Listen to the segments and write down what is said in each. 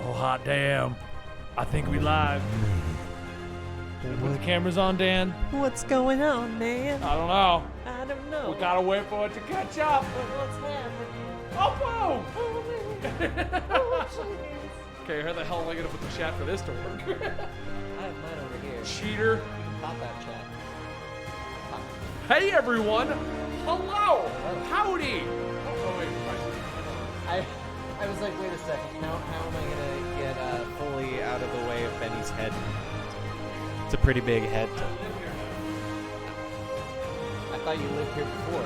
Oh, hot damn. I think we live. Put the cameras on, Dan. What's going on, man? I don't know. I don't know. We gotta wait for it to catch up. What's happening? Oh, boom! Oh, man. Oh, jeez. Okay, how the hell am I gonna put the chat for this to work? I have mine over here. Cheater. You can pop that chat. Pop. Hey, everyone. Hello. Howdy. Oh, wait. I was like, wait a second. How am I gonna get fully out of the way of Benny's head? It's a pretty big head. I thought you lived here before.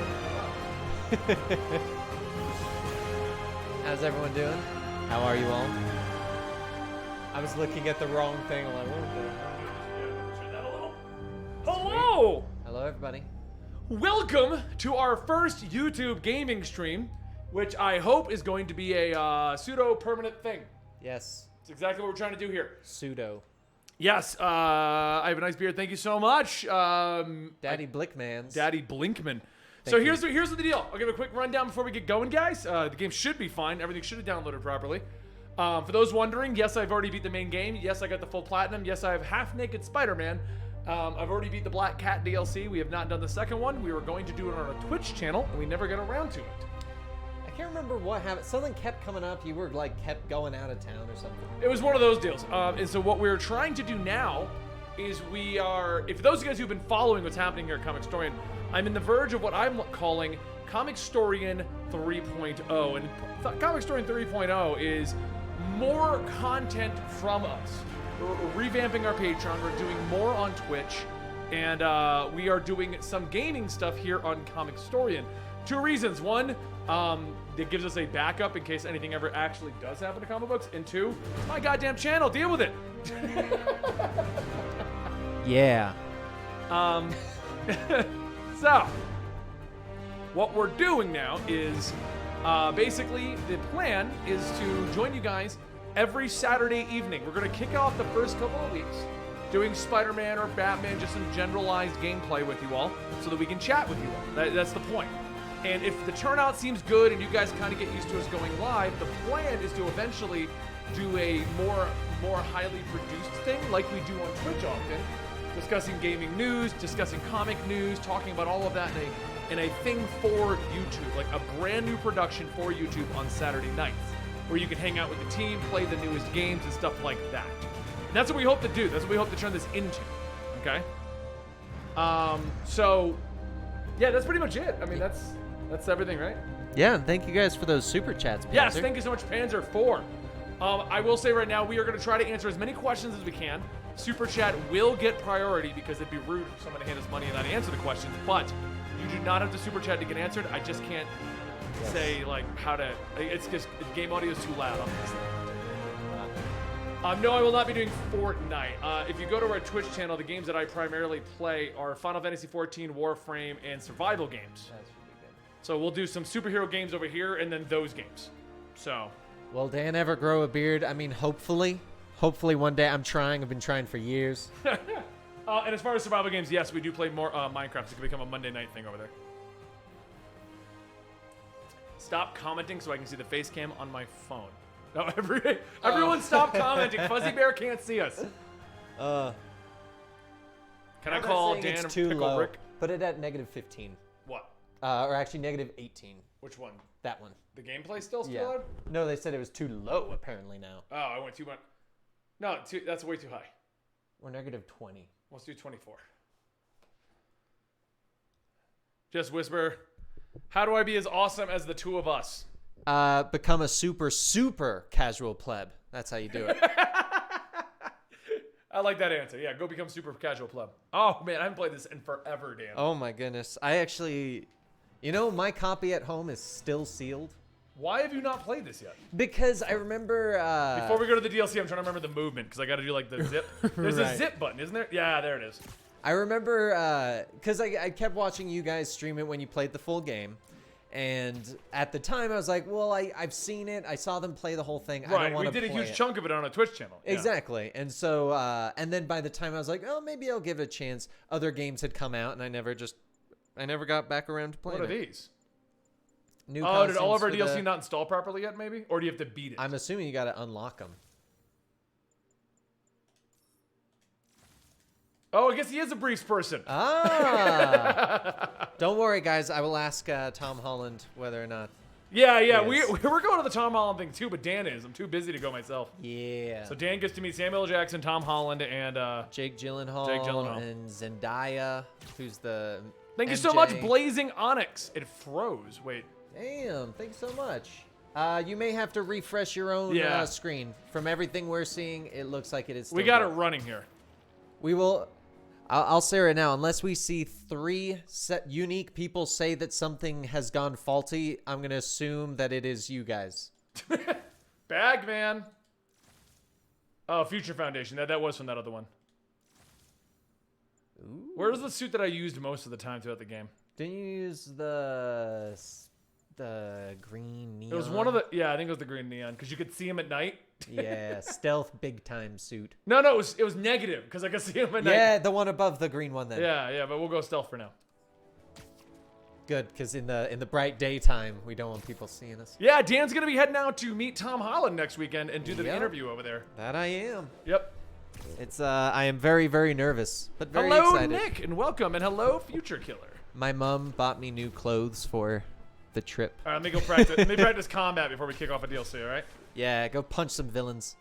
How's everyone doing? How are you all? I was looking at the wrong thing. I'm like, what the? Hello. Hello, everybody. Welcome to our first YouTube gaming stream, which I hope is going to be a pseudo-permanent thing. Yes. It's exactly what we're trying to do here. Pseudo. Yes, I have a nice beard. Thank you so much. Daddy Blickmans. Daddy Blinkman. So Thank you. here's the deal. I'll give a quick rundown before we get going, guys. The game should be fine. Everything should have downloaded properly. For those wondering, yes, I've already beat the main game. Yes, I got the full platinum. Yes, I have half-naked Spider-Man. I've already beat the Black Cat DLC. We have not done the second one. We were going to do it on our Twitch channel, and we never got around to it. I can't remember what happened. Something kept coming up. You were like kept going out of town or something. It was one of those deals. And so what we're trying to do now is we are, if those of you guys who've been following what's happening here at Comic Historian, I'm in the verge of what I'm calling Comic Historian 3.0. And Comic Historian 3.0 is more content from us. We're revamping our Patreon. We're doing more on Twitch. And we are doing some gaming stuff here on Comic Historian. Two reasons. One, it gives us a backup in case anything ever actually does happen to comic books. And two, it's my goddamn channel. Deal with it. Yeah. So, what we're doing now is basically the plan is to join you guys every Saturday evening. We're going to kick off the first couple of weeks doing Spider-Man or Batman, just some generalized gameplay with you all so that we can chat with you all. That's the point. And if the turnout seems good and you guys kind of get used to us going live, the plan is to eventually do a more highly produced thing like we do on Twitch often, discussing gaming news, discussing comic news, talking about all of that in a thing for YouTube, like a brand new production for YouTube on Saturday nights, where you can hang out with the team, play the newest games and stuff like that. And that's what we hope to do. That's what we hope to turn this into. Okay? So, yeah, that's pretty much it. I mean, that's everything, right? Yeah, and thank you guys for those super chats, Panzer. Yes, thank you so much, Panzer4. I will say right now, we are going to try to answer as many questions as we can. Super Chat will get priority because it'd be rude for someone to hand us money and not answer the questions, but you do not have to Super Chat to get answered. I just can't say, like, how to... It's just... Game audio is too loud on this thing. No, I will not be doing Fortnite. If you go to our Twitch channel, the games that I primarily play are Final Fantasy XIV, Warframe, and survival games. That should be good. So we'll do some superhero games over here, and then those games. So... Will Dan ever grow a beard? I mean, hopefully. Hopefully one day. I'm trying. I've been trying for years. And as far as survival games, yes, we do play more Minecraft. It could become a Monday night thing over there. Stop commenting so I can see the face cam on my phone. No, everyone stop commenting. Fuzzy Bear can't see us. Can I call Dan and too Pickle low. Rick? Put it at -15. What? Or actually -18. Which one? That one. The gameplay still Yeah. loud? No, they said it was too low apparently now. Oh, I went too much. No, that's way too high. Or -20. Let's do 24. Just whisper, how do I be as awesome as the two of us? Become a super casual pleb. That's how you do it. I like that answer. Yeah, go become super casual pleb. Oh, man, I haven't played this in forever, Dan. Oh my goodness. I actually... You know, my copy at home is still sealed. Why have you not played this yet? Because I remember... Before we go to the DLC, I'm trying to remember the movement, because I got to do, like, the zip. There's a Right. zip button, isn't there? Yeah, there it is. I remember... Because I kept watching you guys stream it when you played the full game. And at the time, I was like, well, I've seen it. I saw them play the whole thing. I don't Right, want we to did a play huge it. chunk of it on a Twitch channel. Yeah. Exactly. And so, and then by the time I was like, oh, maybe I'll give it a chance, other games had come out, and I never got back around to playing What are it. these? New Oh, did all of our costumes for DLC the- not install properly yet, maybe? Or do you have to beat it? I'm assuming you got to unlock them. Oh, I guess he is a briefs person. Ah. Don't worry, guys. I will ask Tom Holland whether or not. Yeah. He is. We're going to the Tom Holland thing too, but Dan is. I'm too busy to go myself. Yeah. So Dan gets to meet Samuel L. Jackson, Tom Holland, and Jake Gyllenhaal. And Zendaya, who's the. Thank you MJ. so much, Blazing Onyx. It froze. Wait. Damn, thanks so much. You may have to refresh your own screen. From everything we're seeing, it looks like it is still We got good. it running here. We will. I'll say right now, unless we see 3 unique people say that something has gone faulty, I'm going to assume that it is you guys. Bagman. Oh, Future Foundation. That was from that other one. Ooh. Where's the suit that I used most of the time throughout the game? Didn't you use the green neon? It was one of the, I think it was the green neon, because you could see him at night. Yeah, stealth big time suit. No, it was negative, because I could see him at night. Yeah, the one above the green one then. Yeah, but we'll go stealth for now. Good, because in the bright daytime, we don't want people seeing us. Yeah, Dan's going to be heading out to meet Tom Holland next weekend and do the interview over there. That I am. Yep. It's I am very, very nervous, but very hello, excited. Nick, and welcome, and hello, Future Killer. My mom bought me new clothes for the trip. All right, let me go practice. Let me practice combat before we kick off a DLC, all right? Yeah, go punch some villains.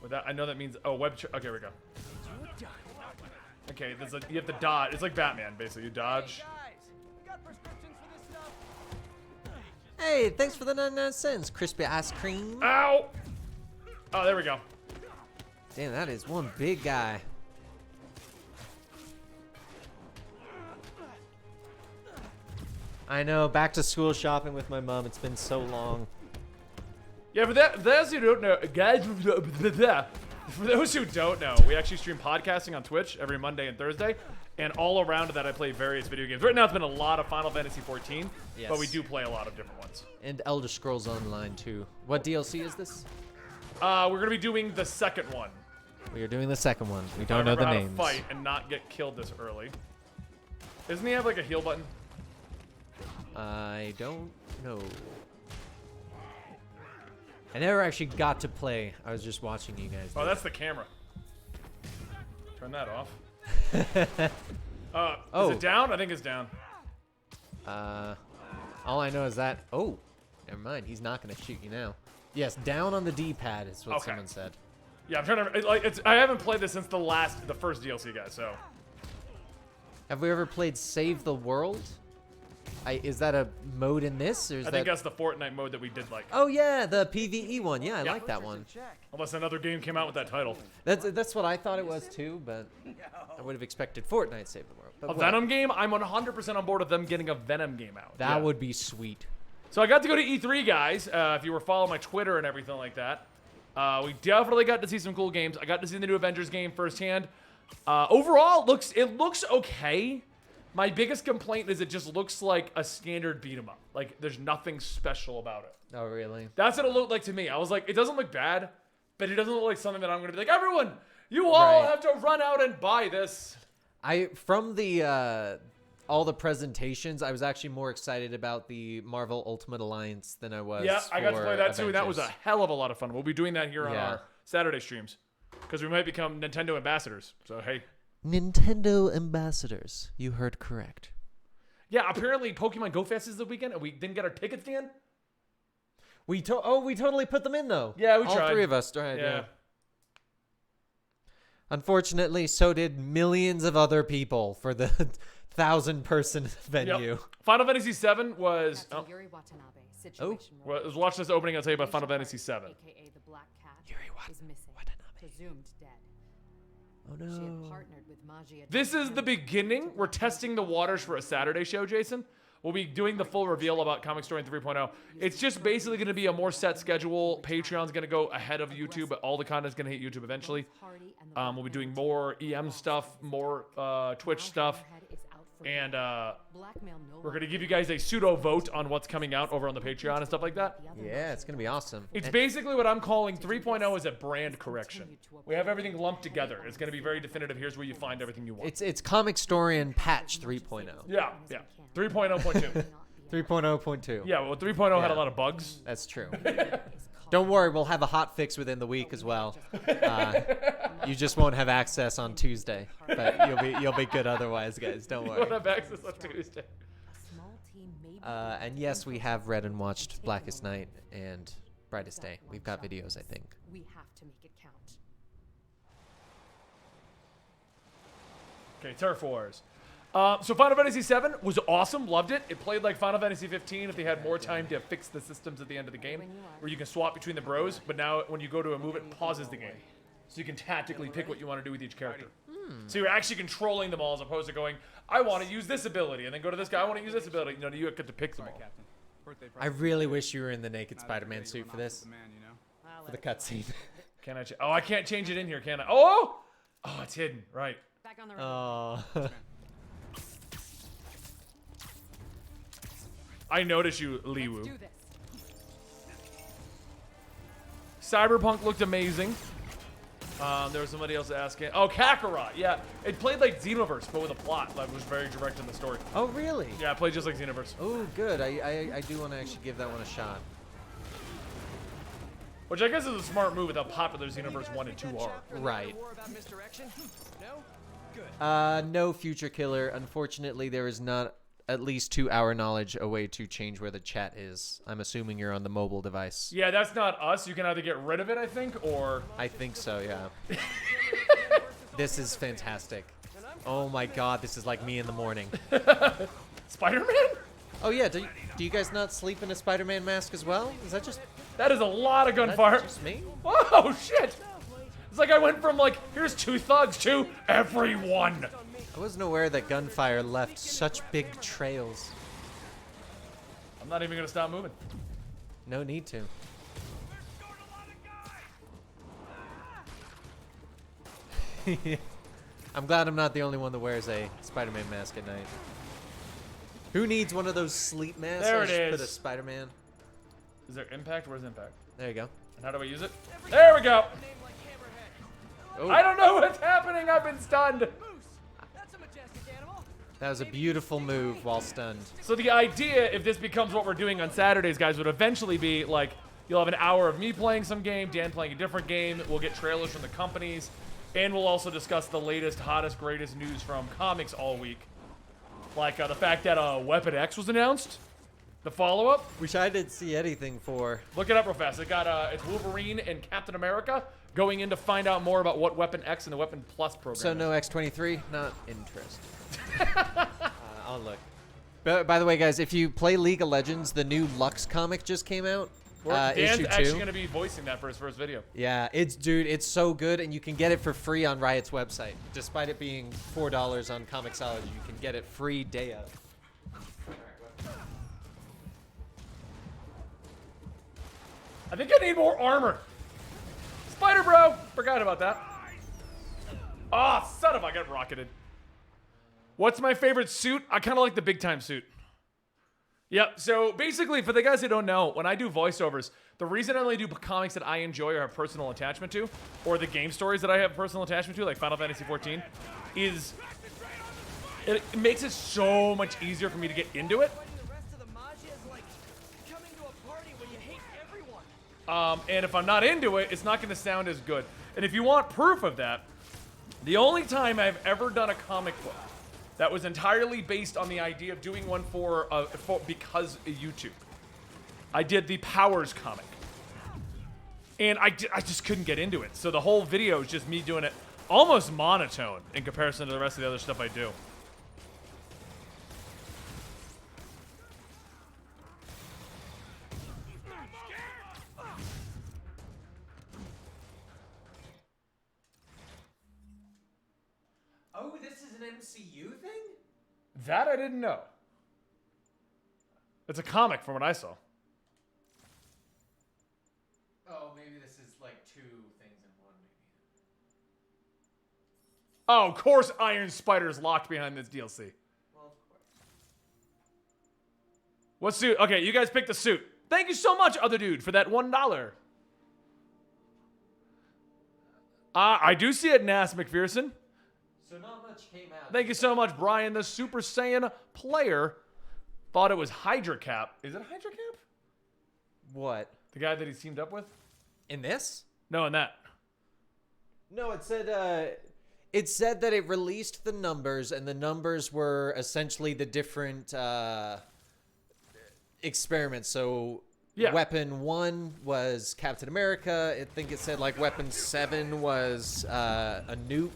With that, I know that means, okay, here we go. Okay, you have to dodge. It's like Batman, basically. You dodge. Hey, thanks for the 99 cents, crispy ice cream. Ow! Oh, there we go. Damn, that is one big guy. I know, back to school shopping with my mom. It's been so long. Yeah, for those who don't know, guys, for those who don't know, we actually stream podcasting on Twitch every Monday and Thursday, and all around that I play various video games. Right now it's been a lot of Final Fantasy 14, yes, but we do play a lot of different ones. And Elder Scrolls Online too. What DLC is this? We're gonna be doing the second one. We are doing the second one. We don't I know the remember how names. to fight and not get killed this early. Doesn't he have like a heal button? I don't know. I never actually got to play. I was just watching you guys. Oh, that's the camera. Turn that off. Is it down? I think it's down. All I know is that. Oh, never mind. He's not gonna shoot you now. Yes, down on the D-pad is what someone said. Yeah, I'm trying to. I haven't played this since the first DLC, guys. So. Have we ever played Save the World? Is that a mode in this, or is I think that's the Fortnite mode that we did like. Oh yeah, the PvE one. Yeah, I like that one. Unless another game came out with that title. That's what I thought it was too, but I would have expected Fortnite Save the World. But A Venom game? I'm 100% on board with them getting a Venom game out. That would be sweet. So I got to go to E3, guys. If you were following my Twitter and everything like that, we definitely got to see some cool games. I got to see the new Avengers game firsthand. Overall, it looks okay. My biggest complaint is it just looks like a standard beat 'em up. Like there's nothing special about it. Oh really? That's what it looked like to me. I was like, it doesn't look bad, but it doesn't look like something that I'm gonna be like, everyone, you all have to run out and buy this. From the all the presentations, I was actually more excited about the Marvel Ultimate Alliance than I was. Yeah, I got to play that too, and that was a Avengers. hell of a lot of fun. We'll be doing that here on our Saturday streams because we might become Nintendo ambassadors. So hey. Nintendo ambassadors. You heard correct. Yeah, apparently Pokemon Go Fest is the weekend, and we didn't get our tickets, Dan. We totally put them in though. Yeah, we all tried. All 3 of us tried. Yeah. Unfortunately, so did millions of other people for the 1,000-person venue. Yep. Final Fantasy VII was. That's a Yuri Watanabe situation. Well, let's watch this opening. I'll tell you about Final Fantasy VII. AKA the Black Cat Yuri is missing. Presumed dead. Oh She had no. partnered with Magi at This is the Japan. beginning. We're testing the waters for a Saturday show, Jason. We'll be doing the full reveal about Comic Story 3.0. It's just basically going to be a more set schedule. Patreon's going to go ahead of YouTube, but all the content's going to hit YouTube eventually. We'll be doing more EM stuff, more Twitch stuff, and we're going to give you guys a pseudo vote on what's coming out over on the Patreon and stuff like that. Yeah, it's gonna be awesome. It's basically what I'm calling 3.0 as a brand correction. We have everything lumped together. It's going to be very definitive. Here's where you find everything you want. It's Comic Story and patch 3.0. Yeah. 3.0.2. 3.0.2. Yeah, well, 3.0 had a lot of bugs. That's true. Don't worry, we'll have a hot fix within the week as well. You just won't have access on Tuesday, but you'll be good otherwise, guys. Don't You worry. won't have access on Tuesday. A small team may be And yes, we have read and watched Blackest Night and Brightest Day. We've got videos, I think. We have to make it count. Okay, Turf Wars. So Final Fantasy VII was awesome. Loved it. It played like Final Fantasy 15 if they had more time to fix the systems at the end of the game, where you can swap between the bros. But now when you go to a move, it pauses the game, so you can tactically pick what you want to do with each character. So you're actually controlling them all as opposed to going, I want to use this ability, and then go to this guy. I want to use this ability. You know, you get to pick them all. I really wish you were in the naked Spider-Man suit for this, for the cutscene. Can I? Oh, I can't change it in here, can I? Oh, it's hidden. Right. Back on the road. Oh. I notice you, Li Wu. Let's do this. Cyberpunk looked amazing. There was somebody else asking. Oh, Kakarot. Yeah, it played like Xenoverse, but with a plot that was very direct in the story. Oh, really? Yeah, it played just like Xenoverse. Oh, good. I do want to actually give that one a shot. Which I guess is a smart move with how popular Xenoverse 1 and 2 are. Right. No? No future killer. Unfortunately, there is not, at least to our knowledge, a way to change where the chat is. I'm assuming you're on the mobile device. Yeah, that's not us. You can either get rid of it, I think, or... I think so, yeah. This is fantastic. Oh my god, this is like me in the morning. Spider-Man? Oh yeah, do you guys not sleep in a Spider-Man mask as well? Is that just That is a lot of gunfire. just me? Whoa, shit! It's like I went from like, here's 2 thugs to everyone. I wasn't aware that gunfire left such big trails. I'm not even gonna stop moving. No need to. I'm glad I'm not the only one that wears a Spider-Man mask at night. Who needs one of those sleep masks? There I it just is. Put a Spider-Man. Is there impact? Where's impact? There you go. And how do I use it? There we go. Oh, I don't know what's happening. I've been stunned. That's a majestic animal. that was a beautiful move while stunned. So the idea, if this becomes what we're doing on Saturdays, guys, would eventually be like, you'll have an hour of me playing some game, Dan playing a different game. We'll get trailers from the companies. And we'll also discuss the latest, hottest, greatest news from comics all week. Like the fact that Weapon X was announced. The follow-up. Which I didn't see anything for. Look it up real fast. It got it's Wolverine and Captain America going in to find out more about what Weapon X and the Weapon Plus program So is. no X-23? Not interested. I'll look. By the way, guys, if you play League of Legends, the new Lux comic just came out. Dan's Issue 2. actually going to be voicing that for his first video. Yeah, it's so good, and you can get it for free on Riot's website. Despite it being $4 on Comixology, you can get it free day of. I think I need more armor. Spider Bro! Forgot about that. Ah, son of a, I got rocketed. What's my favorite suit? I kind of like the big time suit. Yep, so basically, for the guys that don't know, when I do voiceovers, the reason I only do comics that I enjoy or have personal attachment to, or the game stories that I have personal attachment to, like Final Fantasy XIV, is it makes it so much easier for me to get into it. The rest of the Magia is like coming to a party where you hate everyone. And if I'm not into it, it's not going to sound as good. And if you want proof of that, the only time I've ever done a comic book that was entirely based on the idea of doing one for because of YouTube. I did the Powers comic. And I just couldn't get into it. So the whole video is just me doing it almost monotone in comparison to the rest of the other stuff I do. Oh, this is an MCU thing? That I didn't know. It's a comic from what I saw. Oh, maybe this is like 2 things in one, maybe. Oh, of course Iron Spider's locked behind this DLC. Well, of course. What suit? Okay, you guys picked the suit. Thank you so much, other dude, for that $1. I do see it, Nas McPherson. So not much came out. Thank you so much, Brian, the Super Saiyan player. Thought it was Hydra Cap. Is it Hydra Cap? What? The guy that he's teamed up with? In this? No, in that. No, it said that it released the numbers, and the numbers were essentially the different experiments. So Yeah. Weapon 1 was Captain America. I think it said like Weapon 7 was a nuke.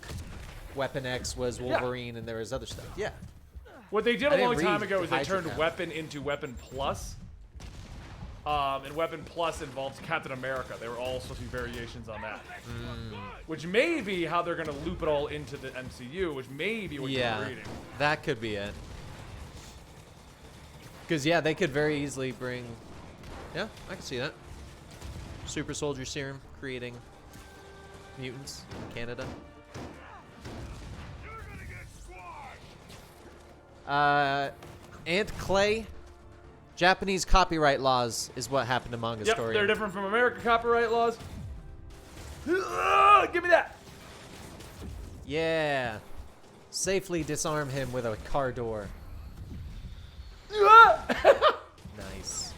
Weapon X was Wolverine, and there was other stuff. Yeah. What they did I a long didn't time read ago the is they Hydra turned count. Weapon into Weapon Plus. And Weapon Plus involves Captain America. They were all supposed to be variations on that. Which may be how they're going to loop it all into the MCU, which may be what you're reading. That could be it. Because, yeah, they could very easily bring... Yeah, I can see that. Super Soldier Serum creating mutants in Canada. Ant Clay. Japanese copyright laws is what happened to Manga Yep, Story. they're different from American copyright laws. Give me that! Yeah. Safely disarm him with a car door. Nice.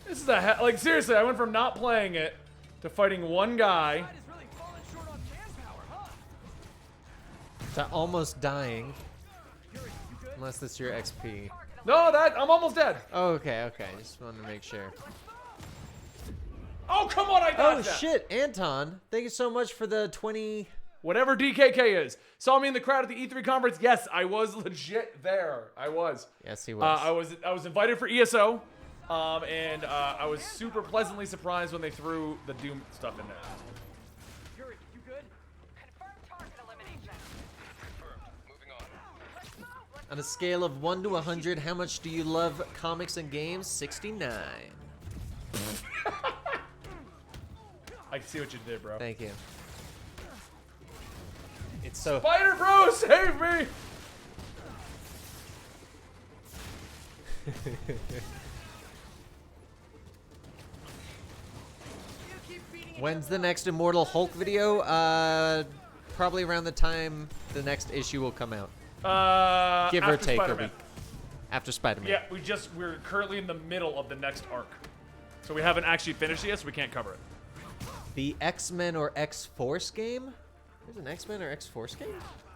This is like, seriously, I went from not playing it to fighting one guy. Tide is really falling short on manpower, huh? To almost dying. Unless that's your XP. No, I'm almost dead. Oh, okay. Just wanted to make sure. Oh, come on, I got Oh, that. shit. Anton, thank you so much for the 20... Whatever DKK is. Saw me in the crowd at the E3 conference. Yes, I was legit there. I was. Yes, he was. I was invited for ESO, and I was super pleasantly surprised when they threw the Doom stuff in there. Yuri, you good? Confirmed target elimination. Confirmed. Moving on. On a scale of 1 to 100, how much do you love comics and games? 69. I see what you did, bro. Thank you. It's so... Spider Bro, save me! When's the next Immortal Hulk video? Probably around the time the next issue will come out. Give or after take Spider-Man. a week. After Spider-Man. Yeah, we're currently in the middle of the next arc. So we haven't actually finished it yet, so we can't cover it. The X-Men or X-Force game? There's an X-Men or X-Force game?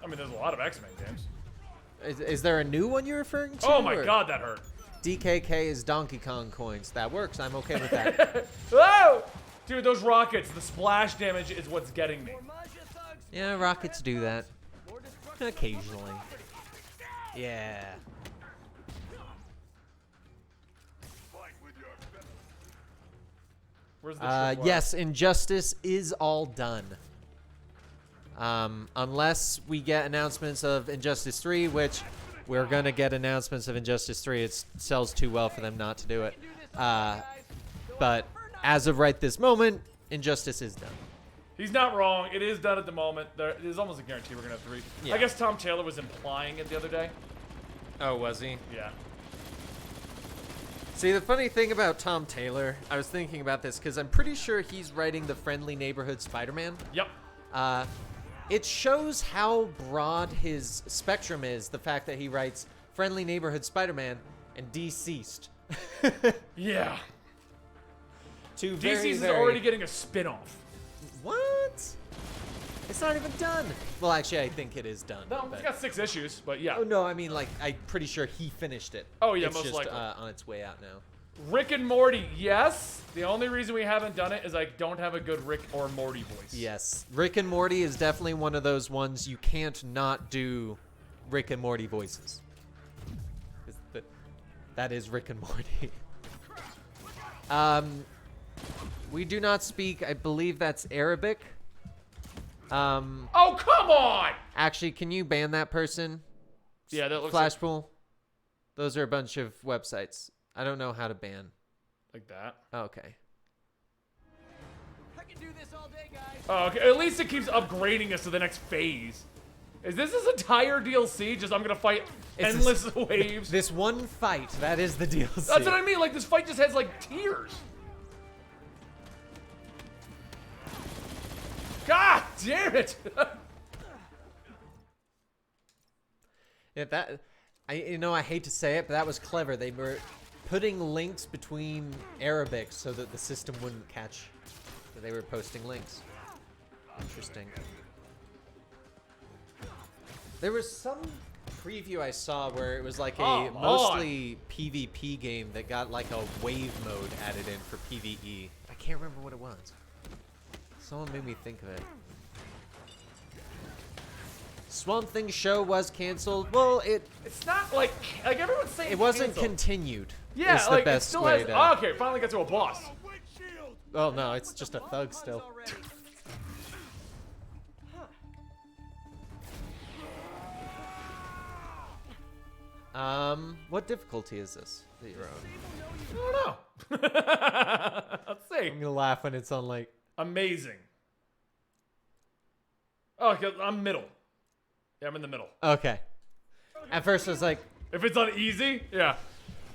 I mean, there's a lot of X-Men games. Is there a new one you're referring to? Oh my or- god, that hurt. DKK is Donkey Kong coins. That works. I'm okay with that. Whoa! Dude, those rockets, the splash damage is what's getting me. Yeah, rockets do that. Occasionally. Yeah. Where's the Yes, Injustice is all done. Unless we get announcements of Injustice 3, which we're going to get announcements of Injustice 3. It sells too well for them not to do it. But as of right this moment, Injustice is done. He's not wrong. It is done at the moment. There is almost a guarantee we're going to have 3. Yeah. I guess Tom Taylor was implying it the other day. Oh, was he? Yeah. See, the funny thing about Tom Taylor, I was thinking about this because I'm pretty sure he's writing the Friendly Neighborhood Spider-Man. Yep. It shows how broad his spectrum is, the fact that he writes Friendly Neighborhood Spider-Man and Deceased. Yeah. Two DC's very, is very... already getting a spin-off. What? It's not even done. Well, actually, I think it is done. No, but- it's got 6 issues, but yeah. Oh, no, I mean, like, I'm pretty sure he finished it. Oh, yeah, it's most just, likely. on its way out now. Rick and Morty, yes. The only reason we haven't done it is I don't have a good Rick or Morty voice. Yes. Rick and Morty is definitely one of those ones you can't not do Rick and Morty voices. 'Cause that is Rick and Morty. We do not speak, I believe that's Arabic. Oh, come on! Actually, can you ban that person? Yeah, that looks Flashpool. Those are a bunch of websites. I don't know how to ban. like that. Okay. I can do this all day, guys. Oh, okay. At least it keeps upgrading us to the next phase. Is this his entire DLC? Just I'm gonna fight It's endless waves. This one fight, that is the DLC. That's what I mean. Like this fight just has like tears. God damn it! Yeah, I hate to say it, but that was clever. They were putting links between Arabic so that the system wouldn't catch that they were posting links. Interesting. There was some preview I saw where it was like a mostly PvP game that got like a wave mode added in for PvE. I can't remember what it was. Someone made me think of it. Swamp Thing show was canceled. Well, It's not like everyone's saying it wasn't canceled. continued. Yeah, is the like best it still way has. to. Oh, okay, finally got to a boss. Oh no, it's just a thug still. What difficulty is this that you're on? I don't know. Let's see. I'm gonna laugh when it's on like. Amazing. Oh, okay, I'm middle. Yeah, I'm in the middle. Okay. At first, I was like, If it's on easy, yeah,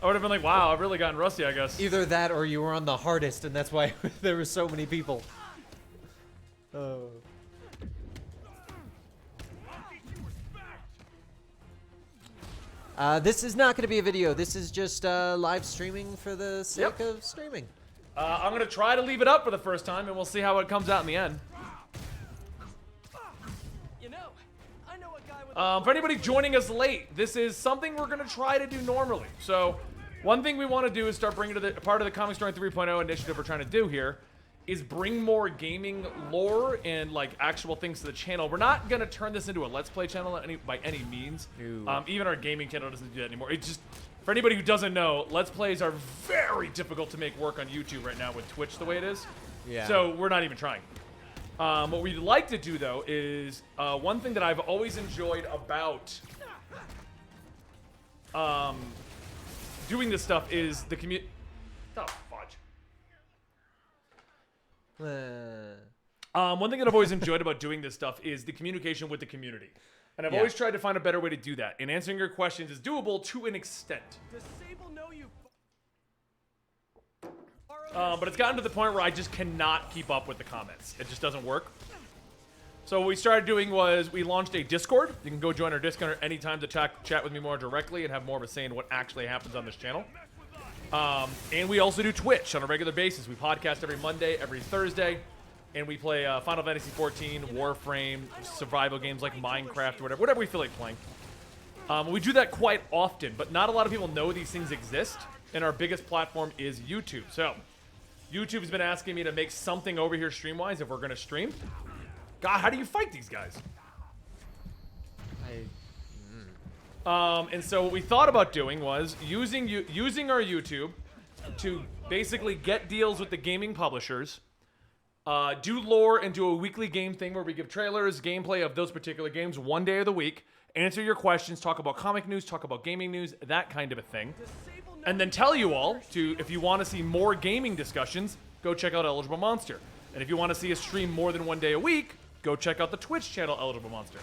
I would have been like, wow, I've really gotten rusty, I guess. either that or you were on the hardest, and that's why there were so many people. Oh. This is not going to be a video. This is just live streaming for the sake of streaming. I'm gonna try to leave it up for the first time, and we'll see how it comes out in the end. You know, I know a guy with For anybody joining us late, this is something we're gonna try to do normally. So, one thing we want to do is start bringing to the part of the Comic Story 3.0 initiative we're trying to do here is bring more gaming lore and like actual things to the channel. We're not gonna turn this into a Let's Play channel by any means. No. Even our gaming channel doesn't do that anymore. It's just for anybody who doesn't know, Let's Plays are very difficult to make work on YouTube right now with Twitch the way it is. Yeah. So we're not even trying. What we'd like to do though is one thing that I've always enjoyed about doing this stuff is the community. Oh, fudge. One thing that I've always enjoyed about doing this stuff is the communication with the community. And I've Yeah. always tried to find a better way to do that. And answering your questions is doable to an extent. Does Sable know you? But it's gotten to the point where I just cannot keep up with the comments. It just doesn't work. So what we started doing was we launched a Discord. You can go join our Discord anytime to chat with me more directly and have more of a say in what actually happens on this channel. And we also do Twitch on a regular basis. We podcast every Monday, every Thursday, and we play Final Fantasy XIV, Warframe, survival games like Minecraft, or whatever we feel like playing. We do that quite often, but not a lot of people know these things exist, and our biggest platform is YouTube. So, YouTube's been asking me to make something over here stream-wise if we're going to stream. God, how do you fight these guys? And so what we thought about doing was using our YouTube to basically get deals with the gaming publishers, do lore, and do a weekly game thing where we give trailers, gameplay of those particular games one day of the week, answer your questions, talk about comic news, talk about gaming news, that kind of a thing. And then tell you all to, if you want to see more gaming discussions, go check out Eligible Monster. And if you want to see us stream more than one day a week, go check out the Twitch channel Eligible Monster.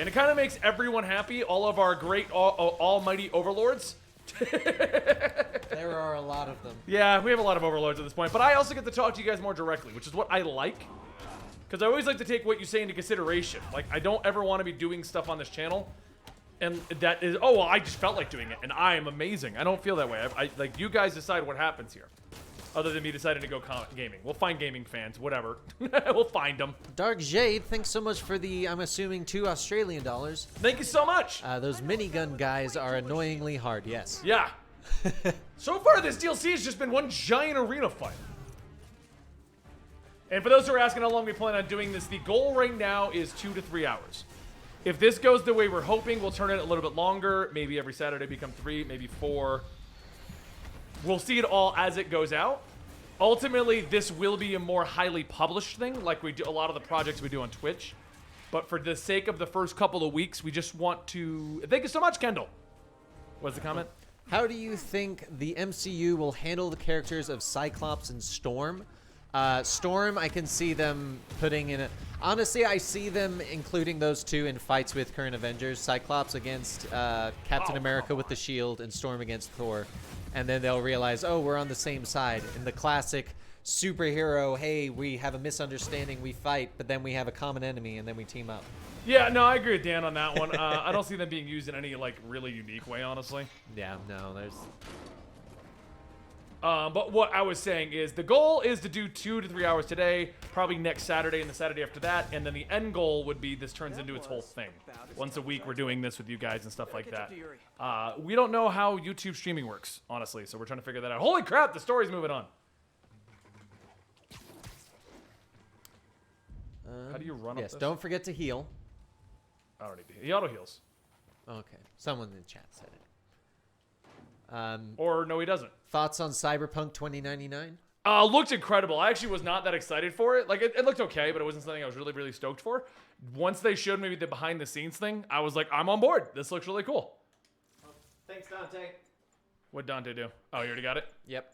And it kind of makes everyone happy, all of our great almighty overlords. There are a lot of them. Yeah, we have a lot of overlords at this point, but I also get to talk to you guys more directly, which is what I like. Because I always like to take what you say into consideration. Like, I don't ever want to be doing stuff on this channel, and that is, oh, well, I just felt like doing it, and I am amazing. I don't feel that way. Like, you guys decide what happens here. Other than me deciding to go gaming. We'll find gaming fans, whatever. We'll find them. Dark Jade, thanks so much for the, I'm assuming, $2 Australian. Thank you so much. Those minigun guys are annoyingly hard, yes. Yeah. So far, this DLC has just been one giant arena fight. And for those who are asking how long we plan on doing this, the goal right now is 2 to 3 hours. If this goes the way we're hoping, we'll turn it a little bit longer. Maybe every Saturday become 3, maybe 4. We'll see it all as it goes out. Ultimately, this will be a more highly published thing, like we do a lot of the projects we do on Twitch. But for the sake of the first couple of weeks, we just want to... Thank you so much, Kendall. What's the comment? How do you think the MCU will handle the characters of Cyclops and Storm? Storm, I can see them putting in a... Honestly, I see them including those two in fights with current Avengers. Cyclops against Captain America with the shield, and Storm against Thor. And then they'll realize, oh, we're on the same side. In the classic superhero, hey, we have a misunderstanding, we fight, but then we have a common enemy, and then we team up. Yeah, no, I agree with Dan on that one. I don't see them being used in any, like, really unique way, honestly. Yeah, no, there's... But what I was saying is the goal is to do 2 to 3 hours today, probably next Saturday and the Saturday after that, and then the end goal would be this turns into its whole thing. Once a week we're doing this with you guys and stuff like that. We don't know how YouTube streaming works, honestly, so we're trying to figure that out. Holy crap, the story's moving on. How do you run up Yes, this? don't forget to heal. I don't need to. He auto heals. Okay, someone in the chat said it. Or no, he doesn't. Thoughts on Cyberpunk 2099? Looked incredible. I actually was not that excited for it. Like, it looked okay, but it wasn't something I was really, really stoked for. Once they showed me the behind-the-scenes thing, I was like, I'm on board. This looks really cool. Thanks, Dante. What'd Dante do? Oh, you already got it? Yep.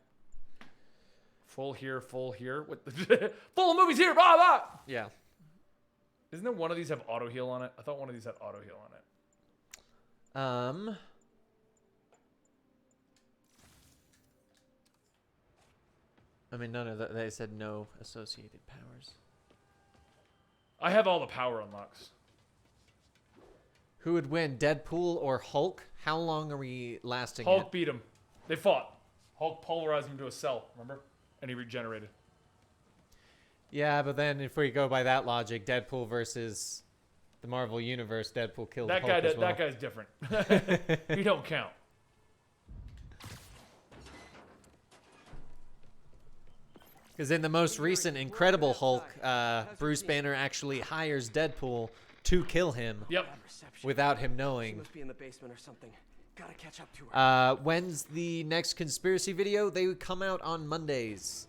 Full here, full here. What the full movies here, blah, blah. Yeah. Isn't there one of these have auto heal on it? I thought one of these had auto heal on it. I mean, none of that. They said no associated powers. I have all the power unlocks. Who would win, Deadpool or Hulk? How long are we lasting? Hulk beat him. They fought. Hulk polarized him to a cell, remember? And he regenerated. Yeah, but then if we go by that logic, Deadpool versus the Marvel Universe, Deadpool killed That Hulk guy, as well. that guy's different. He don't count. Because in the most recent Incredible Hulk, Bruce Banner actually hires Deadpool to kill him Yep. without him knowing. Must be in the basement or something. Gotta catch up to her. When's the next conspiracy video? They would come out on Mondays.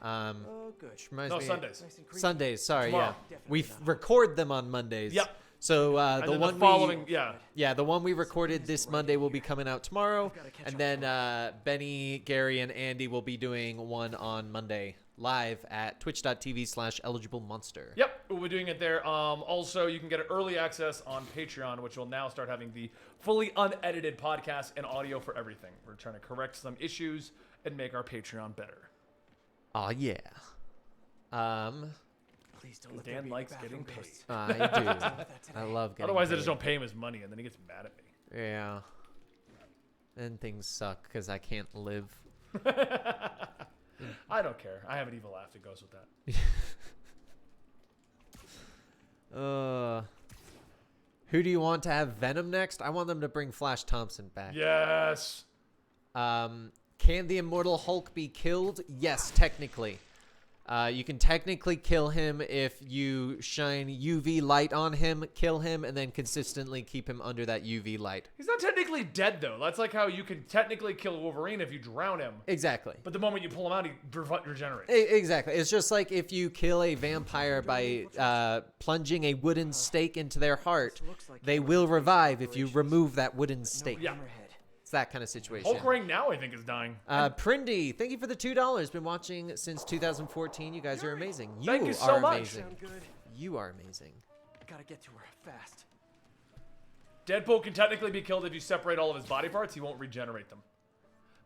Oh, good. Which reminds No, me, Sundays. Nice and creepy. Sundays, sorry, Tomorrow. yeah. We record them on Mondays. Yep. So And the then one the following, the one we recorded this Monday will be coming out tomorrow, and then Benny, Gary, and Andy will be doing one on Monday live at twitch.tv/eligiblemonster. Yep, we'll be doing it there. Also, you can get early access on Patreon, which will now start having the fully unedited podcast and audio for everything. We're trying to correct some issues and make our Patreon better. Oh yeah. Please don't let there Dan be likes bathroom getting paid. ghosts. I do. I love getting Otherwise, I paid. just don't pay him his money, and then he gets mad at me. Yeah. Then things suck because I can't live. I don't care. I have an evil laugh that goes with that. Who do you want to have Venom next? I want them to bring Flash Thompson back. Yes. Can the Immortal Hulk be killed? Yes, technically. You can technically kill him if you shine UV light on him, kill him, and then consistently keep him under that UV light. He's not technically dead, though. That's like how you can technically kill Wolverine if you drown him. Exactly. But the moment you pull him out, he regenerates. Exactly. It's just like if you kill a vampire by plunging a wooden stake into their heart, they will revive if you remove that wooden stake. Yeah. It's that kind of situation. Hulk right now, I think, is dying. Prindy, thank you for the $2. Been watching since 2014. You guys are amazing. Thank you so are much. amazing. Sound good? You are amazing. Gotta get to her fast. Deadpool can technically be killed if you separate all of his body parts. He won't regenerate them.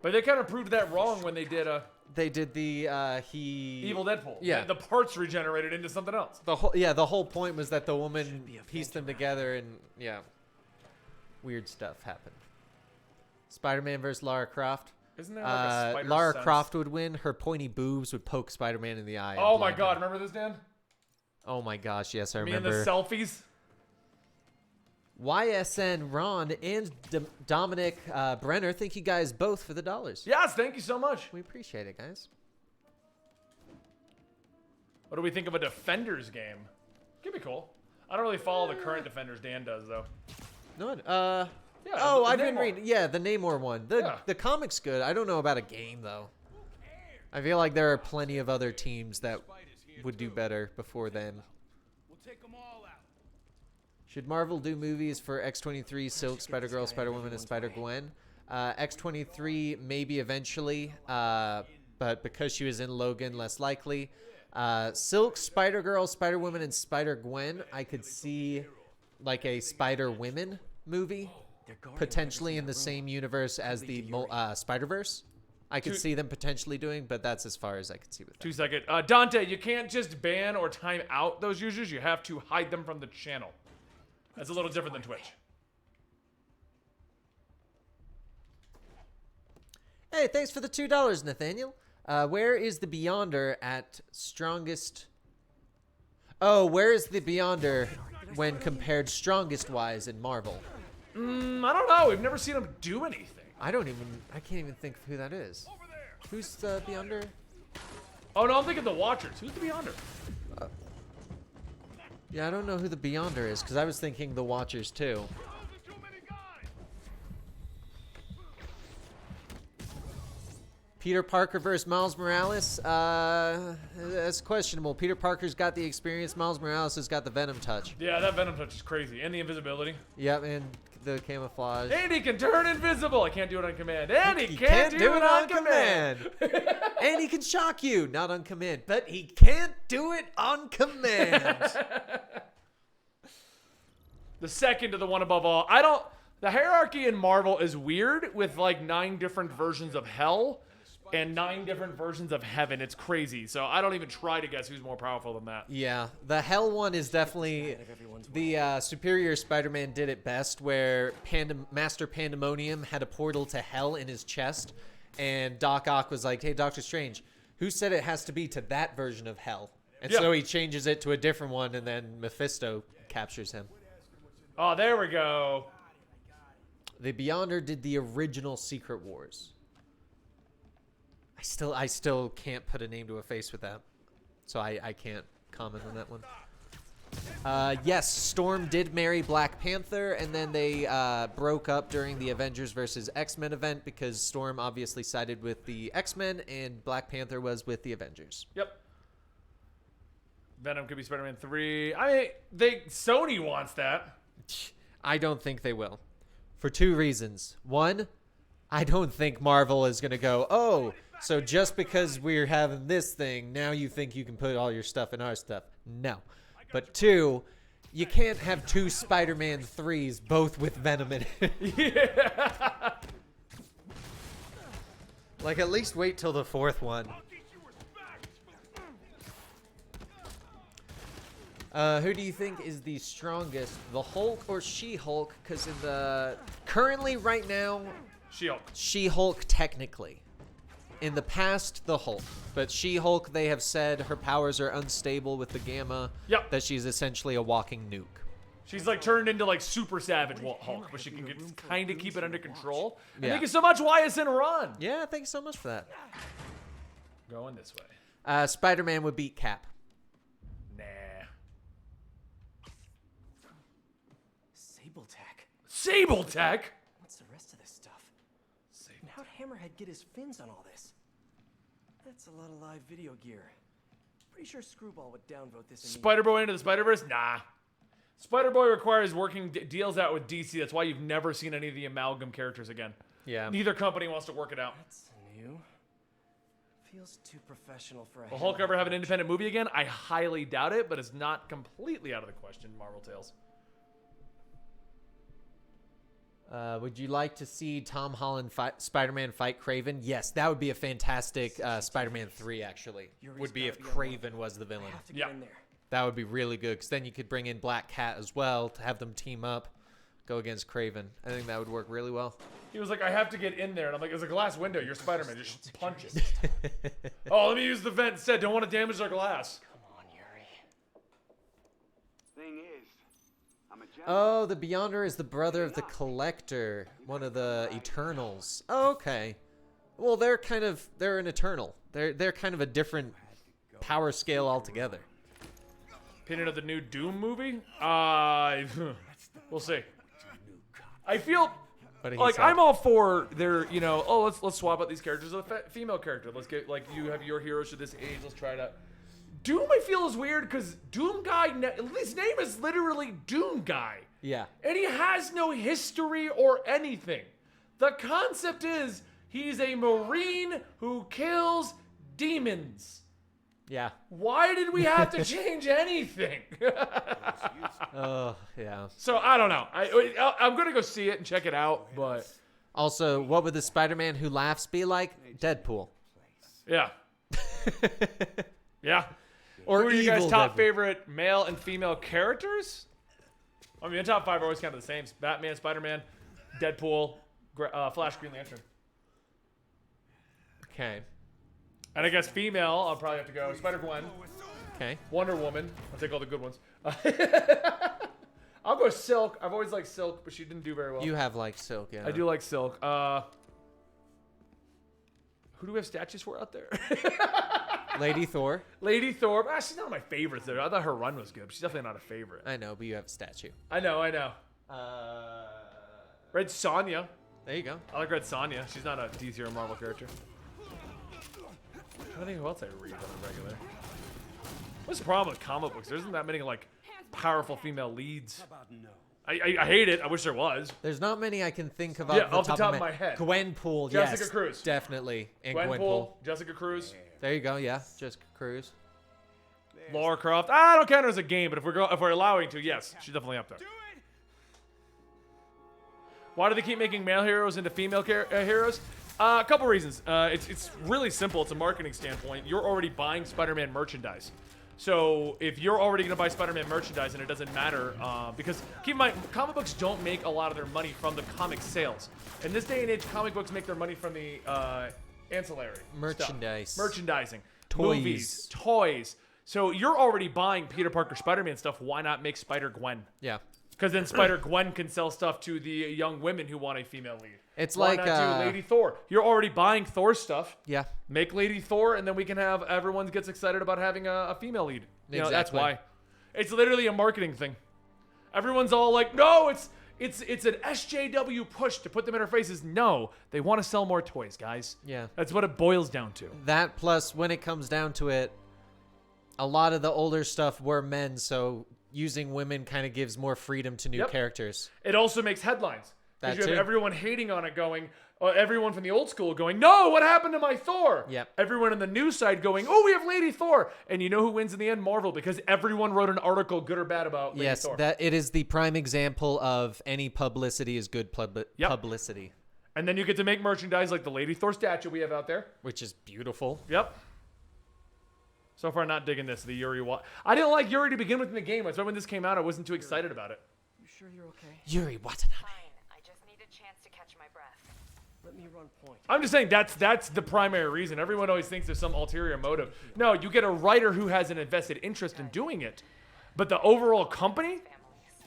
But they kind of proved that wrong when they did They did the Evil Deadpool. Yeah. The parts regenerated into something else. the whole point was that the woman pieced them together and weird stuff happened. Spider-Man versus Lara Croft. Isn't there like a spider Lara sense? Croft would win. Her pointy boobs would poke Spider-Man in the eye. and Oh my blind god, him. remember this, Dan? Oh my gosh, yes, I Me and remember. the selfies? YSN Ron and Dominic Brenner, thank you guys both for the $. Yes, thank you so much. We appreciate it, guys. What do we think of a Defenders game? Could be cool. I don't really follow the current Defenders Dan does, though. No, Yeah, oh, the I've been Namor. reading. Yeah, the Namor one. The comic's good. I don't know about a game though. I feel like there are plenty of other teams that would do better before then. We'll take them all out. Should Marvel do movies for X-23, Silk, Spider-Girl, Spider-Woman, and Spider-Gwen? X-23 maybe eventually, but because she was in Logan, less likely. Silk, Spider-Girl, Spider-Woman, and Spider-Gwen, I could see like a Spider-Women movie. Potentially in the same universe as the Spider-Verse. I could see them potentially doing, but that's as far as I could see with that. 2 second. Dante, you can't just ban or time out those users. You have to hide them from the channel. That's a little different than Twitch. Hey, thanks for the $2, Nathaniel. Where is the Beyonder at strongest? Oh, where is the Beyonder when compared strongest-wise in Marvel? I don't know. We've never seen him do anything. I can't even think of who that is. Who's the Beyonder? Oh, no, I'm thinking the Watchers. Who's the Beyonder? Yeah, I don't know who the Beyonder is, because I was thinking the Watchers, too. Peter Parker versus Miles Morales? That's questionable. Peter Parker's got the experience. Miles Morales has got the Venom touch. Yeah, that Venom touch is crazy. And the invisibility. Yep, and the camouflage. And he can turn invisible. I can't do it on command. And he can't do it on command. And he can shock you. Not on command, but he can't do it on command. The second to the one above all. The hierarchy in Marvel is weird with like 9 different versions of hell and 9 different versions of heaven. It's crazy. So I don't even try to guess who's more powerful than that. Yeah, the hell one is definitely the Superior Spider-Man did it best, where Master Pandemonium had a portal to hell in his chest, and Doc Ock was like, hey, Doctor Strange, who said it has to be to that version of hell? And so he changes it to a different one, and then Mephisto captures him. Oh, there we go. The Beyonder did the original Secret Wars. I still can't put a name to a face with that, so I can't comment on that one. Yes, Storm did marry Black Panther, and then they broke up during the Avengers versus X-Men event because Storm obviously sided with the X-Men and Black Panther was with the Avengers. Yep. Venom could be Spider-Man 3. I mean, Sony wants that. I don't think they will, for 2 reasons. One, I don't think Marvel is going to go, oh, so just because we're having this thing, now you think you can put all your stuff in our stuff. No. But 2, you can't have 2 Spider-Man 3s both with Venom in it. Yeah. Like, at least wait till the 4th one. Who do you think is the strongest, the Hulk or She-Hulk? Because in the currently right now, She-Hulk. She-Hulk technically. In the past, the Hulk. But She-Hulk, they have said her powers are unstable with the Gamma. Yep. That she's essentially a walking nuke. She's like turned into like super savage Hulk, but she can kind of keep it under control. And Yeah. thank you so much, YSN Run. Yeah, thank you so much for that. Going this way. Spider-Man would beat Cap. Nah. Sabletech? What's the rest of this stuff? And how'd Hammerhead get his fins on all this? That's a lot of live video gear. Pretty sure Screwball would downvote this. Spider-Boy into the Spider-Verse? Nah. Spider-Boy requires working deals out with DC. That's why you've never seen any of the amalgam characters again. Yeah. Neither company wants to work it out. That's new. Feels too professional for a. Will Hulk ever have an independent movie again? I highly doubt it, but it's not completely out of the question, Marvel Tales. Would you like to see Tom Holland Spider-Man fight Kraven? Yes, that would be a fantastic Spider-Man 3, actually. Would be if Kraven was the villain. Have to get in there. That would be really good, because then you could bring in Black Cat as well to have them team up, go against Kraven. I think that would work really well. He was like, I have to get in there. And I'm like, there's a glass window. You're Spider-Man. Just punch it. Oh, let me use the vent instead. Don't want to damage their glass. Come on, Yuri. Thing is, I'm a gentleman. Oh, the Beyonder is the brother of the Collector, one of the Eternals. Oh, okay. Well, they're an Eternal. They're kind of a different power scale altogether. Opinion of the new Doom movie? We'll see. I feel like I'm all for their, let's swap out these characters with a female character. Let's get, like, you have your heroes to this age. Let's try it out. Doom, I feel, is weird because Doom Guy, his name is literally Doom Guy. Yeah. And he has no history or anything. The concept is he's a Marine who kills demons. Yeah. Why did we have to change anything? Oh, yeah. So, I don't know. I'm going to go see it and check it out, but... Also, what would the Spider-Man who laughs be like? Deadpool. Yeah. Yeah. Or who are you guys' evil top Deadpool. favorite male and female characters? I mean, the top 5 are always kind of the same. Batman, Spider-Man, Deadpool, Flash, Green Lantern. Okay. And I guess female, I'll probably have to go Spider-Gwen, Okay. Wonder Woman. I'll take all the good ones. I'll go Silk. I've always liked Silk, but she didn't do very well. You have like Silk, yeah. I do like Silk. Who do we have statues for out there? Lady Thor. Lady Thor. Ah, she's not my favorite though. I thought her run was good. But she's definitely not a favorite. I know, but you have a statue. I know. Red Sonja. There you go. I like Red Sonja. She's not a DC or Marvel character. I don't think who else I read on a regular. What's the problem with comic books? There isn't that many like powerful female leads. I hate it. I wish there was. There's not many I can think of Yeah, off the top of my head. Gwenpool, Jessica yes. Cruz. Definitely. And Gwenpool, Jessica Cruz, There you go, yeah. Jessica Cruz. Lara Croft. I don't count her as a game, but if we're allowing to, yes, she's definitely up there. Why do they keep making male heroes into female heroes? A couple reasons. It's really simple. It's a marketing standpoint. You're already buying Spider-Man merchandise. So if you're already going to buy Spider-Man merchandise and it doesn't matter, because keep in mind, comic books don't make a lot of their money from the comic sales. In this day and age, comic books make their money from the ancillary Merchandise. stuff. Merchandising. Toys. Movies. Toys. So you're already buying Peter Parker Spider-Man stuff. Why not make Spider-Gwen? Yeah. Because then Spider-Gwen can sell stuff to the young women who want a female lead. It's Why like not do Lady Thor? You're already buying Thor stuff. Yeah. Make Lady Thor, and then we can have everyone gets excited about having a female lead. You know, that's Exactly. why. It's literally a marketing thing. Everyone's all like, "No, it's an SJW push to put them in our faces." No, they want to sell more toys, guys. Yeah. That's what it boils down to. That plus when it comes down to it, a lot of the older stuff were men, so using women kind of gives more freedom to new Yep. characters. It also makes headlines. That Because you have too. everyone hating on it going, everyone from the old school going, "No, what happened to my Thor?" Yep. Everyone on the new side going, "Oh, we have Lady Thor." And you know who wins in the end? Marvel, because everyone wrote an article, good or bad, about Lady Yes, Thor. that it is the prime example of any publicity is good Yep. publicity, And then you get to make merchandise like the Lady Thor statue we have out there. which is beautiful. Yep. So far, not digging this. The Yuri I didn't like Yuri to begin with in the game. That's why when this came out, I wasn't too excited about it. You sure you're okay? Yuri Watanabe. Fine. I just need a chance to catch my breath. Let me run point. I'm just saying that's the primary reason. Everyone always thinks there's some ulterior motive. No, you get a writer who has an invested interest in doing it. But the overall company?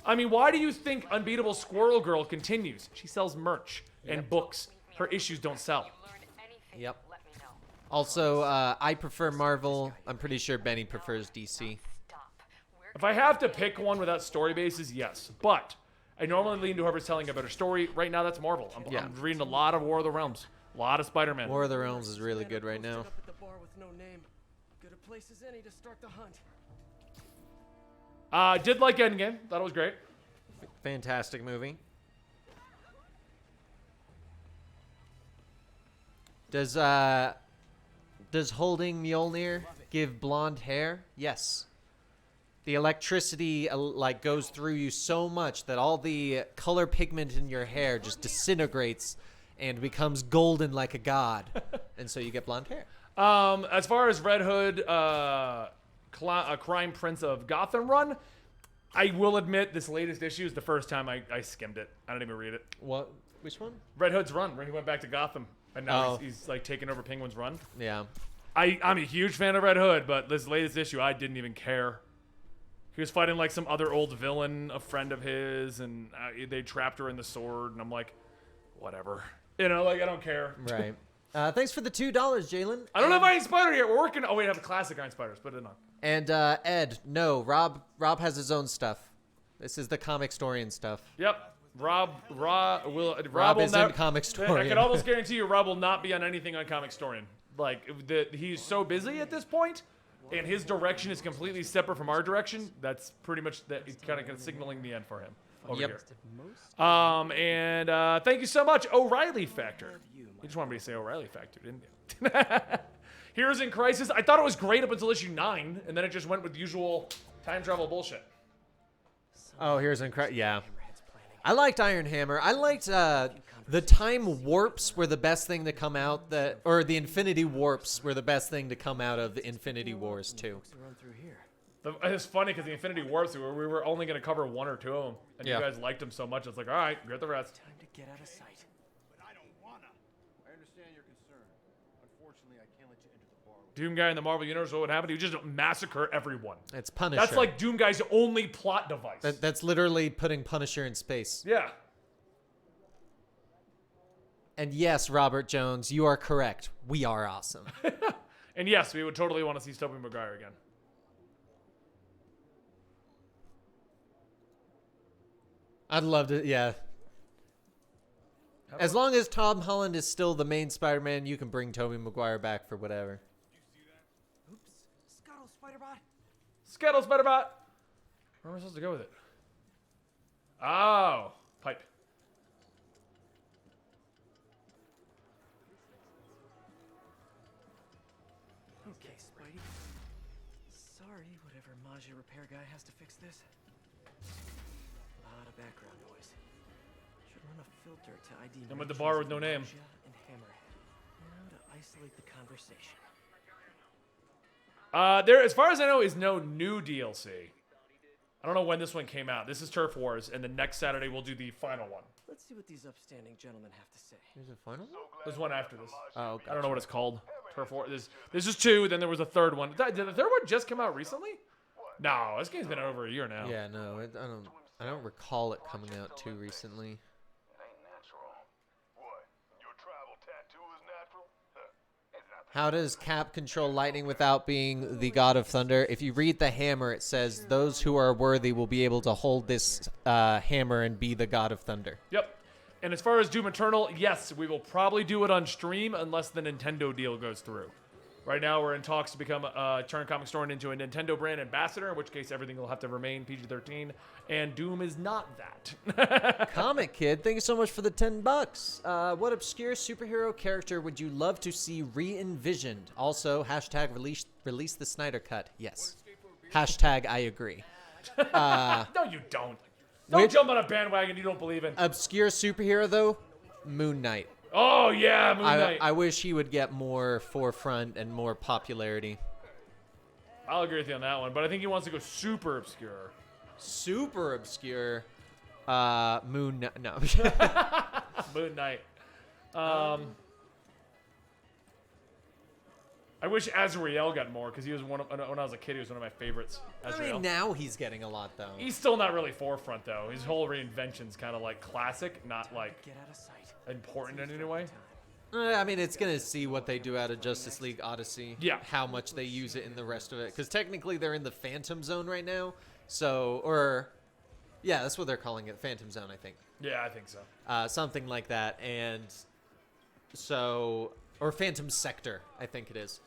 I mean, why do you think Unbeatable Squirrel Girl continues? She sells merch and books. Her issues don't sell. Learn anything? Yep. Let me know. Also, I prefer Marvel. I'm pretty sure Benny prefers DC. Stop. We're If I have to pick one without story bases, yes. But I normally lean to whoever's telling a better story. Right now, that's Marvel. I'm reading a lot of War of the Realms. A lot of Spider-Man. War of the Realms is really good right now. Up at the bar with no name. Good a place as any to start the hunt. Did like Endgame. Thought it was great. Fantastic movie. Does holding Mjolnir give blonde hair? Yes. The electricity like goes through you so much that all the color pigment in your hair just disintegrates and becomes golden like a god, and so you get blonde hair. As far as Red Hood, Crime Prince of Gotham run, I will admit this latest issue is the first time I skimmed it. I didn't even read it. What? Which one? Red Hood's run, where he went back to Gotham, and now Oh. he's like taking over Penguin's run. Yeah. I'm a huge fan of Red Hood, but this latest issue, I didn't even care. He was fighting like some other old villain, a friend of his, and they trapped her in the sword, and I'm like, whatever. You know, like, I don't care. Right. Thanks for the $2, Jalen. I don't have Iron Spider yet. We're working. Oh, wait, I have a classic Iron Spiders. Put it on. And Ed, no, Rob has his own stuff. This is the comic historian stuff. Yep. Rob will isn't Comic I Historian. can almost guarantee you Rob will not be on anything on Comic Historian. Like, he's so busy at this point, and his direction is completely separate from our direction. That's pretty much that. He's kind of signaling the end for him over Yep. here. And thank you so much, O'Reilly Factor. You just wanted me to say O'Reilly Factor, didn't you? Heroes in Crisis. I thought it was great up until issue 9, and then it just went with usual time travel bullshit. Oh, here's incredible. Yeah. I liked Iron Hammer. I liked the time warps were the best thing to come out or the Infinity Warps were the best thing to come out of the Infinity Wars too. Run through here. It's funny because the Infinity Warps, we were only going to cover 1 or 2 of them, and Yeah. you guys liked them so much. It's like, all right, get the rest. Time to get out of sight. I understand your concern. Doom guy in the Marvel Universe, what would happen? He would just massacre everyone. It's Punisher. That's like Doom guy's only plot device. That's literally putting Punisher in space. Yeah. And yes, Robert Jones, you are correct. We are awesome. And yes, we would totally want to see Tobey Maguire again. I'd love to, yeah. As long as Tom Holland is still the main Spider-Man, you can bring Tobey Maguire back for whatever. Oops. Scuttle, Spider-Bot. Skittle, Spider-Bot. Where am I supposed to go with it? Oh, pipe. Okay, Spidey. Sorry, whatever Magia repair guy has to fix this. A lot of background noise. Should run a filter to ID. I'm at the mentions bar with no name. Magia and Hammerhead. Now to isolate the conversation. There, as far as I know, is no new DLC. I don't know when this one came out. This is Turf Wars, and the next Saturday we'll do the final one. Let's see what these upstanding gentlemen have to say. Is it final? There's one after this. Oh, okay. I don't know what it's called. Turf Wars. This is 2. Then there was a third one. Did the third one just come out recently? No, this game's been out over a year now. Yeah, no, I don't recall it coming out too recently. How does Cap control lightning without being the god of thunder? If you read the hammer, it says those who are worthy will be able to hold this hammer and be the god of thunder. Yep. And as far as Doom Eternal, yes, we will probably do it on stream unless the Nintendo deal goes through. Right now, we're in talks to become turn Comic Store into a Nintendo brand ambassador, in which case everything will have to remain PG-13, and Doom is not that. Comic Kid, thank you so much for the $10. What obscure superhero character would you love to see re-envisioned? Also, hashtag release the Snyder Cut. Yes. Hashtag I agree. No, you don't. Don't jump on a bandwagon you don't believe in. Obscure superhero, though, Moon Knight. Oh, yeah, Moon Knight. I wish he would get more forefront and more popularity. I'll agree with you on that one, but I think he wants to go super obscure. Super obscure. Moon Knight. No. Moon Knight. I wish Azrael got more, because he was when I was a kid, he was one of my favorites. Azrael. I mean, now he's getting a lot, though. He's still not really forefront, though. His whole reinvention's kind of like classic, not like Get out of sight. important in any way. I mean, it's going to see what they do out of Justice League Odyssey. Yeah. How much they use it in the rest of it. Because technically they're in the Phantom Zone right now. So, or, yeah, that's what they're calling it. Phantom Zone, I think. Yeah, I think so. Something like that. And so, or Phantom Sector, I think it is.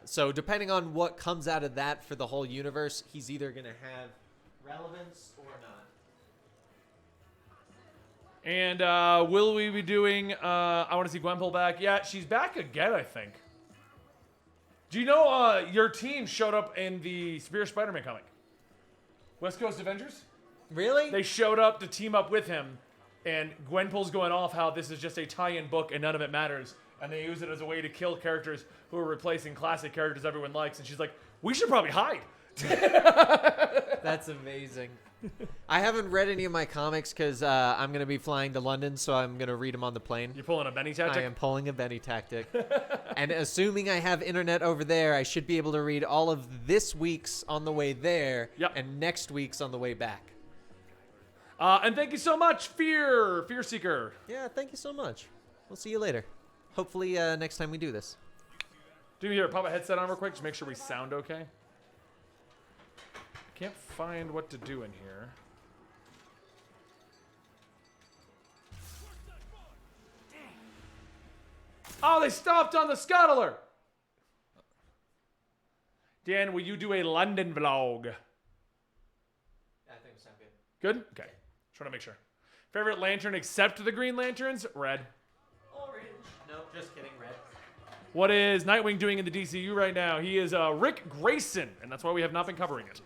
So depending on what comes out of that for the whole universe, he's either going to have relevance or not. And will we be doing, I want to see Gwenpool back. Yeah, she's back again, I think. Do you know your team showed up in the Superior Spider-Man comic? West Coast Avengers? Really? They showed up to team up with him, and Gwenpool's going off how this is just a tie-in book and none of it matters. And they use it as a way to kill characters who are replacing classic characters everyone likes. And she's like, we should probably hide. That's amazing. I haven't read any of my comics because I'm going to be flying to London, so I'm going to read them on the plane. You're pulling a Benny tactic? I am pulling a Benny tactic. And assuming I have internet over there, I should be able to read all of this week's on the way there and next week's on the way back. And thank you so much, Fear Seeker. Yeah, thank you so much. We'll see you later. Hopefully next time we do this. Do me here, pop a headset on real quick, just make sure we sound okay. Can't find what to do in here. Oh, they stopped on the scuttler! Dan, will you do a London vlog? I think it sounds good. Good? Okay. Just want to make sure. Favorite lantern except the Green Lanterns? Red. Orange. No, just kidding, red. What is Nightwing doing in the DCU right now? He is Rick Grayson, and that's why we have not been covering it.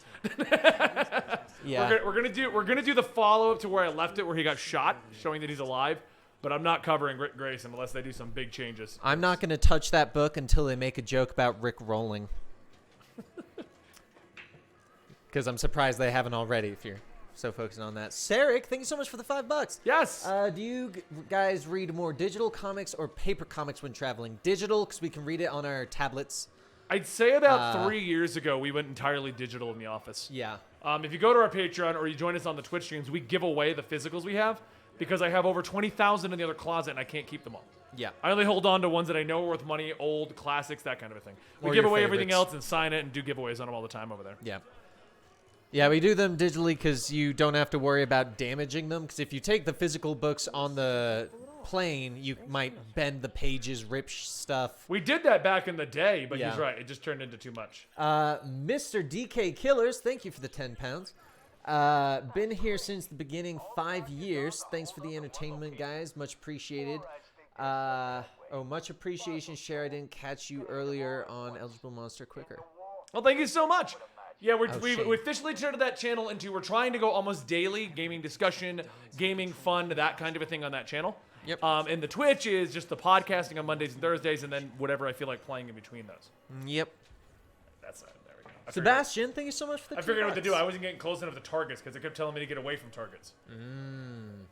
Yeah. We're gonna do the follow up to where I left it, where he got shot, showing that he's alive. But I'm not covering Rick Grayson unless they do some big changes. I'm not going to touch that book until they make a joke about Rick rolling. Because I'm surprised they haven't already. so focusing on that. Sarek, thank you so much for the $5. Yes. Do you guys read more digital comics or paper comics when traveling? Digital, because we can read it on our tablets. I'd say about 3 years ago, we went entirely digital in the office. Yeah. If you go to our Patreon or you join us on the Twitch streams, we give away the physicals we have because I have over 20,000 in the other closet and I can't keep them all. Yeah. I only hold on to ones that I know are worth money, old classics, that kind of a thing. We Or give your away everything favorites. else and sign it and do giveaways on them all the time over there. Yeah. Yeah, we do them digitally because you don't have to worry about damaging them. Because if you take the physical books on the plane, you might bend the pages, rip stuff. We did that back in the day, but Yeah. he's right. It just turned into too much. Mr. DK Killers, thank you for the 10 pounds. Been here since the beginning, 5 years. Thanks for the entertainment, guys. Much appreciated. Much appreciation, Cher. I didn't catch you earlier on Eligible Monster Quicker. Well, thank you so much. Yeah, we shame. officially turned that channel into, we're trying to go almost daily gaming discussion, gaming fun, that kind of a thing on that channel. Yep. And the Twitch is just the podcasting on Mondays and Thursdays, and then whatever I feel like playing in between those. Yep. That's there we go. I Sebastian, thank you so much for the I figured out what to do. I $2. wasn't getting close enough to targets because it kept telling me to get away from targets.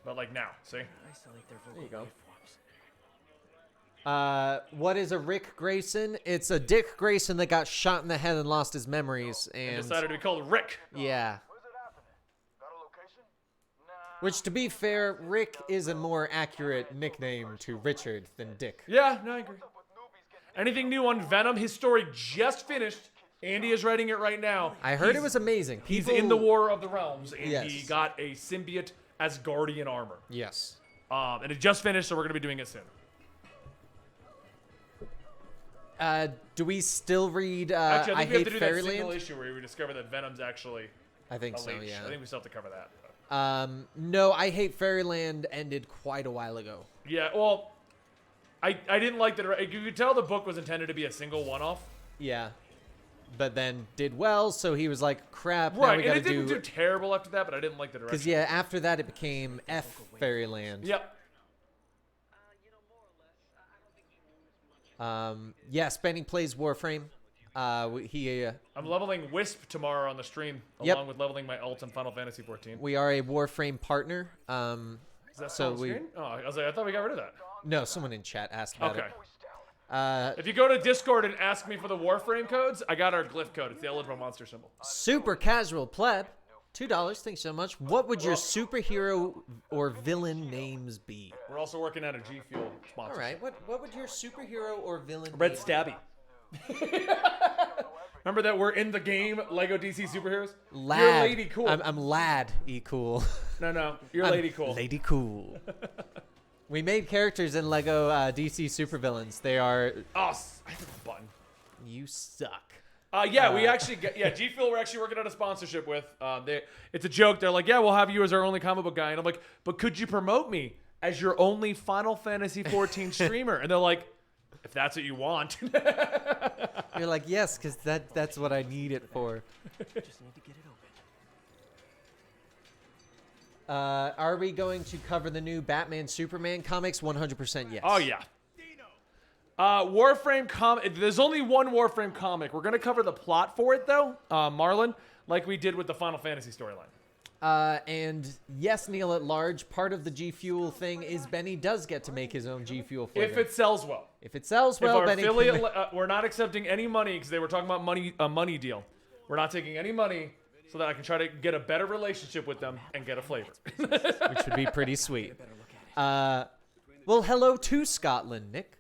But like now, see? Isolate their vocal There you go. waveforms. What is a Rick Grayson? It's a Dick Grayson that got shot in the head and lost his memories. And And decided to be called Rick. yeah. Which, to be fair, Rick is a more accurate nickname to Richard than Dick. Yeah, no, I agree. Anything new on Venom? His story just finished. Andy is writing it right now. I heard it was amazing. He's People- in the War of the Realms, and Yes. he got a symbiote Asgardian armor. Yes. And it just finished, so we're going to be doing it soon. Do we still read Actually, I I think we have Hate to do that single Fairyland? issue where we discover that Venom's actually I think a so, leech. yeah. I think we still have to cover that. No, I Hate Fairyland ended quite a while ago. Yeah, well, I didn't like that. You could tell the book was intended to be a single one-off. Yeah. But then did well, so he was like, crap, now Right, we and gotta it didn't do terrible after that, but I didn't like the direction. Because, yeah, after that it became F Fairyland. Yep. Yes, Benny plays Warframe. I'm leveling Wisp tomorrow on the stream, Yep. along with leveling my ult in Final Fantasy 14. We are a Warframe partner. Is that so on the we- screen? Oh, I was like, I thought we got rid of that. No, someone in chat asked about Okay. it. If you go to Discord and ask me for the Warframe codes, I got our glyph code. It's the eligible monster symbol. Super Casual Pleb, $2. Thanks so much. What would your superhero or villain names be? We're also working on a G Fuel sponsor. All right. What would your superhero or villain Red name Stabby. Remember that we're in the game Lego DC superheroes? Lad. You're Lady Cool. I'm Lad E Cool. No, you're I'm Lady Cool. Lady Cool. We made characters in Lego DC supervillains. They are Oh, I hit the button. you suck. Yeah, we actually G Fuel we're actually working on a sponsorship with. It's a joke. They're like, yeah, we'll have you as our only comic book guy, and I'm like, but could you promote me as your only Final Fantasy 14 streamer? And they're like, if that's what you want. You're like, yes, because that's what I need it for. Just need to get it open. Are we going to cover the new Batman Superman comics? 100% yes. Oh yeah. Warframe comic. There's only one Warframe comic. We're gonna cover the plot for it though, Marlon, like we did with the Final Fantasy storyline. And yes, Neil at large, part of the G Fuel thing is Benny does get to make his own G Fuel flavor. If it sells well. If it sells well, if our Benny can affiliate, make- we're not accepting any money because they were talking about money, a money deal. We're not taking any money so that I can try to get a better relationship with them and get a flavor. which would be pretty sweet. Well, hello to Scotland, Nick.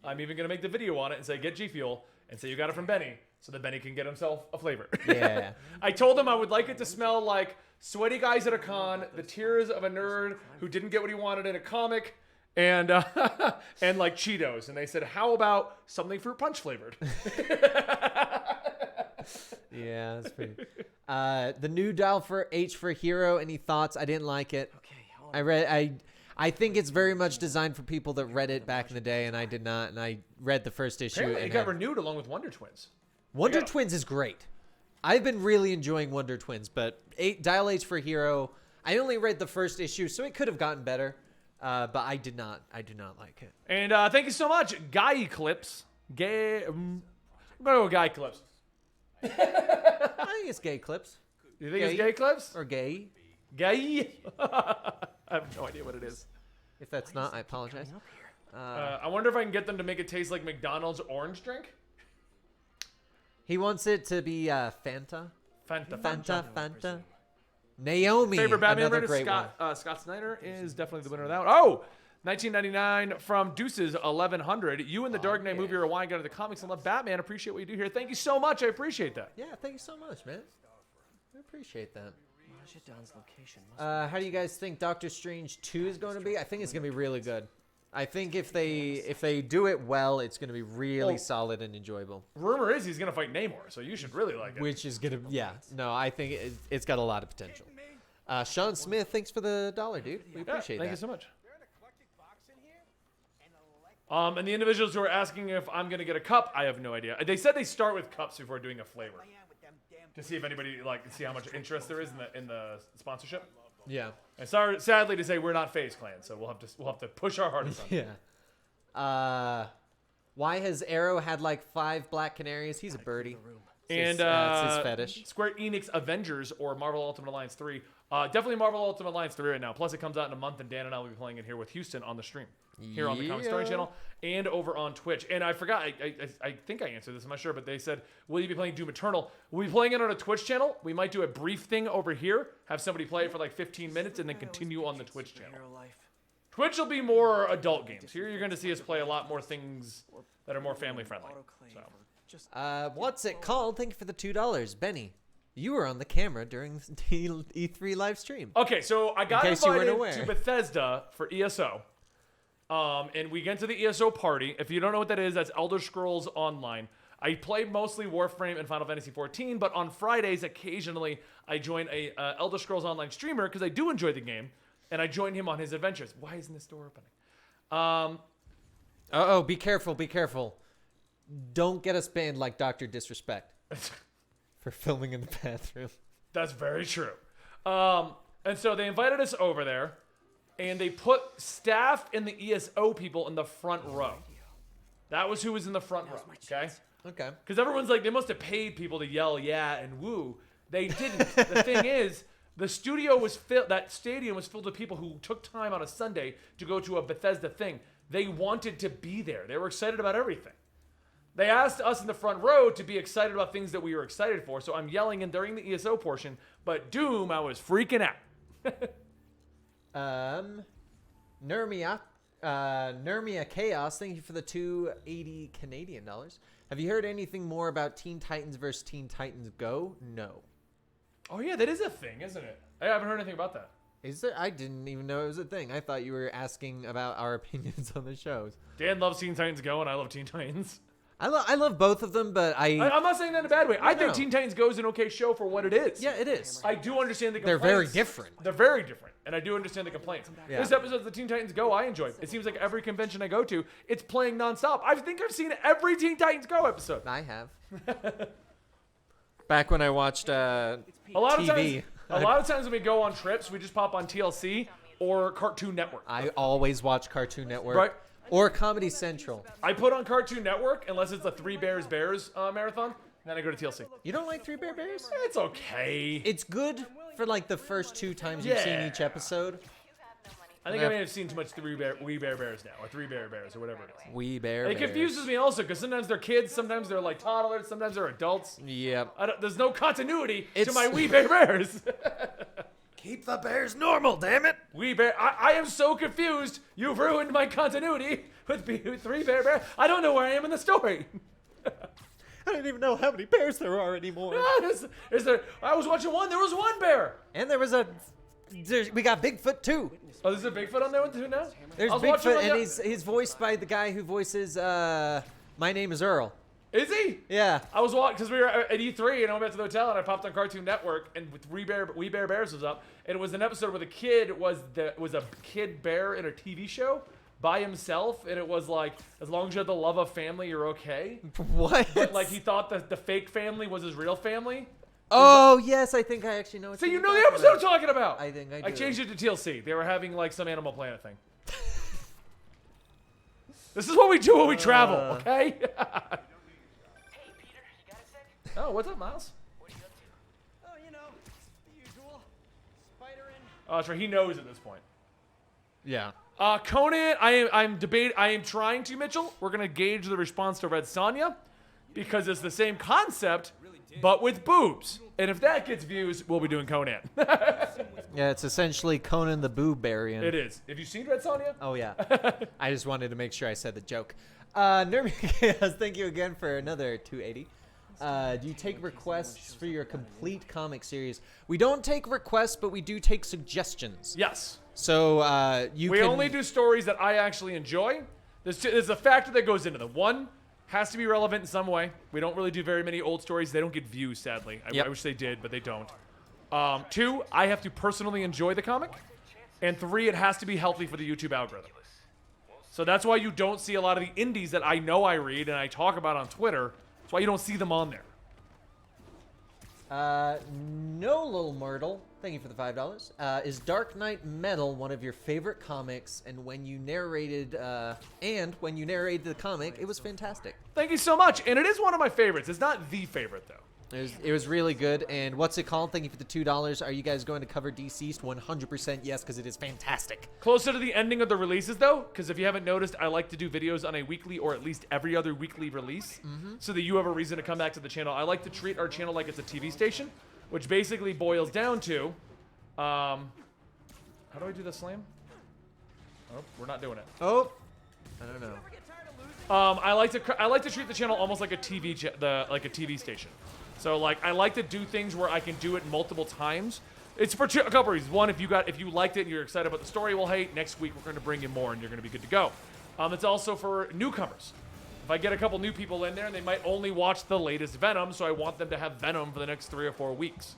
I'm even gonna make the video on it and say get G Fuel and say you got it from Benny so that Benny can get himself a flavor. Yeah. I told him I would like it to smell like sweaty guys at a con, the tears of a nerd who didn't get what he wanted in a comic, and and like Cheetos. And they said, how about something fruit punch flavored? Yeah, that's pretty. The new dial for H for Hero. Any thoughts? I didn't like it. Okay, I think it's very much designed for people that read it back in the day, and I did not. And I read the first issue. Apparently, it and got have- renewed along with Wonder Twins. Wonder Yeah. Twins is great. I've been really enjoying Wonder Twins, but Dial H for Hero. I only read the first issue, so it could have gotten better. But I did not. I do not like it. And thank you so much, Guy Eclipse. I'm gonna go with Guy Eclipse. I think it's Gay Clips. You think it's gay clips? Or gay. Gay? I have no idea what it is. If that's not, I apologize. I wonder if I can get them to make it taste like McDonald's orange drink. He wants it to be Fanta. Fanta. Naomi, Favorite Batman another writer, great one. Scott Snyder is definitely the winner of that one. Oh, 1999 from Deuces 1100. You and the Dark Knight movie are a wine guy to the comics and love Batman. Appreciate what you do here. Thank you so much. I appreciate that. Yeah, thank you so much, man. I appreciate that. Majidon's location must How do you guys think Doctor Strange 2 is going to be? I think it's going to be really good. I think if they do it well, it's going to be really solid and enjoyable. Rumor is he's going to fight Namor, so you should really like it. Which is going to, yeah. No, I think it's got a lot of potential. Sean Smith, thanks for the $1, dude. We appreciate that. Thank you so much. And the individuals who are asking if I'm going to get a cup, I have no idea. They said they start with cups before doing a flavor. To see if anybody, see how much interest there is in the sponsorship. Yeah. And sadly to say, we're not FaZe Clan, so we'll have to push our hardest on it. Yeah. Why has Arrow had like 5 black canaries? He's a birdie. And it's his fetish. Square Enix Avengers or Marvel Ultimate Alliance 3. Definitely Marvel Ultimate Alliance 3 right now. Plus, it comes out in a month, and Dan and I will be playing it here with Houston on the stream. Here on the Comic Story channel and over on Twitch. And I forgot, I think I answered this, I'm not sure, but they said, will you be playing Doom Eternal? We'll be playing it on a Twitch channel. We might do a brief thing over here, have somebody play it for like 15 minutes, and then continue on the Twitch channel. Twitch will be more adult games. Here you're going to see us play a lot more things that are more family friendly. So. What's it called? Thank you for the $2. Benny, you were on the camera during the E3 live stream. Okay, so I got case you weren't invited aware. to Bethesda for ESO. And we get to the ESO party. If you don't know what that is, that's Elder Scrolls Online. I play mostly Warframe and Final Fantasy XIV, but on Fridays, occasionally, I join a Elder Scrolls Online streamer because I do enjoy the game, and I join him on his adventures. Why isn't this door opening? Be careful, be careful. Don't get us banned like Dr. Disrespect for filming in the bathroom. That's very true. And so they invited us over there, and they put staff and the ESO people in the front row. That was who was in the front row, okay? Okay. Because everyone's like, they must have paid people to yell, yeah, and woo. They didn't. The thing is, the studio was filled, that stadium was filled with people who took time on a Sunday to go to a Bethesda thing. They wanted to be there. They were excited about everything. They asked us in the front row to be excited about things that we were excited for, so I'm yelling in during the ESO portion, but Doom, I was freaking out. Nermia Chaos, thank you for the $280 Canadian. Have you heard anything more about Teen Titans versus Teen Titans Go? No. Oh yeah, that is a thing, isn't it? I haven't heard anything about that. Is there? I didn't even know it was a thing. I thought you were asking about our opinions on the shows. Dan loves Teen Titans Go, and I love Teen Titans. I love both of them, but I'm not saying that in a bad way. I think No. Teen Titans Go is an okay show for what it is. Yeah, it is. I do understand the They're complaints. very different. They're very different, and I do understand the complaints. Yeah. This episode of the Teen Titans Go, I enjoy. It seems like every convention I go to, it's playing nonstop. I think I've seen every Teen Titans Go episode. I have. Back when I watched A lot TV. of times when we go on trips, we just pop on TLC or Cartoon Network. I always watch Cartoon Network. Right. Or Comedy Central. I put on Cartoon Network unless it's a Three Bears marathon. Then I go to TLC. You don't like Three Bear Bears? It's okay. It's good for like the first 2 times you've seen each episode. I think I may have seen too much Wee Bear Bears now, or Three Bear Bears, or whatever it is. Wee Bear It Bears. confuses me also because sometimes they're kids, sometimes they're like toddlers, sometimes they're adults. Yep. There's no continuity to It's- my Wee Bear Bears. Keep the bears normal, damn it. Wee Bear, I am so confused. You've ruined my continuity with Three Bear Bears. I don't know where I am in the story. I don't even know how many bears there are anymore. Is there? I was watching one. There was one bear. And there was we got Bigfoot too. Oh, there's a Bigfoot on there too now. There's I was watching Bigfoot, one and the- he's voiced by the guy who voices My Name is Earl. Is he? Yeah. I was watching because we were at E3 and I went back to the hotel and I popped on Cartoon Network and with Wee Bear Bears was up and it was an episode where the kid was a kid bear in a TV show by himself and it was like as long as you have the love of family you're okay. What? But like he thought that the fake family was his real family. Oh yes, I think I actually know. What So you're you know the talking episode I'm about. talking about. I think I I do. changed it to TLC. They were having like some Animal Planet thing. This is what we do when we travel, okay? Hey, Peter, you got a sec? Oh, what's up, Miles? Oh, you know, Oh, that's right. He knows at this point. Yeah. Conan, I am trying to, Mitchell. We're gonna gauge the response to Red Sonja because it's the same concept, but with boobs. And if that gets views, we'll be doing Conan. Yeah, it's essentially Conan the Boobarian. It is. Have you seen Red Sonja? Oh, yeah. I just wanted to make sure I said the joke. Nermy Chaos, thank you again for another 280. Do you take requests for your complete comic series? We don't take requests, but we do take suggestions. Yes. So We only do stories that I actually enjoy. There's a factor that goes into them. One, has to be relevant in some way. We don't really do very many old stories. They don't get views, sadly. I wish they did, but they don't. Two, I have to personally enjoy the comic. And three, it has to be healthy for the YouTube algorithm. So that's why you don't see a lot of the indies that I know I read and I talk about on Twitter. That's why you don't see them on there. No Little Myrtle, thank you for the $5. Is Dark Knight Metal one of your favorite comics? And when you narrated, the comic, it was fantastic. Thank you so much. And it is one of my favorites. It's not the favorite, though. It was really good. And what's it called? Thank you for the $2. Are you guys going to cover Deceased? 100% yes, because it is fantastic. Closer to the ending of the releases, though, because if you haven't noticed, I like to do videos on a weekly or at least every other weekly release so that you have a reason to come back to the channel. I like to treat our channel like it's a TV station, which basically boils down to, how do I do the slam? Oh, we're not doing it. Oh, I don't know. I like to treat the channel almost like a TV station. So like I like to do things where I can do it multiple times. It's for a couple reasons. One, if you liked it and you're excited about the story, well, hey, next week we're going to bring in more and you're going to be good to go. It's also for newcomers. If I get a couple new people in there, and they might only watch the latest Venom, so I want them to have Venom for the next 3 or 4 weeks.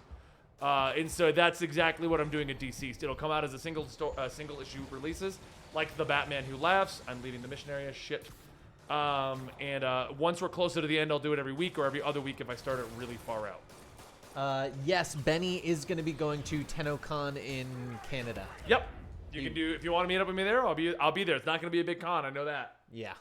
And so that's exactly what I'm doing at Deceased. It'll come out as a single issue releases, like The Batman Who Laughs. I'm leaving the mission area. Shit. Once we're closer to the end, I'll do it every week or every other week if I start it really far out. Yes, Benny is going to be going to TennoCon in Canada. Yep. You can do, if you want to meet up with me there, I'll be there. It's not going to be a big con. I know that. Yeah.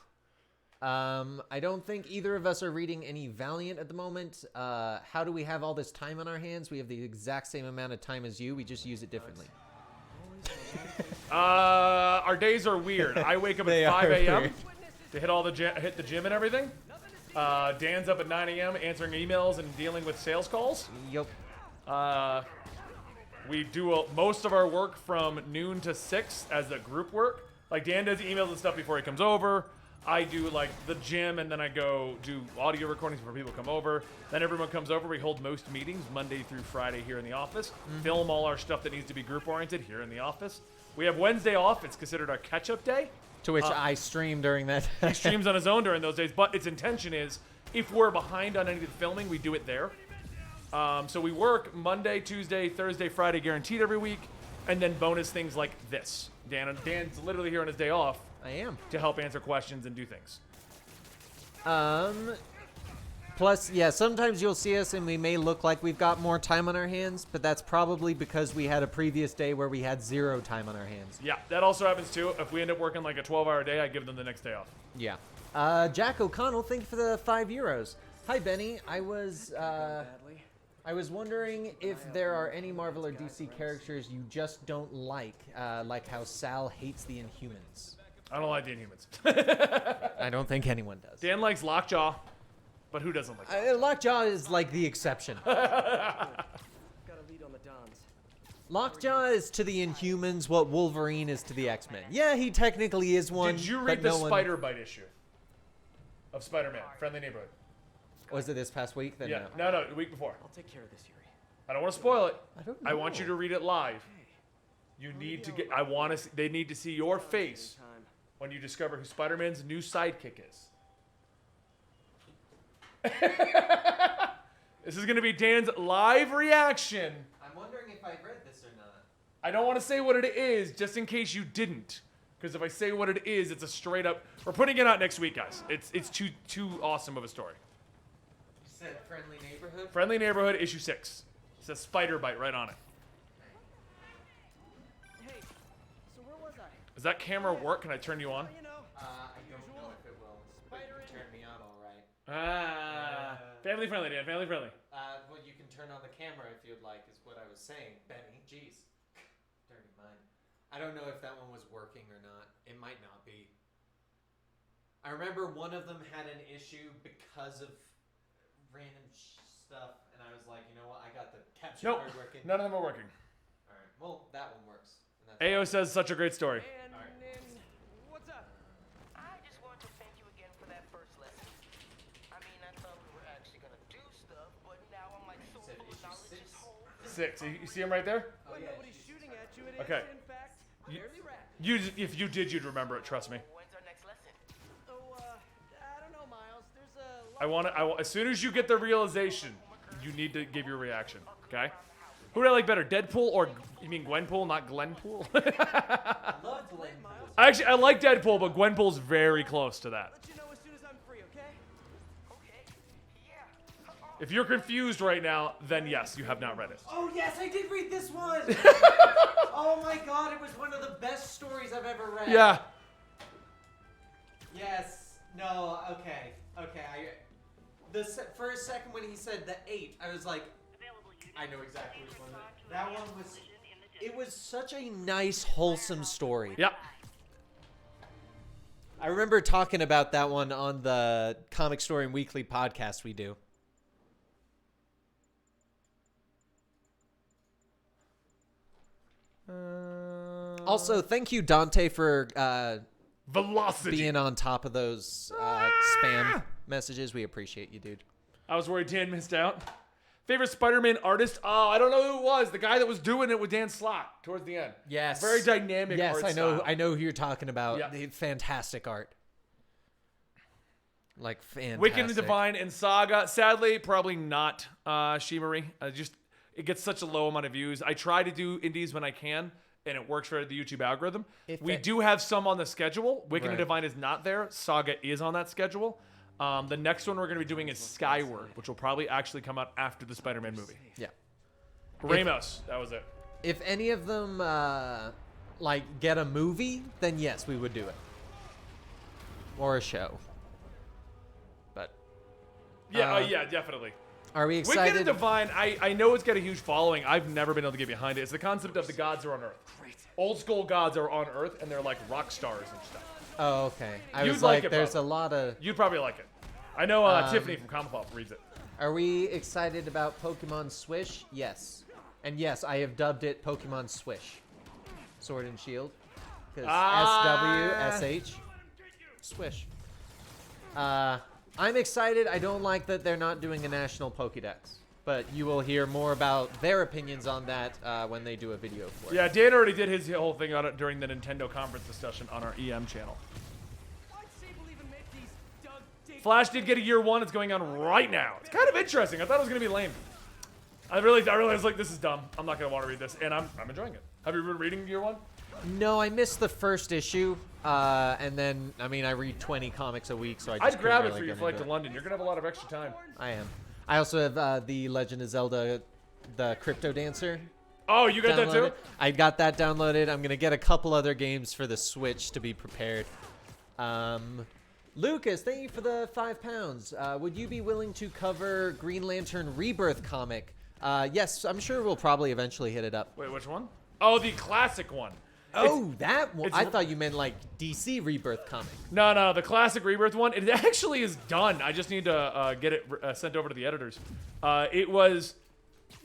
I don't think either of us are reading any Valiant at the moment. How do we have all this time on our hands? We have the exact same amount of time as you. We just use it differently. Our days are weird. I wake up at 5 a.m. to hit the gym and everything. Dan's up at 9 a.m. answering emails and dealing with sales calls. Yep. We do most of our work from noon to 6 as a group work. Like Dan does emails and stuff before he comes over. I do like the gym, and then I go do audio recordings before people come over. Then everyone comes over. We hold most meetings Monday through Friday here in the office. Film all our stuff that needs to be group oriented here in the office. We have Wednesday off. It's considered our catch-up day. To which I stream during that. He streams on his own during those days, but its intention is if we're behind on any of the filming, we do it there. So we work Monday, Tuesday, Thursday, Friday, guaranteed every week, and then bonus things like this. Dan's literally here on his day off. I am. To help answer questions and do things. Plus, yeah, sometimes you'll see us and we may look like we've got more time on our hands, but that's probably because we had a previous day where we had 0 time on our hands. Yeah, that also happens too. If we end up working like a 12-hour day, I give them the next day off. Yeah. Jack O'Connell, thank you for the €5. Hi, Benny. I was wondering if there are any Marvel or DC characters you just don't like how Sal hates the Inhumans. I don't like the Inhumans. I don't think anyone does. Dan likes Lockjaw, but who doesn't like that? Lockjaw is like the exception. Got a lead on the Dons. Lockjaw is to the Inhumans what Wolverine is to the X-Men. Yeah, he technically is one. Did you read the Spider Bite issue of Spider-Man, Friendly Neighborhood? Was it this past week? Then yeah, no, the week before. I'll take care of this, Yuri. I don't want to spoil it. I don't know. I want you to read it live. You need to get. They need to see your face when you discover who Spider-Man's new sidekick is. This is going to be Dan's live reaction. I'm wondering if I read this or not. I don't want to say what it is, just in case you didn't. Because if I say what it is, it's a straight up. We're putting it out next week, guys. It's too awesome of a story. You said Friendly Neighborhood? Friendly Neighborhood, issue 6. It says Spider Bite right on it. Hey, so where was I? Does that camera work? Can I turn you on? You know, I don't know if it will. But you can turn me on all right. Family friendly, Dan. Family friendly. Well, you can turn on the camera if you'd like, is what I was saying. Benny, jeez. Turn me I don't know if that one was working or not. It might not be. I remember one of them had an issue because of random stuff, and I was like, you know what? I got the capture Nope. card working. None of them are working. All right. Well, that one works. And that's AO says such a great story. And what's up? I just wanted to thank you again for that first lesson. I mean, I thought we were actually gonna do stuff, but now I'm like so Said full of issue knowledge. six. This whole 6. You see him right there? When yeah, nobody's she's shooting at you, it Okay. is, in fact, You- fairly rad. If you did, you'd remember it. Trust me. When's our next lesson? Oh, I don't know, Miles. There's a lot I want to. As soon as you get the realization, you need to give your reaction. Okay? Who do I like better, Deadpool or you mean Gwenpool, not Glenpool? I love Glenn. Actually, I like Deadpool, but Gwenpool's very close to that. let you know as soon as I'm free, okay? Okay. Yeah. If you're confused right now, then yes, you have not read it. Oh yes, I did read this one. Oh my god, it was one of the best stories I've ever read. Yeah. Yes. No. Okay. For a second when he said the 8, I was like, I know exactly which one. That one was. It was such a nice, wholesome story. Yep. I remember talking about that one on the Comic Story and Weekly podcast we do. Also, thank you, Dante, for Velocity. being on top of those spam messages. We appreciate you, dude. I was worried Dan missed out. Favorite Spider-Man artist? Oh, I don't know who it was. The guy that was doing it with Dan Slott towards the end. Yes. Very dynamic Yes, art I know. style. I know who you're talking about. Yeah. The fantastic art. Like fantastic. Wicked and Divine and Saga. Sadly, probably not Shimmery. It gets such a low amount of views. I try to do indies when I can, and it works for the YouTube algorithm. We do have some on the schedule. Wicked and Right. Divine is not there. Saga is on that schedule. The next one we're going to be doing is Skyward, which will probably actually come out after the Spider-Man movie. Yeah. Ramos, that was it. If any of them get a movie, then yes, we would do it. Or a show. But Yeah, yeah, definitely. are we Wicked excited? and Divine, I know it's got a huge following. I've never been able to get behind it. It's the concept of the gods are on Earth. Old school gods are on Earth, and they're like rock stars and stuff. Oh, okay. I You'd was like like, it, there's probably. a lot of. You'd probably like it. I know Tiffany from Comic Pop reads it. Are we excited about Pokemon Swish? Yes. And yes, I have dubbed it Pokemon Swish. Sword and Shield. Because SW, SH, Swish. I'm excited. I don't like that they're not doing a national Pokédex. But you will hear more about their opinions on that when they do a video for it. Yeah, Dan already did his whole thing on it during the Nintendo conference discussion on our EM channel. Why'd Sable even make these Doug Dick? Flash did get a year 1. It's going on right now. It's kind of interesting. I thought it was going to be lame. I really was like, this is dumb. I'm not going to want to read this. And I'm enjoying it. Have you been reading year 1? No, I missed the first issue. And then, I mean, I read 20 comics a week, so I just I'd grab couldn't it for really your get flight into to it. London. You're going to have a lot of extra time. I am. I also have The Legend of Zelda, the Crypto Dancer. Oh, you got that too? downloaded. I got that downloaded. I'm going to get a couple other games for the Switch to be prepared. Lucas, thank you for the £5. Would you be willing to cover Green Lantern Rebirth comic? Yes, I'm sure we'll probably eventually hit it up. Wait, which one? Oh, the classic one. Oh, that one. it's- I thought you meant like DC Rebirth comic. No, the classic Rebirth one. It actually is done. I just need to get it sent over to the editors.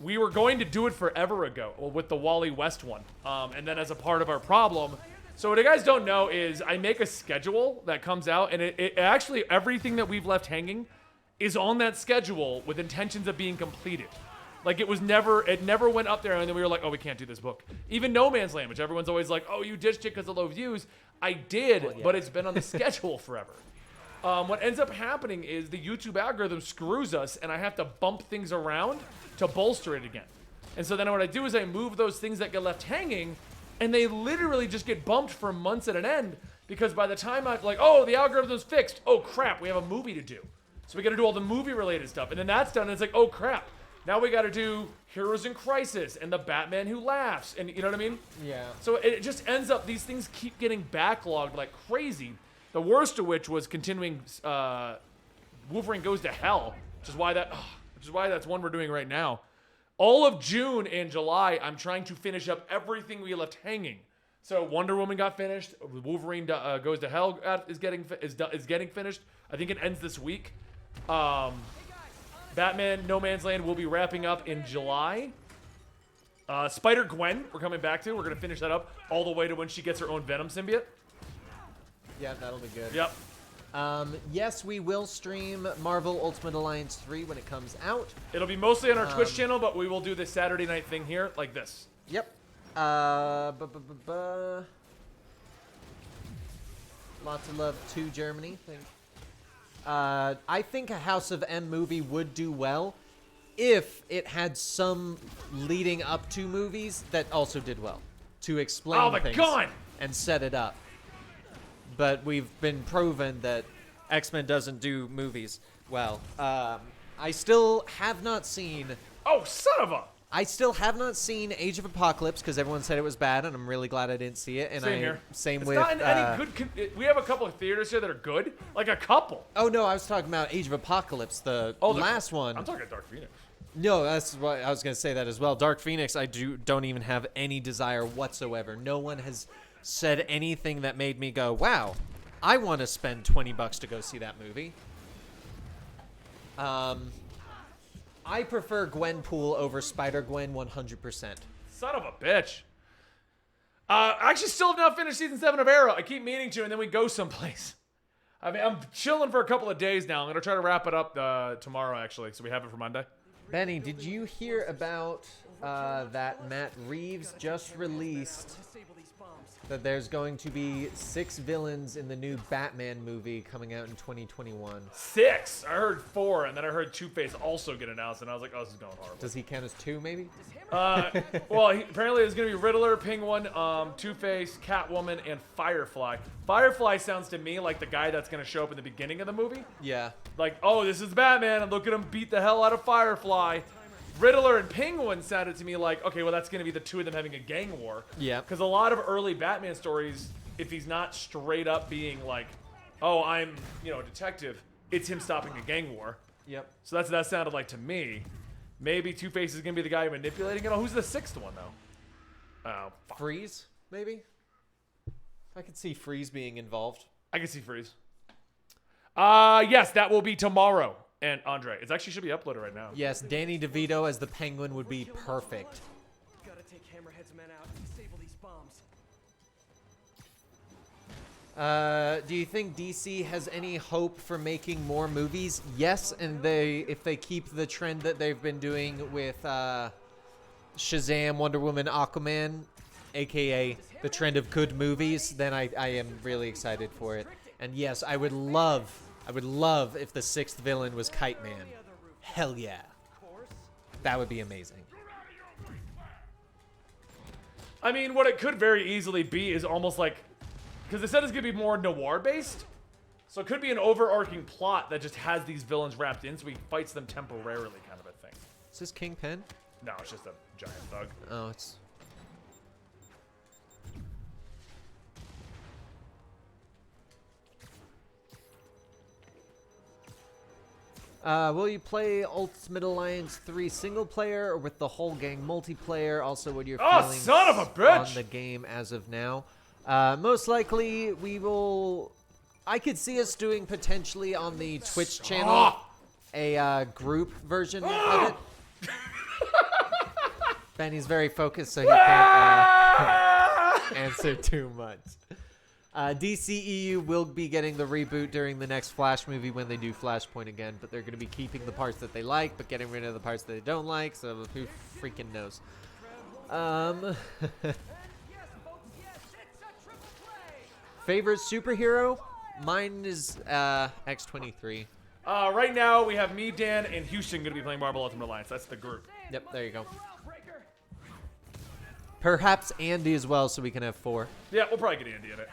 We were going to do it forever ago with the Wally West one. And then as a part of our problem, so what you guys don't know is I make a schedule that comes out, and it actually, everything that we've left hanging is on that schedule with intentions of being completed. Like it never went up there, and then we were like, oh, we can't do this book. Even No Man's Land, which everyone's always like, oh, you ditched it because of low views. I did, Well, yeah. but it's been on the schedule forever. What ends up happening is the YouTube algorithm screws us, and I have to bump things around to bolster it again. And so then what I do is I move those things that get left hanging, and they literally just get bumped for months at an end, because by the time I'm like, oh, the algorithm's fixed. Oh, crap, we have a movie to do. So we got to do all the movie-related stuff. And then that's done, and it's like, oh, crap. Now we got to do Heroes in Crisis and the Batman Who Laughs. And you know what I mean? Yeah. So it just ends up, these things keep getting backlogged like crazy. The worst of which was continuing Wolverine Goes to Hell, which is why that's one we're doing right now. All of June and July, I'm trying to finish up everything we left hanging. So Wonder Woman got finished. Wolverine Goes to Hell is getting finished. I think it ends this week. Batman No Man's Land will be wrapping up in July. Spider-Gwen we're coming back to. We're gonna finish that up all the way to when she gets her own Venom symbiote. Yeah, that'll be good. Yep. Yes, we will stream Marvel Ultimate Alliance 3 when it comes out. It'll be mostly on our Twitch channel, but we will do this Saturday night thing here like this. Yep. Lots of love to Germany. I think a House of M movie would do well if it had some leading up to movies that also did well to explain Oh my things God! and set it up. But we've been proven that X-Men doesn't do movies well. I still have not seen... Oh, son of a... I still have not seen Age of Apocalypse because everyone said it was bad, and I'm really glad I didn't see it. And Same here. Same it's with. Not in any good. We have a couple of theaters here that are good, like a couple. Oh no, I was talking about Age of Apocalypse, the last one. I'm talking Dark Phoenix. No, that's what I was gonna say that as well. Dark Phoenix, I don't even have any desire whatsoever. No one has said anything that made me go, "Wow, I want to spend $20 to go see that movie." I prefer Gwenpool over Spider-Gwen 100%. Son of a bitch. I actually still have not finished season 7 of Arrow. I keep meaning to, and then we go someplace. I mean, I'm chilling for a couple of days now. I'm gonna try to wrap it up tomorrow, actually, so we have it for Monday. Benny, did you hear about that Matt Reeves just released that there's going to be 6 villains in the new Batman movie coming out in 2021? 6? I heard 4, and then I heard Two-Face also get announced, and I was like, oh, this is going horrible. Does he count as 2, maybe? Well, apparently there's going to be Riddler, Penguin, Two-Face, Catwoman, and Firefly. Firefly sounds to me like the guy that's going to show up in the beginning of the movie. Yeah. Like, oh, this is Batman, and look at him beat the hell out of Firefly. Riddler and Penguin sounded to me like, okay, well, that's going to be the two of them having a gang war. Yeah. Because a lot of early Batman stories, if he's not straight up being like, oh, I'm, a detective, it's him stopping a gang war. Yep. So that sounded like to me. Maybe Two-Face is going to be the guy manipulating it. Oh, who's the 6th one, though? Oh, fuck. Freeze, maybe? I could see Freeze being involved. I can see Freeze. Yes, that will be tomorrow. And Andre, it actually should be uploaded right now. Yes, Danny DeVito as the Penguin would be perfect. Gotta take Hammerhead's men out and disable these bombs. Do you think DC has any hope for making more movies? Yes, and if they keep the trend that they've been doing with Shazam, Wonder Woman, Aquaman, aka the trend of good movies, then I am really excited for it. And yes, I would love if the 6th villain was Kite Man. Hell yeah. That would be amazing. I mean, what it could very easily be is almost like, because they said it's going to be more noir-based, so it could be an overarching plot that just has these villains wrapped in, so he fights them temporarily kind of a thing. Is this Kingpin? No, it's just a giant thug. Oh, it's... Will you play Ultimate Alliance 3 single player or with the whole gang multiplayer? Also, what are your feelings son of a bitch! on the game as of now? Most likely, we will... I could see us doing potentially on the Twitch channel a group version of it. Benny's very focused, so he can't answer too much. DCEU will be getting the reboot during the next Flash movie when they do Flashpoint again, but they're going to be keeping the parts that they like, but getting rid of the parts that they don't like, so who freaking knows. Favorite superhero? Mine is X-23. Right now, we have me, Dan, and Houston going to be playing Marvel Ultimate Alliance. That's the group. Yep, there you go. Perhaps Andy as well, so we can have 4. Yeah, we'll probably get Andy in it.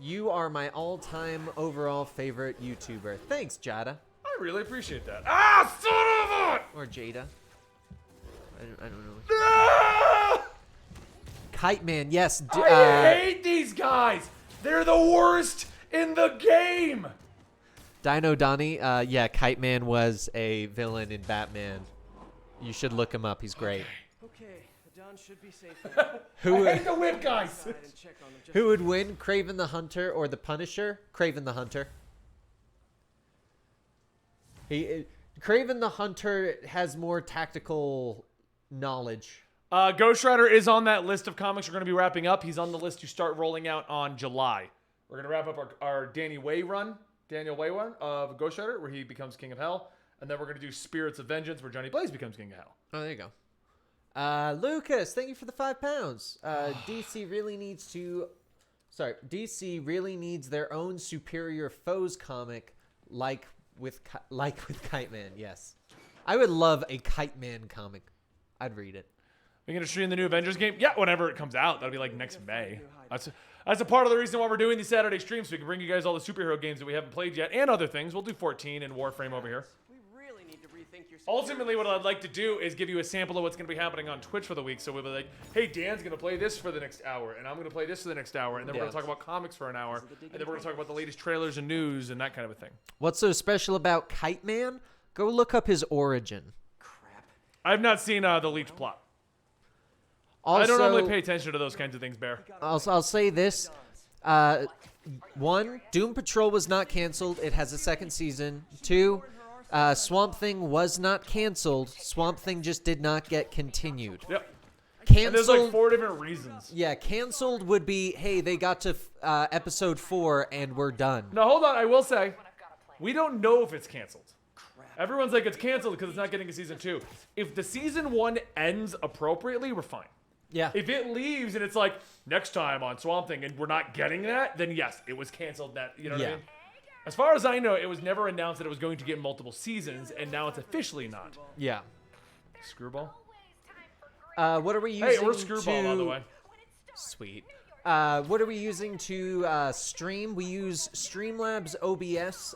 You are my all-time overall favorite YouTuber. Thanks, Jada. I really appreciate that. Ah, son of a... Or Jada. I don't know. Ah! Kite Man, yes. I hate these guys. They're the worst in the game. Dino Donnie, yeah, Kite Man was a villain in Batman. You should look him up. He's great. Okay, the Leon should be safe now. Who I hate the whip, guys. Inside and check on them just who would win, Kraven the Hunter or the Punisher? Kraven the Hunter. Kraven the Hunter has more tactical knowledge. Ghost Rider is on that list of comics we're going to be wrapping up. He's on the list to start rolling out on July. We're going to wrap up our Daniel Way run of Ghost Rider, where he becomes King of Hell. And then we're going to do Spirits of Vengeance, where Johnny Blaze becomes King of Hell. Oh, there you go. Lucas, thank you for the £5. DC really needs to... Sorry, DC really needs their own Superior Foes comic like with Kite Man, yes. I would love a Kite Man comic. I'd read it. We're going to stream the new Avengers game? Yeah, whenever it comes out. That'll be like next May. That's a part of the reason why we're doing these Saturday streams, so we can bring you guys all the superhero games that we haven't played yet, and other things. We'll do 14 and Warframe over here. we really need to rethink your Ultimately, what I'd like to do is give you a sample of what's going to be happening on Twitch for the week. So we'll be like, hey, Dan's going to play this for the next hour, and I'm going to play this for the next hour, and then we're going to talk about comics for an hour, and then we're going to talk about the latest trailers and news and that kind of a thing. What's so special about Kite Man? Go look up his origin. crap. I've not seen the leaked plot. Also, I don't normally pay attention to those kinds of things, Bear. I'll say this. One, Doom Patrol was not canceled. It has a second season. Two, Swamp Thing was not canceled. Swamp Thing just did not get continued. Yep. And there's like Canceled. 4 different reasons. Yeah, canceled would be, hey, they got to episode 4 and we're done. Now, hold on. I will say, we don't know if it's canceled. Everyone's like, it's canceled because it's not getting a season 2. If the season 1 ends appropriately, we're fine. Yeah. If it leaves and it's like next time on Swamp Thing and we're not getting that, then yes, it was canceled. That you know what I Yeah. mean? As far as I know, it was never announced that it was going to get multiple seasons, and now it's officially not. Yeah. Screwball. What are we using Hey, we're Screwball, by the way. Sweet. What are we using to stream? We use Streamlabs OBS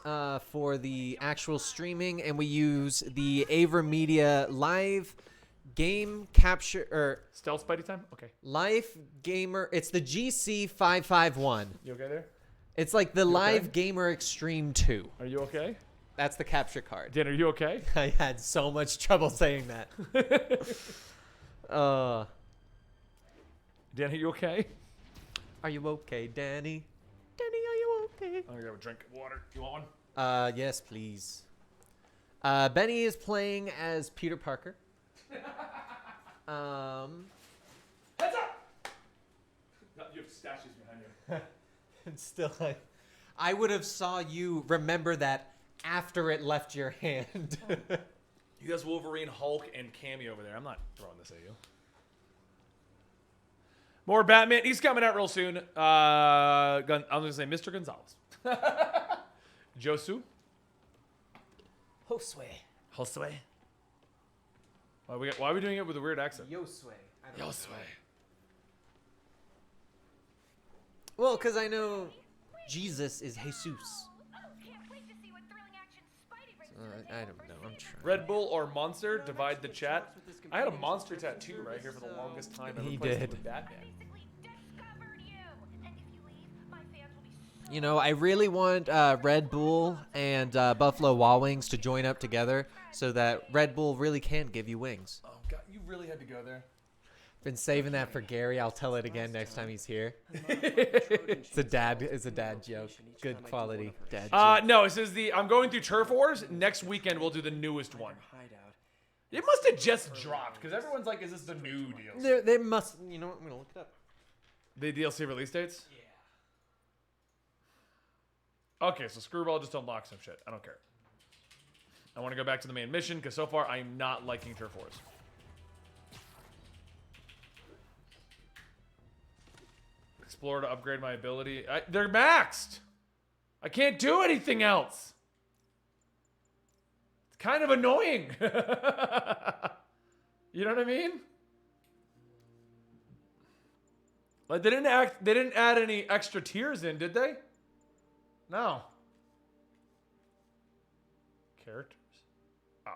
for the actual streaming, and we use the Avra Media Live Game Capture or Stealth Spidey time? Okay. Live Gamer. It's the GC551. You okay there? It's like the Live Gamer Extreme 2. Are you okay? That's the capture card. Dan, are you okay? I had so much trouble saying that. Dan, are you okay? Are you okay, Danny? Danny, are you okay? I'm gonna grab a drink of water. You want one? Yes, please. Benny is playing as Peter Parker. Heads up! No, you have statues behind you. And still, I would have saw you remember that after it left your hand. You guys, Wolverine, Hulk, and Cameo over there. I'm not throwing this at you. More Batman. He's coming out real soon. I'm going to say Mr. Gonzalez. Josu. Josue. Why are we doing it with a weird accent? Josue. Well, because I know Jesus is Jesus. I don't know. I'm trying. Red Bull or Monster? Divide the chat. I had a monster tattoo right here for the longest time. I He replaced did. it with Batman. You know, I really want Red Bull and Buffalo Wild Wings to join up together so that Red Bull really can give you wings. Oh, God. You really had to go there. Been saving that for Gary. I'll tell it again next time he's here. It's a dad joke. Good quality dad joke. No, it says I'm going through Turf Wars. Next weekend, we'll do the newest one. Hideout. It must have just dropped because everyone's like, is this the new deal? There must. You know what? I'm gonna look it up. The DLC release dates? Yeah. Okay, so Screwball just unlocked some shit. I don't care. I want to go back to the main mission because so far I'm not liking Turf Wars. Explore to upgrade my ability. They're maxed. I can't do anything else. It's kind of annoying. You know what I mean? Like they didn't add any extra tiers in, did they? No. Characters. Oh.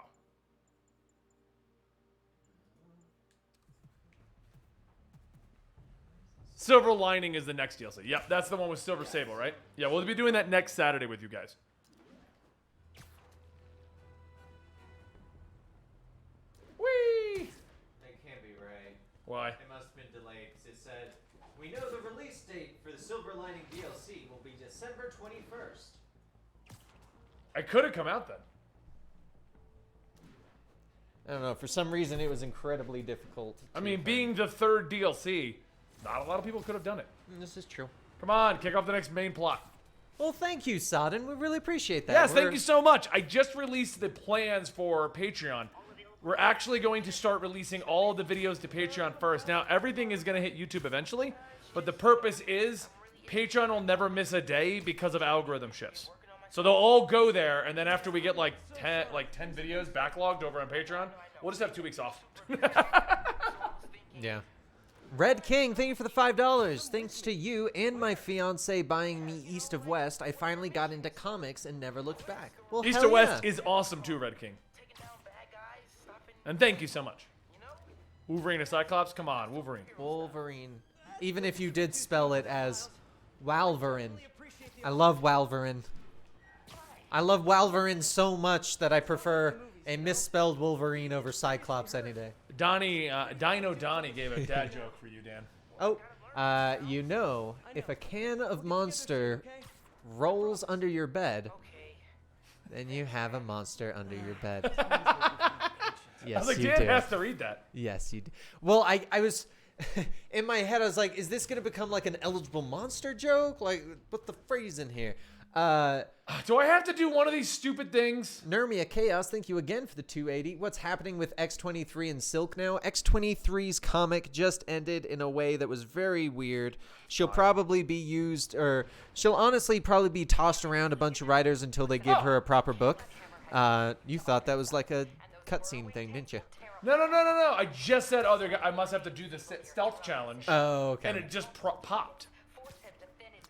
Silver Lining is the next DLC. Yep, that's the one with Silver Sable, right? Yeah, we'll be doing that next Saturday with you guys. Whee! That can't be right. Why? It must have been delayed because it said, we know the release date for the Silver Lining DLC will be December 21st. It could have come out then. I don't know. For some reason, it was incredibly difficult. I mean, being the third DLC, not a lot of people could have done it. This is true. Come on, kick off the next main plot. Well, thank you, Sodden. We really appreciate that. Yes, thank you so much. I just released the plans for Patreon. We're actually going to start releasing all of the videos to Patreon first. Now, everything is going to hit YouTube eventually, but the purpose is Patreon will never miss a day because of algorithm shifts. So they'll all go there, and then after we get like 10 videos backlogged over on Patreon, we'll just have 2 weeks off. Yeah. Red King, thank you for the $5. Thanks to you and my fiance buying me East of West, I finally got into comics and never looked back. Well, East hell of West yeah. is awesome too, Red King. Taking down bad guys, stopping, And thank you so much. you know? Wolverine and Cyclops, come on, Wolverine. Wolverine. Even if you did spell it as Walverin. I love Walverin. I love Walverin so much that I prefer a misspelled Wolverine over Cyclops any day. Dino Donnie gave a dad joke for you, Dan. Oh, you know, if a can of Monster rolls under your bed, then you have a monster under your bed. Yes, I was like, you Dan do. has to read that. Yes, you do. Well, I was in my head. I was like, is this gonna become like an eligible monster joke? Like, what's the phrase in here? Do I have to do one of these stupid things? Nermia Chaos, thank you again for the 280. What's happening with X-23 and Silk now? X-23's comic just ended in a way that was very weird. She'll probably be used, or she'll honestly probably be tossed around a bunch of writers until they give her a proper book. You thought that was like a cutscene thing, didn't you? No. I just said, I must have to do the stealth challenge. Oh, okay. And it just popped.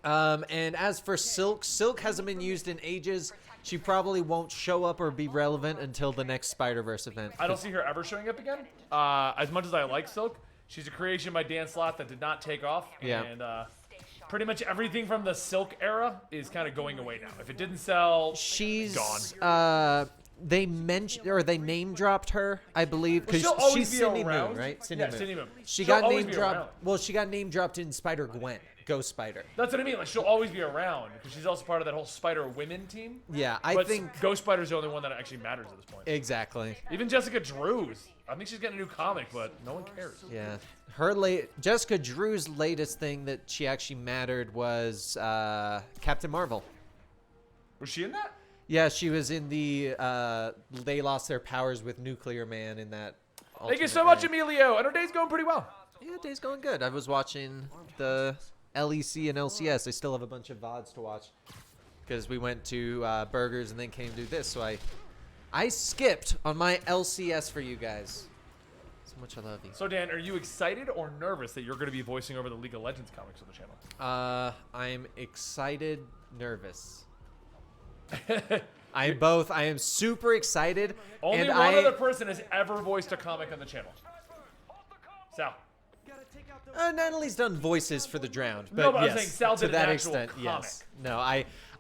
And as for Silk, Silk hasn't been used in ages. She probably won't show up or be relevant until the next Spider-Verse event. I don't see her ever showing up again. As much as I like Silk, she's a creation by Dan Slott that did not take off. Yeah. And pretty much everything from the Silk era is kind of going away now. If it didn't sell, She's gone. They mentioned or they name dropped her, I believe, because Well, she'll always she's be Cindy around. Moon, right? Yeah, Cindy Moon. She She'll got always name be dropped. around. Well, she got name dropped in Spider-Gwen, Ghost Spider. That's what I mean. Like, she'll always be around because she's also part of that whole Spider Women team. Yeah, I But think Ghost Spider's the only one that actually matters at this point. exactly. Even Jessica Drew's. I think she's getting a new comic, but no one cares. Yeah, Jessica Drew's latest thing that she actually mattered was Captain Marvel. Was she in that? Yeah, she was in the they lost their powers with Nuclear Man in that. Thank you alternate so much, variant. Emilio. And her day's going pretty well. Yeah, day's going good. I was watching the LEC and LCS. I still have a bunch of VODs to watch because we went to Burgers and then came to do this. So I skipped on my LCS for you guys. So much I love you. So, Dan, are you excited or nervous that you're going to be voicing over the League of Legends comics on the channel? I'm excited, nervous. I am both. I am super excited. Only and one other person has ever voiced a comic on the channel. Sal. Natalie's done voices for the Drowned, but No, but I was yes, saying Sal to did an that actual extent, comic. yes. No,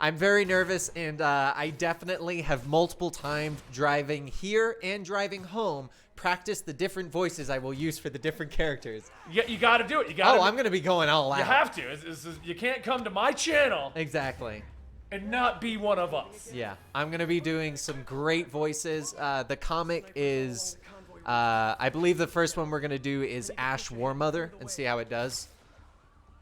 I'm very nervous, and I definitely have multiple times driving here and driving home practice the different voices I will use for the different characters. You got to do it. You got. Oh, I'm gonna be going all out. You have to. You can't come to my channel Exactly. and not be one of us. Yeah, I'm gonna be doing some great voices. The comic is, I believe the first one we're gonna do is Ash Warmother and see how it does.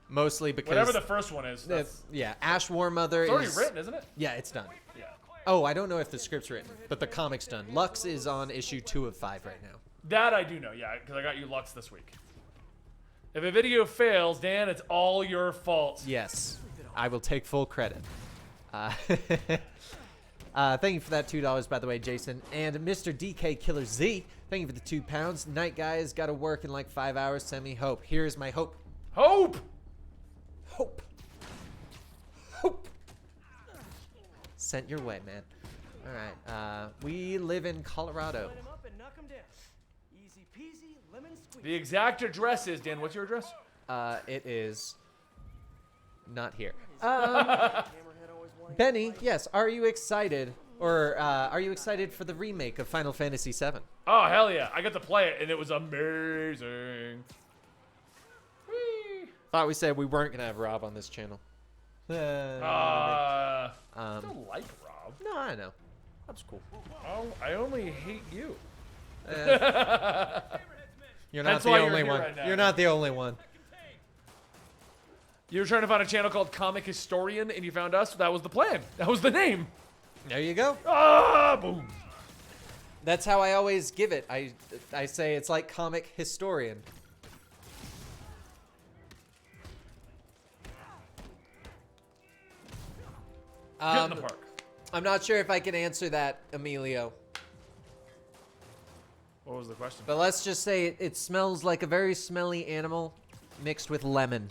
Mostly because Whatever the first one is. yeah, Ash Warmother It's already is written, isn't it? Yeah, it's done. Yeah. Oh, I don't know if the script's written, but the comic's done. Lux is on issue 2 of 5 right now. That I do know, yeah, because I got you Lux this week. If a video fails, Dan, it's all your fault. Yes, I will take full credit. Thank you for that $2, by the way, Jason. And Mr. DK Killer Z, thank you for the £2. Night guys, got to work in like 5 hours. Send me hope. Here's my hope. Hope! Hope. Hope. Sent your way, man. All right. We live in Colorado. Line 'em up and knock 'em down. Easy peasy, lemon squeezy. The exact address is, Dan, what's your address? It is not here. Hammerhead always wanting Benny, yes. Are you excited, or are you excited for the remake of Final Fantasy VII? Oh, hell yeah. I got to play it, and it was amazing. Thought we said we weren't gonna have Rob on this channel. I don't like Rob. No, I know. Rob's cool. Oh, I only hate you. You're not That's the why you're only here one. right now. You're not the only one. You were trying to find a channel called Comic Historian, and you found us. That was the plan. That was the name. There you go. Ah, boom. That's how I always give it. I say it's like comic historian. Get in the park. I'm not sure if I can answer that, Emilio. What was the question? But let's just say it smells like a very smelly animal mixed with lemon.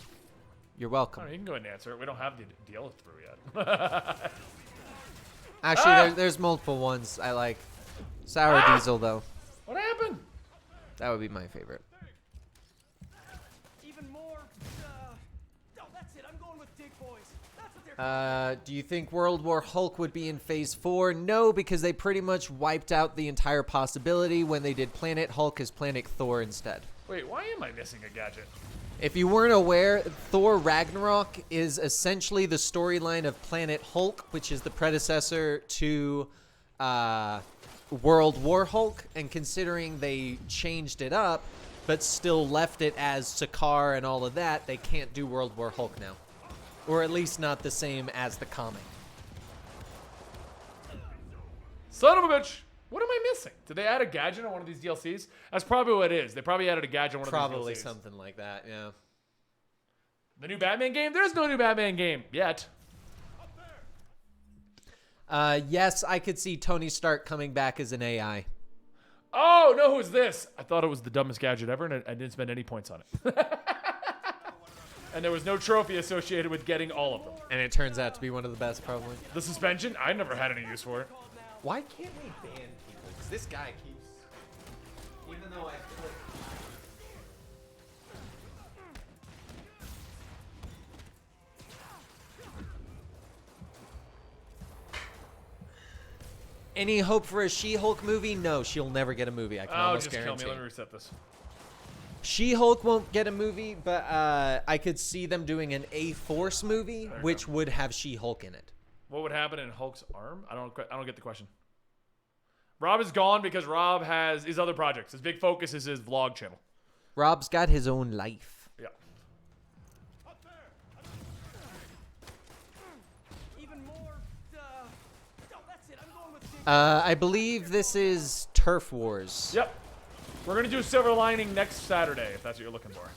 You're welcome. Oh, you can go ahead and answer it. We don't have the deal through yet. Actually, there's multiple ones I like. Sour diesel, though. What happened? That would be my favorite. Even more. No, that's it. I'm going with Dig Boys. That's what they're. Do you think World War Hulk would be in Phase 4? No, because they pretty much wiped out the entire possibility when they did Planet Hulk as Planet Thor instead. Wait, why am I missing a gadget? If you weren't aware, Thor Ragnarok is essentially the storyline of Planet Hulk, which is the predecessor to World War Hulk. And considering they changed it up, but still left it as Sakaar and all of that, they can't do World War Hulk now. Or at least not the same as the comic. Son of a bitch. What am I missing? Did they add a gadget on one of these DLCs? That's probably what it is. They probably added a gadget on one Probably of these DLCs. something like that, yeah. The new Batman game? There's no new Batman game yet. Yes, I could see Tony Stark coming back as an AI. Oh, no, who's this? I thought it was the dumbest gadget ever, and I didn't spend any points on it. And there was no trophy associated with getting all of them. And it turns out to be one of the best, probably. The suspension? I never had any use for it. Why can't we ban people? Because this guy keeps... Even though I feel like... Any hope for a She-Hulk movie? No, she'll never get a movie. I can Oh, almost just kill guarantee. me. Let me reset this. She-Hulk won't get a movie, but I could see them doing an A-Force movie, which would have She-Hulk in it. What would happen in Hulk's arm? I don't get the question. Rob is gone because Rob has his other projects. His big focus is his vlog channel. Rob's got his own life. Yeah. Even more. No, that's it. I'm going with Dig. I believe this is Turf Wars. Yep. We're going to do Silver Lining next Saturday, if that's what you're looking for.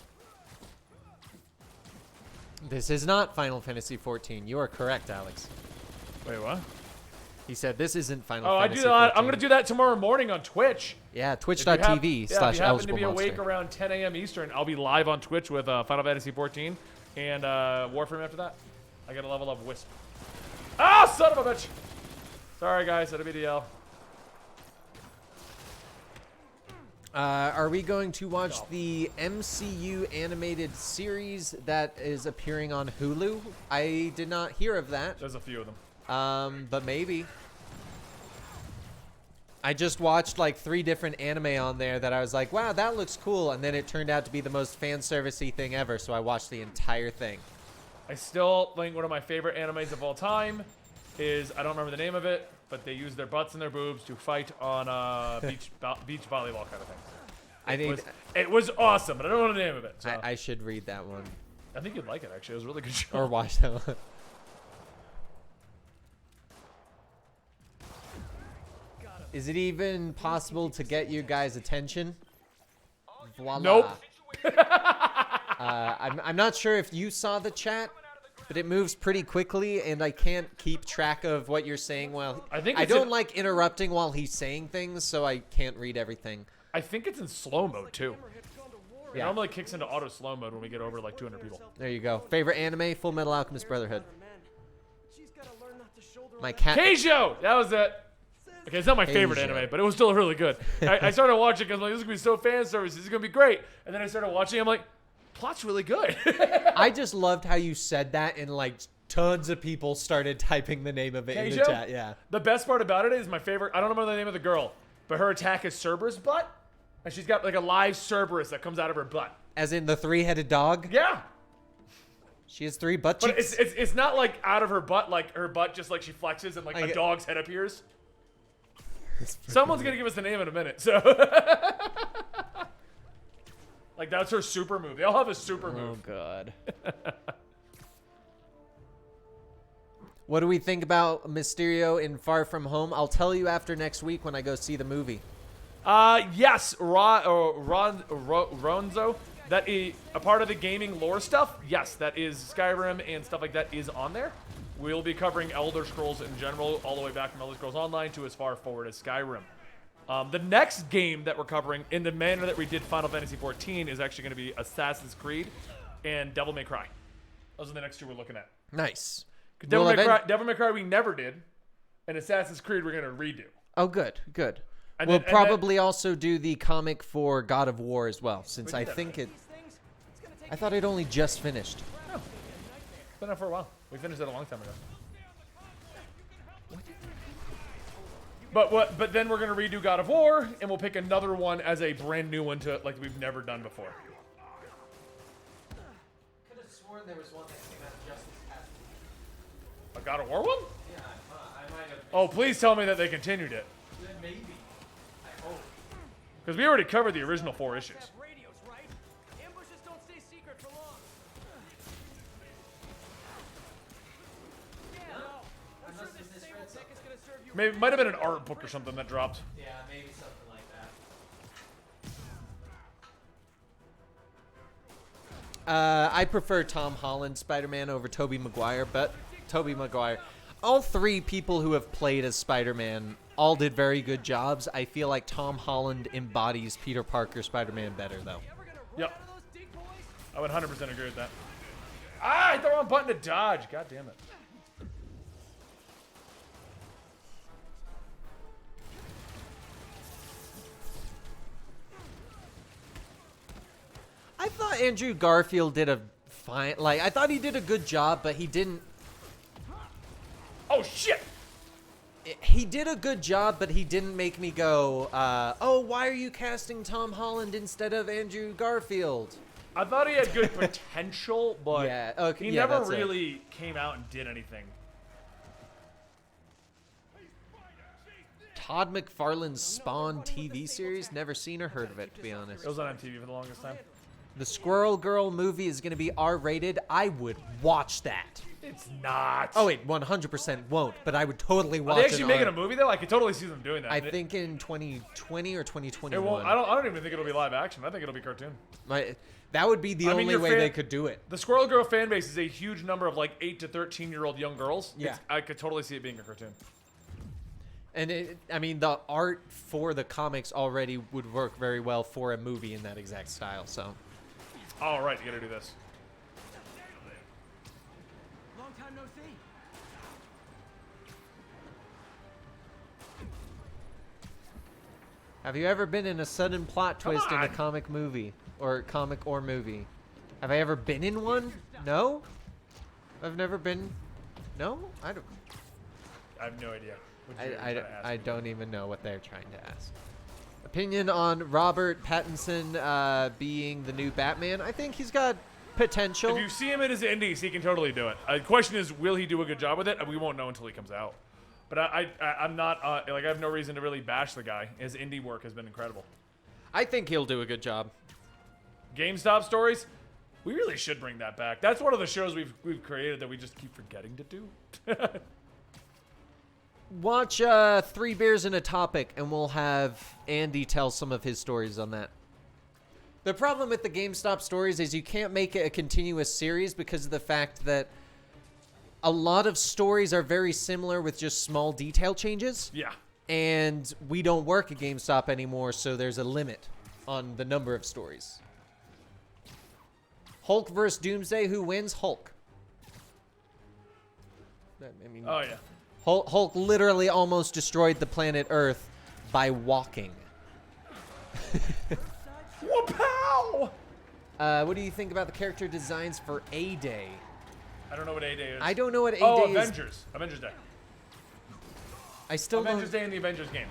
This is not Final Fantasy XIV. You are correct, Alex. Wait, what? He said this isn't Final Oh, I Fantasy do that. XIV. I'm going to do that tomorrow morning on Twitch. Yeah, If you have- twitch.tv yeah, slash if you happen to be eligible awake monster. around 10 a.m. Eastern, I'll be live on Twitch with Final Fantasy XIV and Warframe after that. I got a level of Wisp. Ah, son of a bitch! Sorry, guys. That'll be DL. Are we going to watch the MCU animated series that is appearing on Hulu? I did not hear of that. There's a few of them. But maybe. I just watched like 3 different anime on there that I was like, wow, that looks cool. And then it turned out to be the most fan servicey thing ever. So I watched the entire thing. I still think one of my favorite animes of all time is, I don't remember the name of it, but they use their butts and their boobs to fight on beach volleyball kind of thing. It was awesome, but I don't know the name of it. So. I should read that one. I think you'd like it, actually. It was a really good show. Or watch that one. Is it even possible to get you guys' attention? Voila. Nope. I'm not sure if you saw the chat, but it moves pretty quickly, and I can't keep track of what you're saying while... I think I it's don't in- like interrupting while he's saying things, so I can't read everything. I think it's in slow mode, too. It Yeah. normally kicks into auto slow mode when we get over like 200 people. There you go. Favorite anime? Full Metal Alchemist Brotherhood. She's gotta learn not to shoulder My cat... Keijo! That was it. Okay, it's not my favorite Keijo. anime, but it was still really good. I started watching because I'm like, this is going to be so fan service. This is going to be great. And then I started watching. I'm like, plot's really good. I just loved how you said that, and like tons of people started typing the name of it in the Keijo? chat. Yeah. The best part about it is my favorite. I don't remember the name of the girl, but her attack is Cerberus butt. And she's got like a live Cerberus that comes out of her butt. As in the 3-headed dog? Yeah. She has 3 butt But cheeks. it's not like out of her butt, like her butt just like she flexes and like a get- dog's head appears. Someone's gonna give us the name in a minute, so like that's her super move. They all have a super move. God. What do we think about Mysterio in Far From Home? I'll tell you after next week when I go see the movie. Yes, Ronzo. That is a part of the gaming lore stuff. Yes, that is Skyrim and stuff like that is on there. We'll be covering Elder Scrolls in general, all the way back from Elder Scrolls Online to as far forward as Skyrim. The next game that we're covering, in the manner that we did Final Fantasy XIV, is actually going to be Assassin's Creed and Devil May Cry. Those are the next 2 we're looking at. Nice. Devil May Cry we never did, and Assassin's Creed we're going to redo. Oh, good, good. And We'll then- probably also do the comic for God of War as well, since We I did that think already. it... I thought it only just finished. It's been out for a while. We finished it a long time ago. But then we're gonna redo God of War, and we'll pick another one as a brand new one to like we've never done before. Could have sworn there was one that came out just this past week. A God of War one? Yeah, I might have... Oh, please tell me that they continued it, Maybe. I hope. because we already covered the original 4 issues. Radios, right? Ambushes don't stay secret for long. Yeah, no. I'm sure this stable tech is gonna serve you. Maybe might have been an art book or something that dropped. Yeah, maybe something like that. I prefer Tom Holland Spider-Man over Tobey Maguire, but Tobey Maguire. All 3 people who have played as Spider-Man all did very good jobs. I feel like Tom Holland embodies Peter Parker Spider-Man better, though. Yep. I would 100% agree with that. Ah, I hit the wrong button to dodge. God damn it. I thought Andrew Garfield did a fine... Like, I thought he did a good job, but he didn't... Oh shit! He did a good job, but he didn't make me go, oh, why are you casting Tom Holland instead of Andrew Garfield? I thought he had good potential, but Yeah, okay, he yeah, never that's it. really came out and did anything. Todd McFarlane's Spawn TV series? Never seen or heard of it, to be honest. It was on MTV for the longest time. The Squirrel Girl movie is going to be R-rated. I would watch that. It's not. Oh, wait, 100% won't, but I would totally Are watch they it. actually making a movie though? I could totally see them doing that. I think in 2020 or 2021. it won't. I don't even think it'll be live action. I think it'll be cartoon. That would be the I mean, only your way fan- they could do it. The Squirrel Girl fan base is a huge number of like 8 to 13-year-old young girls. Yeah. I could totally see it being a cartoon. And I mean, the art for the comics already would work very well for a movie in that exact style. So, All right, you gotta do this. Long time no see. have you ever been in a sudden plot twist in a on. comic movie or movie? Have I ever been in one? No, I've never been. No, I don't. I have no idea. What you were trying to ask I me. don't even know what they're trying to ask. Opinion on Robert Pattinson being the new Batman? I think he's got potential. If you see him in his indies, he can totally do it. The question is, will he do a good job with it? We won't know until he comes out. But I'm not like I have no reason to really bash the guy. His indie work has been incredible. I think he'll do a good job. GameStop stories. We really should bring that back. That's one of the shows we've created that we just keep forgetting to do. Watch 3 Bears and a Topic, and we'll have Andy tell some of his stories on that. The problem with the GameStop stories is you can't make it a continuous series because of the fact that a lot of stories are very similar with just small detail changes. Yeah. And we don't work at GameStop anymore, so there's a limit on the number of stories. Hulk versus Doomsday, who wins? Hulk. I mean, Oh yeah. Hulk literally almost destroyed the planet Earth by walking. Whoa-pow! What do you think about the character designs for A-Day? I don't know what A-Day is. I don't know what A-Day Oh, is. Avengers. Avengers Day. I still Avengers don't... Day in the Avengers game.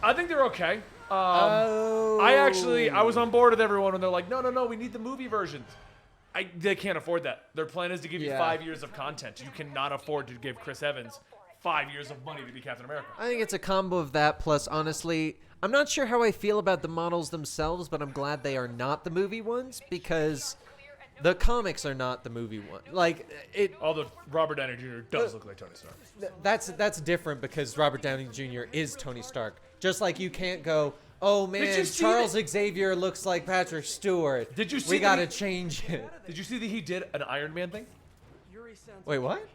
I think they're okay. Oh. I was on board with everyone when they're like, no, we need the movie versions. They can't afford that. Their plan is to give you Yeah. 5 years of content. You cannot afford to give Chris Evans 5 years of money to be Captain America. I think it's a combo of that plus, honestly, I'm not sure how I feel about the models themselves, but I'm glad they are not the movie ones because the comics are not the movie one. Like it. Although Robert Downey Jr. does look like Tony Stark. That's different because Robert Downey Jr. is Tony Stark. Just like you can't go, oh Did man, you see Charles Xavier looks like Patrick Stewart. Did you see We that gotta he- change it. Did you see that he did an Iron Man thing? Yuri sounds Wait, what?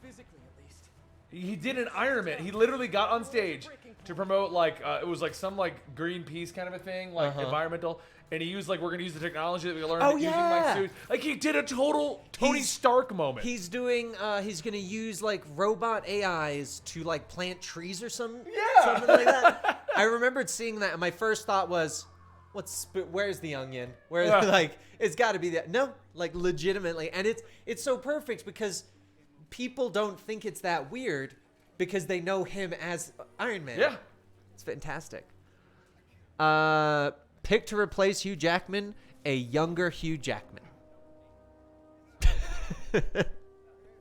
physically at least. He did an Iron Man. He literally got on stage to promote like it was like some like Greenpeace kind of a thing, like environmental. And he used like we're gonna use the technology that we learned using my yeah. suit. Like he did a total Tony He's- Stark moment. He's doing. He's gonna use like robot AIs to like plant trees or something like that. I remembered seeing that, and my first thought was, where's the onion? Where Yeah. like it's got to be that. No, like legitimately, and it's so perfect because people don't think it's that weird because they know him as Iron Man. Yeah. It's fantastic. Pick to replace Hugh Jackman, a younger Hugh Jackman.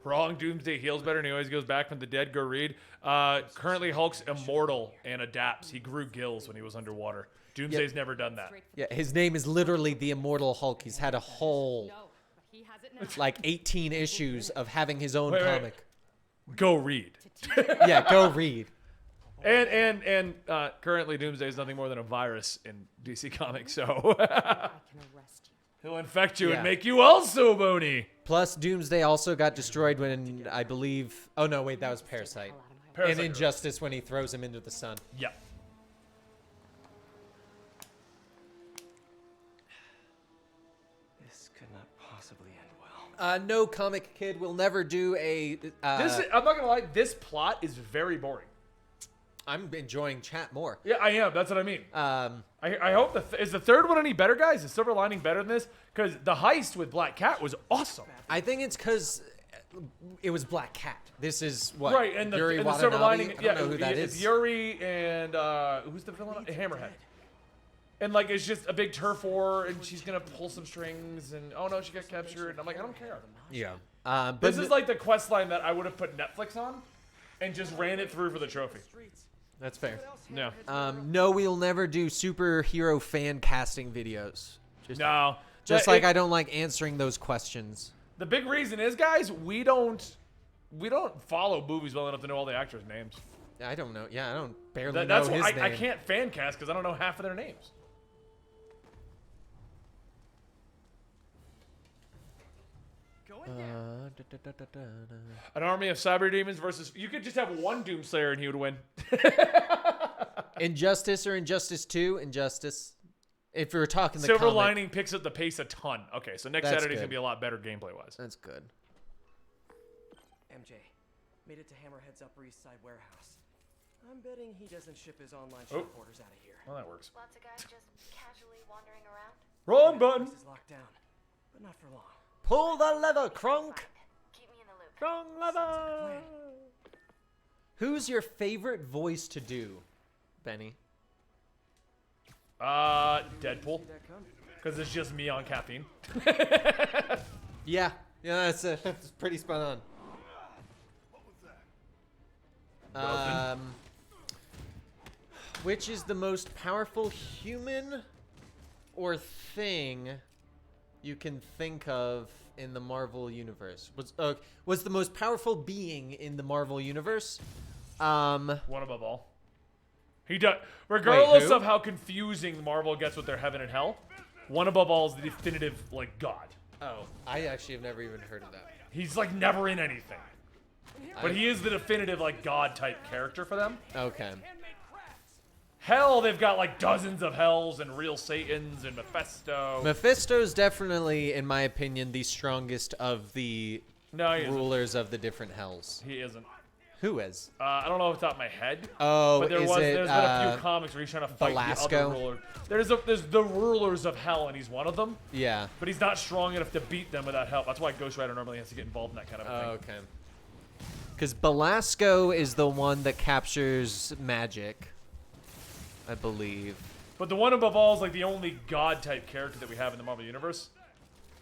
Wrong. Doomsday heals better and he always goes back from the dead. Go read. Currently Hulk's immortal and adapts. He grew gills when he was underwater. Doomsday's never done that. Yeah, his name is literally the Immortal Hulk. He's had a whole No, but he has it now. like 18 issues of having his own Wait. comic. Go read. Yeah, go read. And currently Doomsday is nothing more than a virus in DC Comics, so I can arrest you. he'll infect you Yeah. and make you also bony. Plus, Doomsday also got destroyed when I believe. Oh no, wait, that was Parasite. And Parasite. Injustice when he throws him into the sun. Yeah. This could not possibly end well. No comic kid will never do a. I'm not gonna lie, this plot is very boring. I'm enjoying chat more. Yeah, I am. That's what I mean. Um, I hope is the third one any better, guys? Is Silver Lining better than this? Because the heist with Black Cat was awesome. I think it's because it was Black Cat. This is what Right, and the, Yuri and the Silver Watanabe? Lining, I don't yeah, know who that it's is. Yuri and who's the villain? Hammerhead. And like it's just a big turf war, and she's gonna pull some strings, and oh no, she got captured. And I'm like, I don't care. Yeah. But This is like the quest line that I would have put Netflix on, and just ran it through for the trophy. that's fair. No, No, we'll never do superhero fan casting videos. no. Just like I don't like answering those questions. The big reason is, guys, we don't follow movies well enough to know all the actors' names. I don't know. Yeah, I don't barely That's know his why name. I can't fan cast because I don't know half of their names. An army of cyber demons versus you could just have one Doomslayer and he would win. Injustice or Injustice 2? Injustice. If we were talking the Silver comic, Lining picks up the pace a ton. Okay, so next That's Saturday's gonna good. be a lot better gameplay wise. That's good. MJ, made it to Hammerhead's Upper East Side warehouse. I'm betting he doesn't ship his online Oh. shop orders out of here. Well, that works. Lots of guys just casually wandering around. Wrong button. Place is locked down, but not for long. Pull the lever, Kronk. Keep me in the loop. Wrong lever. Who's your favorite voice to do, Benny? Deadpool, See that come? because it's just me on caffeine. Yeah, that's pretty spot on. Which is the most powerful human or thing you can think of in the Marvel universe? Was the most powerful being in the Marvel universe? One above all. He does, regardless who? of how confusing Marvel gets with their heaven and hell. One above all is the definitive like god. Oh, I actually have never even heard of that. He's like never in anything, but he is the definitive like god type character for them. Okay. Hell, they've got like dozens of hells and real Satans and Mephisto. Mephisto's definitely, in my opinion, the strongest of the No, he isn't. rulers of the different hells. He isn't. Who is? I don't know off the top of my head. Oh, But is there's it been a few comics where he's trying to fight the Belasco? other ruler. There's the rulers of hell, and he's one of them. Yeah. But he's not strong enough to beat them without help. That's why Ghost Rider normally has to get involved in that kind of a thing. Okay. Because Belasco is the one that captures magic, I believe. But the one above all is like the only god type character that we have in the Marvel universe.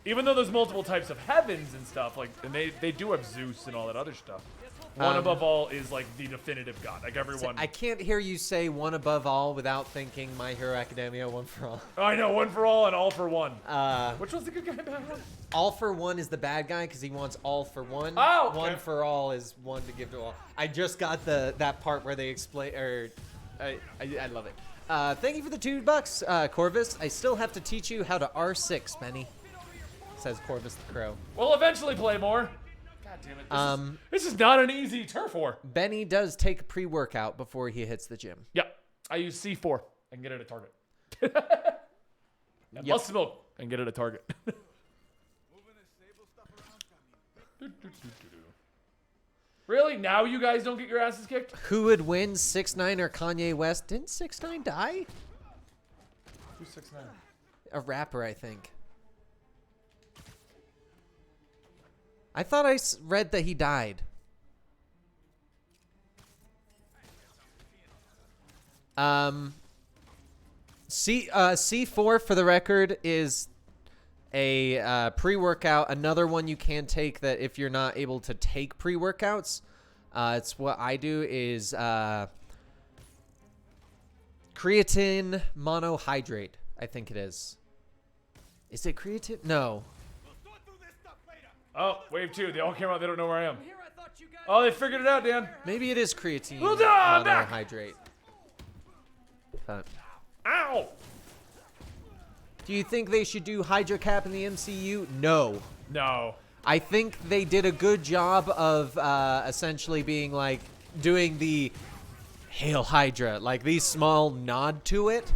Even though there's multiple types of heavens and stuff, like, and they do have Zeus and all that other stuff. One above all is like the definitive god. Like everyone. I can't hear you say one above all without thinking My Hero Academia, one for all. I know, one for all and all for one. Which one's the good guy, bad one? All for one is the bad guy because he wants all for one. Oh, okay. One for all is one to give to all. I just got that part where they explain, or I love it. Thank you for the $2, Corvus. I still have to teach you how to R6, Benny. Says Corvus the Crow. We'll eventually play more. God damn it. This is not an easy turf war. Benny does take a pre-workout before he hits the gym. Yep. I use C4 and get it at Target. And Yep. Muscle Milk and get it at Target. Really? Now you guys don't get your asses kicked? Who would win, 6ix9ine or Kanye West? Didn't 6ix9ine die? Who's 6ix9ine? A rapper, I think. I thought I read that he died. C4 for the record is a pre-workout. Another one you can take that if you're not able to take pre-workouts, it's what I do is creatine monohydrate. I think it is. Is it creatine? No. Oh, wave 2. They all came out. They don't know where I am. Oh, they figured it out, Dan. Maybe it is creatine Well done, back. monohydrate. But Ow! do you think they should do Hydra Cap in the MCU? No. No. I think they did a good job of essentially being like doing the Hail Hydra, like the small nod to it,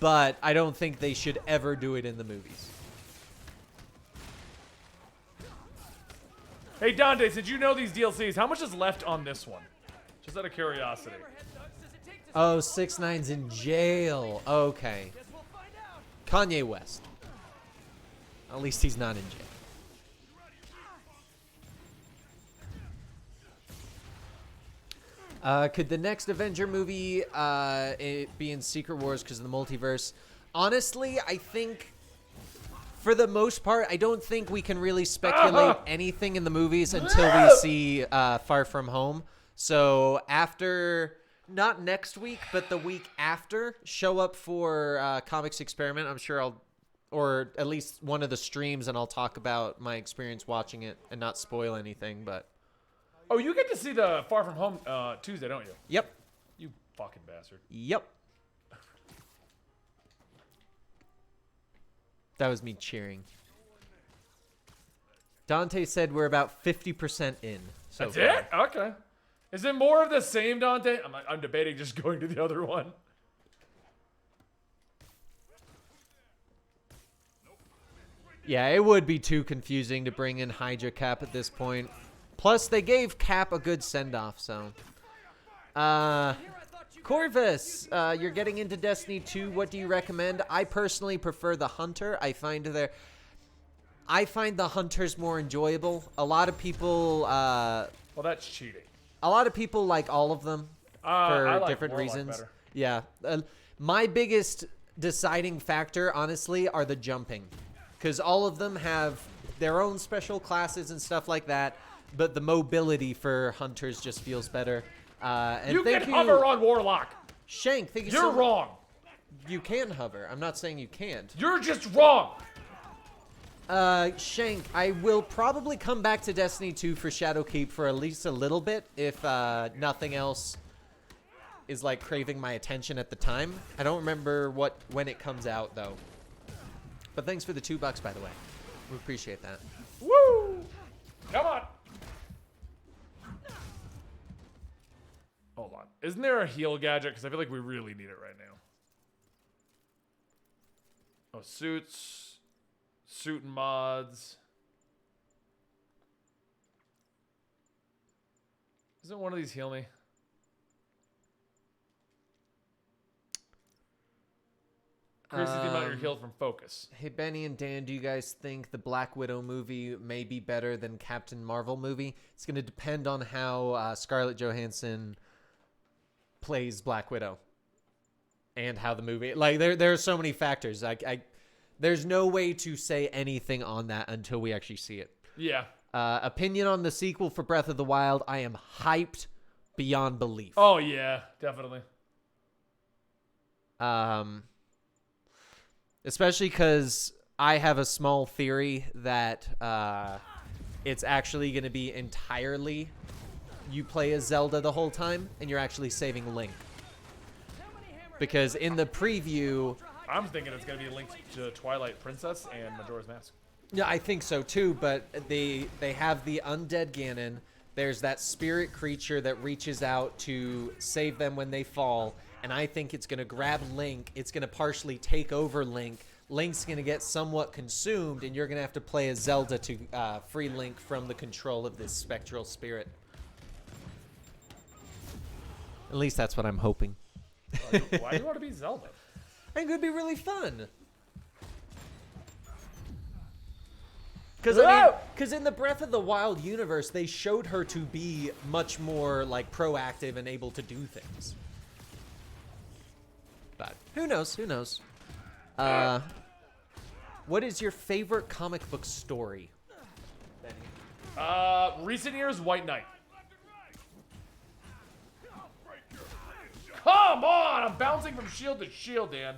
but I don't think they should ever do it in the movies. Hey, Dante, since you know these DLCs, how much is left on this one? Just out of curiosity. Oh, 6ix9ine's in jail. Okay. Kanye West. At least he's not in jail. Could the next Avenger movie it be in Secret Wars because of the multiverse? Honestly, I think for the most part, I don't think we can really speculate anything in the movies until we see Far From Home. So after, not next week, but the week after, show up for Comics Experiment. I'm sure I'll, or at least one of the streams, and I'll talk about my experience watching it and not spoil anything. But Oh, you get to see the Far From Home Tuesday, don't you? yep, You fucking bastard. yep. That was me cheering. Dante said we're about 50% in. So That's far. it? Okay. Is it more of the same, Dante? I'm debating just going to the other one. Yeah, it would be too confusing to bring in Hydra Cap at this point. Plus, they gave Cap a good send-off, so. Corvus, you're getting into Destiny 2. What do you recommend? I personally prefer the Hunter. I find the Hunters more enjoyable. A lot of people, Well, that's cheating. a lot of people like all of them for I like different Warlock reasons. better. Yeah. My biggest deciding factor, honestly, are the jumping. Because all of them have their own special classes and stuff like that. But the mobility for Hunters just feels better. And You thank can you, hover on Warlock. Shank, thank you You're so much. wrong. You can hover. I'm not saying you can't. You're just wrong. Shank, I will probably come back to Destiny 2 for Shadowkeep for at least a little bit if nothing else is like craving my attention at the time. I don't remember when it comes out though. But thanks for the $2, by the way. We appreciate that. Woo! Come on. Hold on. Isn't there a heal gadget? Because I feel like we really need it right now. Oh, suits. Suit and mods. Isn't one of these heal me? Increases the amount you're healed from focus. Hey, Benny and Dan, do you guys think the Black Widow movie may be better than Captain Marvel movie? It's going to depend on how Scarlett Johansson plays Black Widow and how the movie... Like, there are so many factors. There's no way to say anything on that until we actually see it. Yeah. Opinion on the sequel for Breath of the Wild. I am hyped beyond belief. Oh, yeah, definitely. Especially because I have a small theory that it's actually going to be entirely you play as Zelda the whole time, and you're actually saving Link. Because in the preview... I'm thinking it's going to be linked to Twilight Princess and Majora's Mask. Yeah, I think so too, but they have the undead Ganon. There's that spirit creature that reaches out to save them when they fall, and I think it's going to grab Link. It's going to partially take over Link. Link's going to get somewhat consumed, and you're going to have to play as Zelda to free Link from the control of this spectral spirit. At least that's what I'm hoping. Why do you want to be Zelda? I think it would be really fun. Because in the Breath of the Wild universe, they showed her to be much more like proactive and able to do things. But who knows? Who knows? What is your favorite comic book story? Recent years, White Knight. Come on! I'm bouncing from shield to shield, Dan.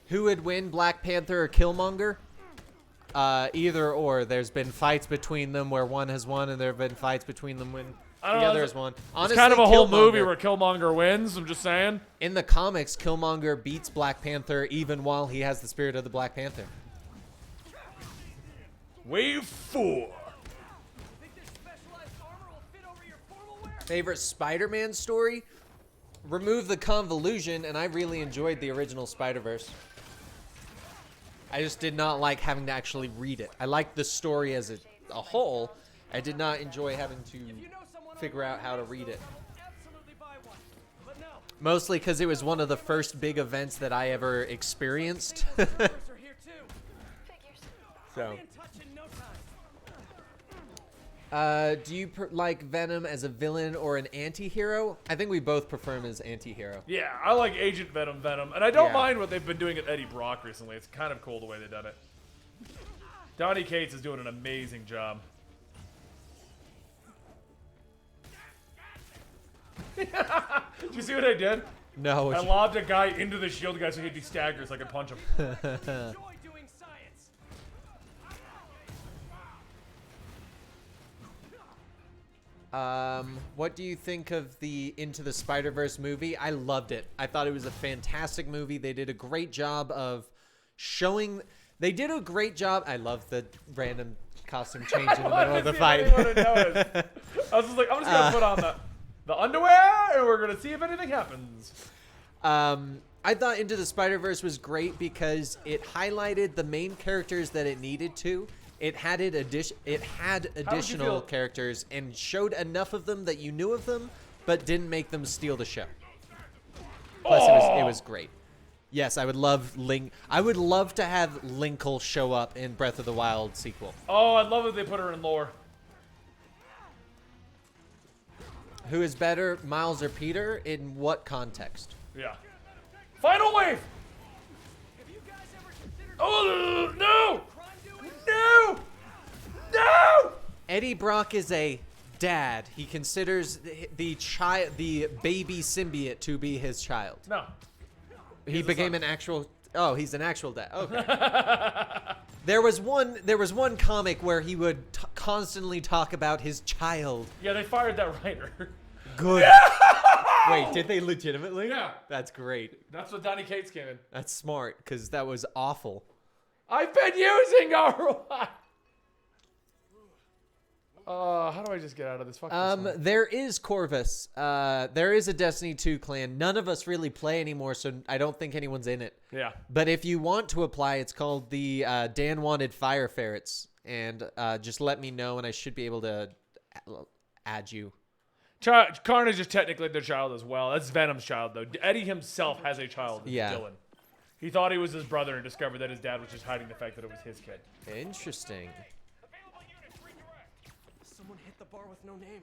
Who would win, Black Panther or Killmonger? Either or. There's been fights between them where one has won, and there have been fights between them when the other has won. Honestly, It's kind of a whole Killmonger- movie where Killmonger wins, I'm just saying. In the comics, Killmonger beats Black Panther even while he has the spirit of the Black Panther. Wave 4. Favorite Spider-Man story? Remove the convolution, and I really enjoyed the original Spider-Verse. I just did not like having to actually read it. I liked the story as a whole. I did not enjoy having to figure out how to read it. Mostly because it was one of the first big events that I ever experienced. So. Do you like Venom as a villain or an anti-hero? I think we both prefer him as anti-hero. Yeah, I like Agent Venom, and I don't Yeah. mind what they've been doing at Eddie Brock recently. It's kind of cool the way they've done it. Donny Cates is doing an amazing job. Did you see what I did? No. I lobbed a guy into the shield guy so he'd be staggered so I could punch him. What do you think of the Into the Spider-Verse movie? I loved it. I thought it was a fantastic movie. They did a great job of showing... They did a great job... I love the random costume change in the middle of the fight. I was just like, I'm just going to put on the underwear and we're going to see if anything happens. I thought Into the Spider-Verse was great because it highlighted the main characters that it needed to. It had additional characters and showed enough of them that you knew of them, but didn't make them steal the show. Plus, it was great. Yes, I would love Link. I would love to have Linkle show up in Breath of the Wild sequel. Oh, I'd love if they put her in lore. Who is better, Miles or Peter? In what context? Yeah. Final wave! Oh, no! No! No! Eddie Brock is a dad. He considers the baby symbiote to be his child. No. He became an actual... Oh, he's an actual dad. Okay. There was one comic where he would constantly talk about his child. Yeah, they fired that writer. Good. Wait, did they legitimately? Yeah. That's great. That's what Donny Cates came in. That's smart, because that was awful. I've been using ROI. How do I just get out of this fucking song? There is Corvus. There is a Destiny 2 clan. None of us really play anymore, so I don't think anyone's in it. Yeah. But if you want to apply, it's called the Dan Wanted Fire Ferrets. And just let me know, and I should be able to add you. Carnage is technically their child as well. That's Venom's child, though. Eddie himself has a child, Yeah. Dylan. He thought he was his brother and discovered that his dad was just hiding the fact that it was his kid. Interesting. Someone hit the bar with no name.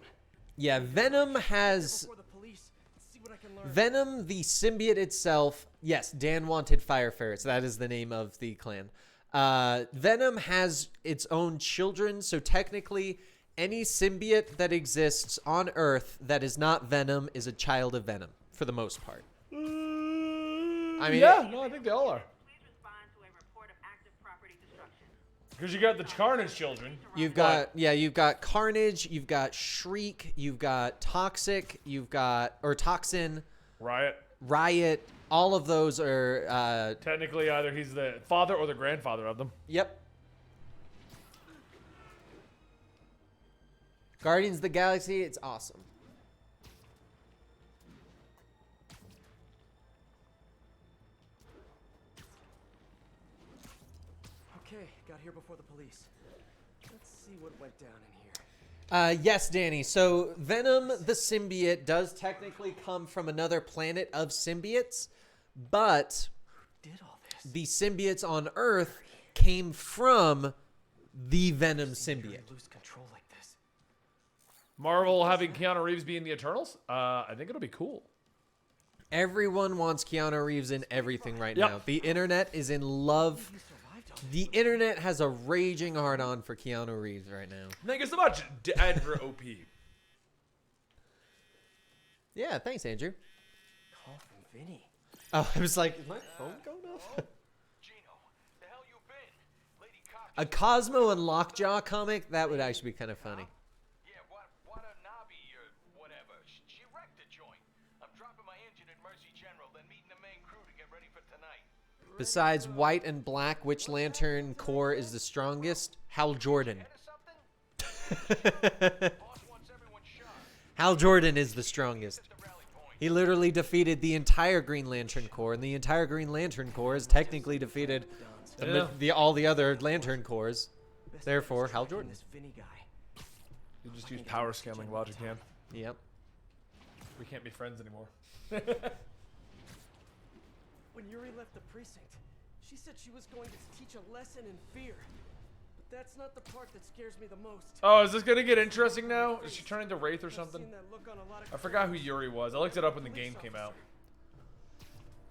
Yeah, Venom has... Before the police. see what I can learn. Venom, the symbiote itself, yes, Dan wanted Fire Ferrets. That is the name of the clan. Venom has its own children, so technically any symbiote that exists on Earth that is not Venom is a child of Venom, for the most part. I mean, yeah, no, I think they all are. Please respond to a report of active property destruction. Because you got the Carnage children. you've got Carnage, you've got Shriek, you've got Toxic, you've got Toxin, Riot. All of those are Technically, either he's the father or the grandfather of them. Yep. Guardians of the Galaxy, it's awesome. Okay, got here before the police. Let's see what went down in here. Yes, Danny. So Venom, the symbiote, does technically come from another planet of symbiotes, but Did all this? the symbiotes on Earth came from the Venom symbiote. Lose control like this. Marvel having Keanu Reeves be in the Eternals? I think it'll be cool. Everyone wants Keanu Reeves in everything right Yep. now. The internet is in love. You survived all The internet has a raging hard-on for Keanu Reeves right now. Thank you so much, Andrew OP. Yeah, thanks, Andrew. call from Vinny. Oh, I was like, is my phone going off? Gino, the hell you been? Lady Cock. A Cosmo and Lockjaw comic? That would actually be kind of funny. Yeah, what a Nabi or whatever. She wrecked the joint. I'm dropping my engine at Mercy General, then meeting the main crew to get ready for tonight. Besides white and black, which Lantern core is the strongest? Hal Jordan. Head or something? Boss wants everyone shot. Hal Jordan is the strongest. The rally point. He literally defeated the entire Green Lantern Corps, and the entire Green Lantern Corps has technically defeated all the other Lantern Corps. Best Therefore, bet is Hal tracking Jordan. This Vinny guy. You just use power scaling logic, man. Yep. We can't be friends anymore. When Yuri left the precinct, she said she was going to teach a lesson in fear. But that's not the part that scares me the most. Oh, is this gonna get interesting now? Is she turning into Wraith or I've something? seen that look on a lot of I forgot who Yuri was. I looked it up when the game came out.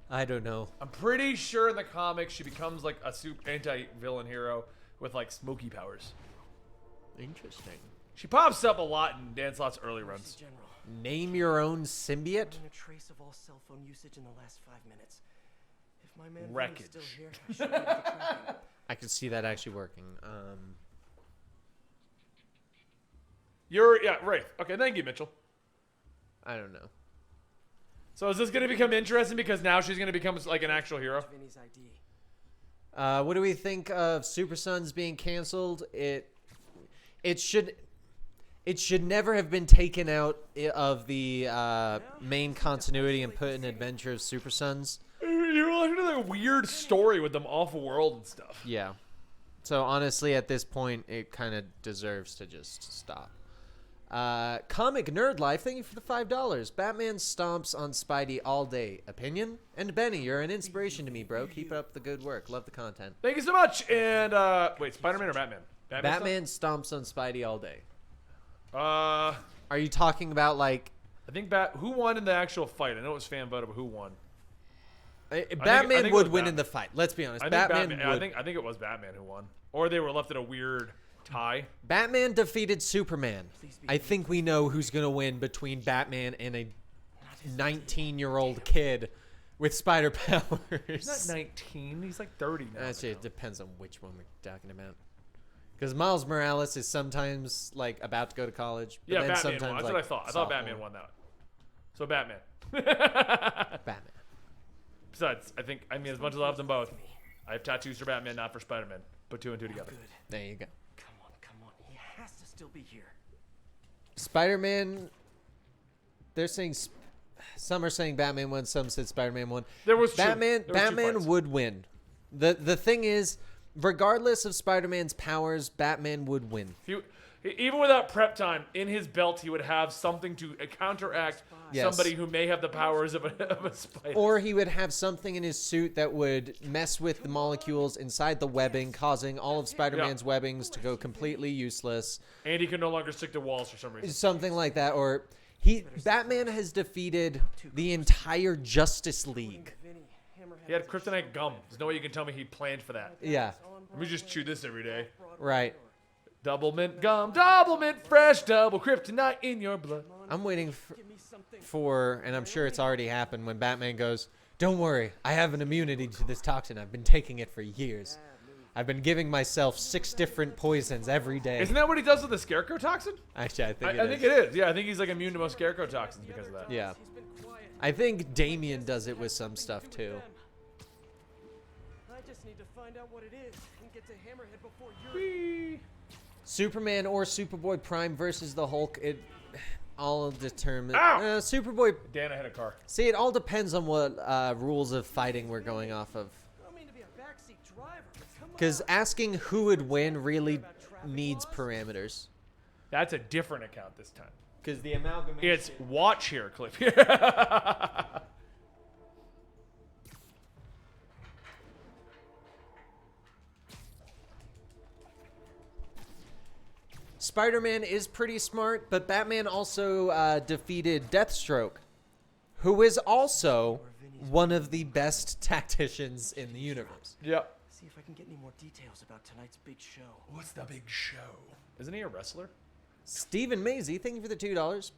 I don't know. I'm pretty sure in the comics she becomes like a anti-villain hero with like smoky powers. Interesting. She pops up a lot in Dan Slott's early Mercy runs. General. Name your own symbiote? Finding a trace of all cell phone usage in the last 5 minutes. If my man Vinny's Wreckage. still here, I should be able to track him. I could see that actually working. Yeah, Wraith. Okay, thank you, Mitchell. I don't know. So is this gonna become interesting because now she's gonna become like an actual hero? Vinny's ID. What do we think of Super Sons being canceled? It should never have been taken out of the main continuity and put in Adventure of Super Sons. You're looking at a weird story with them off-world and stuff. Yeah. So honestly, at this point, it kind of deserves to just stop. Comic Nerd Life, thank you for the $5. Batman stomps on Spidey all day. Opinion? And Benny, you're an inspiration to me, bro. Keep up the good work. Love the content. Thank you so much. And wait, Spider-Man or Batman? Batman stomps on Spidey all day. I Are you talking about like think who won in the actual fight? I know it was fan voted, but who won? Batman think it would was win in the fight. Let's be honest. I think Batman Batman. would. I think it was Batman who won, or they were left in a weird tie. Batman defeated Superman. I think we know who's gonna win between Batman and a 19-year-old kid with spider powers. He's not 19. He's like 30 now. Actually, it depends on which one we're talking about. Because Miles Morales is sometimes like about to go to college. But Yeah, then Batman sometimes, won. That's like, what I thought. I thought sophomore. Batman won that. So Batman. Batman. Besides, I mean, as much as I love them both, I have tattoos for Batman, not for Spider-Man. Put two and two together. Good. There you go. Come on. He has to still be here. Spider-Man. They're saying. Some are saying Batman won. Some said Spider-Man won. There was Batman. there was two Batman fights. would win. The thing is, regardless of Spider-Man's powers, Batman would win. Even without prep time, in his belt, he would have something to counteract Yes. somebody who may have the powers of a spider. Or he would have something in his suit that would mess with the molecules inside the webbing, causing all of Spider-Man's webbings to go completely useless. And he can no longer stick to walls for some reason. Something like that. Or Batman has defeated the entire Justice League. He had kryptonite gum. There's no way you can tell me he planned for that. Yeah, Let me just chew this every day. right. Double mint gum, double mint fresh, double kryptonite in your blood. I'm waiting for, and I'm sure it's already happened, when Batman goes, "Don't worry, I have an immunity to this toxin. I've been taking it for years. I've been giving myself 6 different poisons every day." Isn't that what he does with the scarecrow toxin? Actually, I think I think it is. Yeah, I think he's like immune to most scarecrow toxins because of that. Yeah. I think Damien does it with some stuff too. I just need to find out what it is and get to Hammerhead before you're... Whee! Superman or Superboy Prime versus the Hulk, it all determine. Ow! Superboy. Dan, I hit a car. See, it all depends on what rules of fighting we're going off of. I don't mean to be a backseat driver. Come Because asking who would win really needs parameters. That's a different account this time. Because the amalgamation. It's watch here, Cliff. Spider-Man is pretty smart, but Batman also defeated Deathstroke, who is also one of the best tacticians in the universe. Yep. See if I can get any more details about tonight's big show. What's the big show? Isn't he a wrestler? Stephen Mazie, thank you for the $2.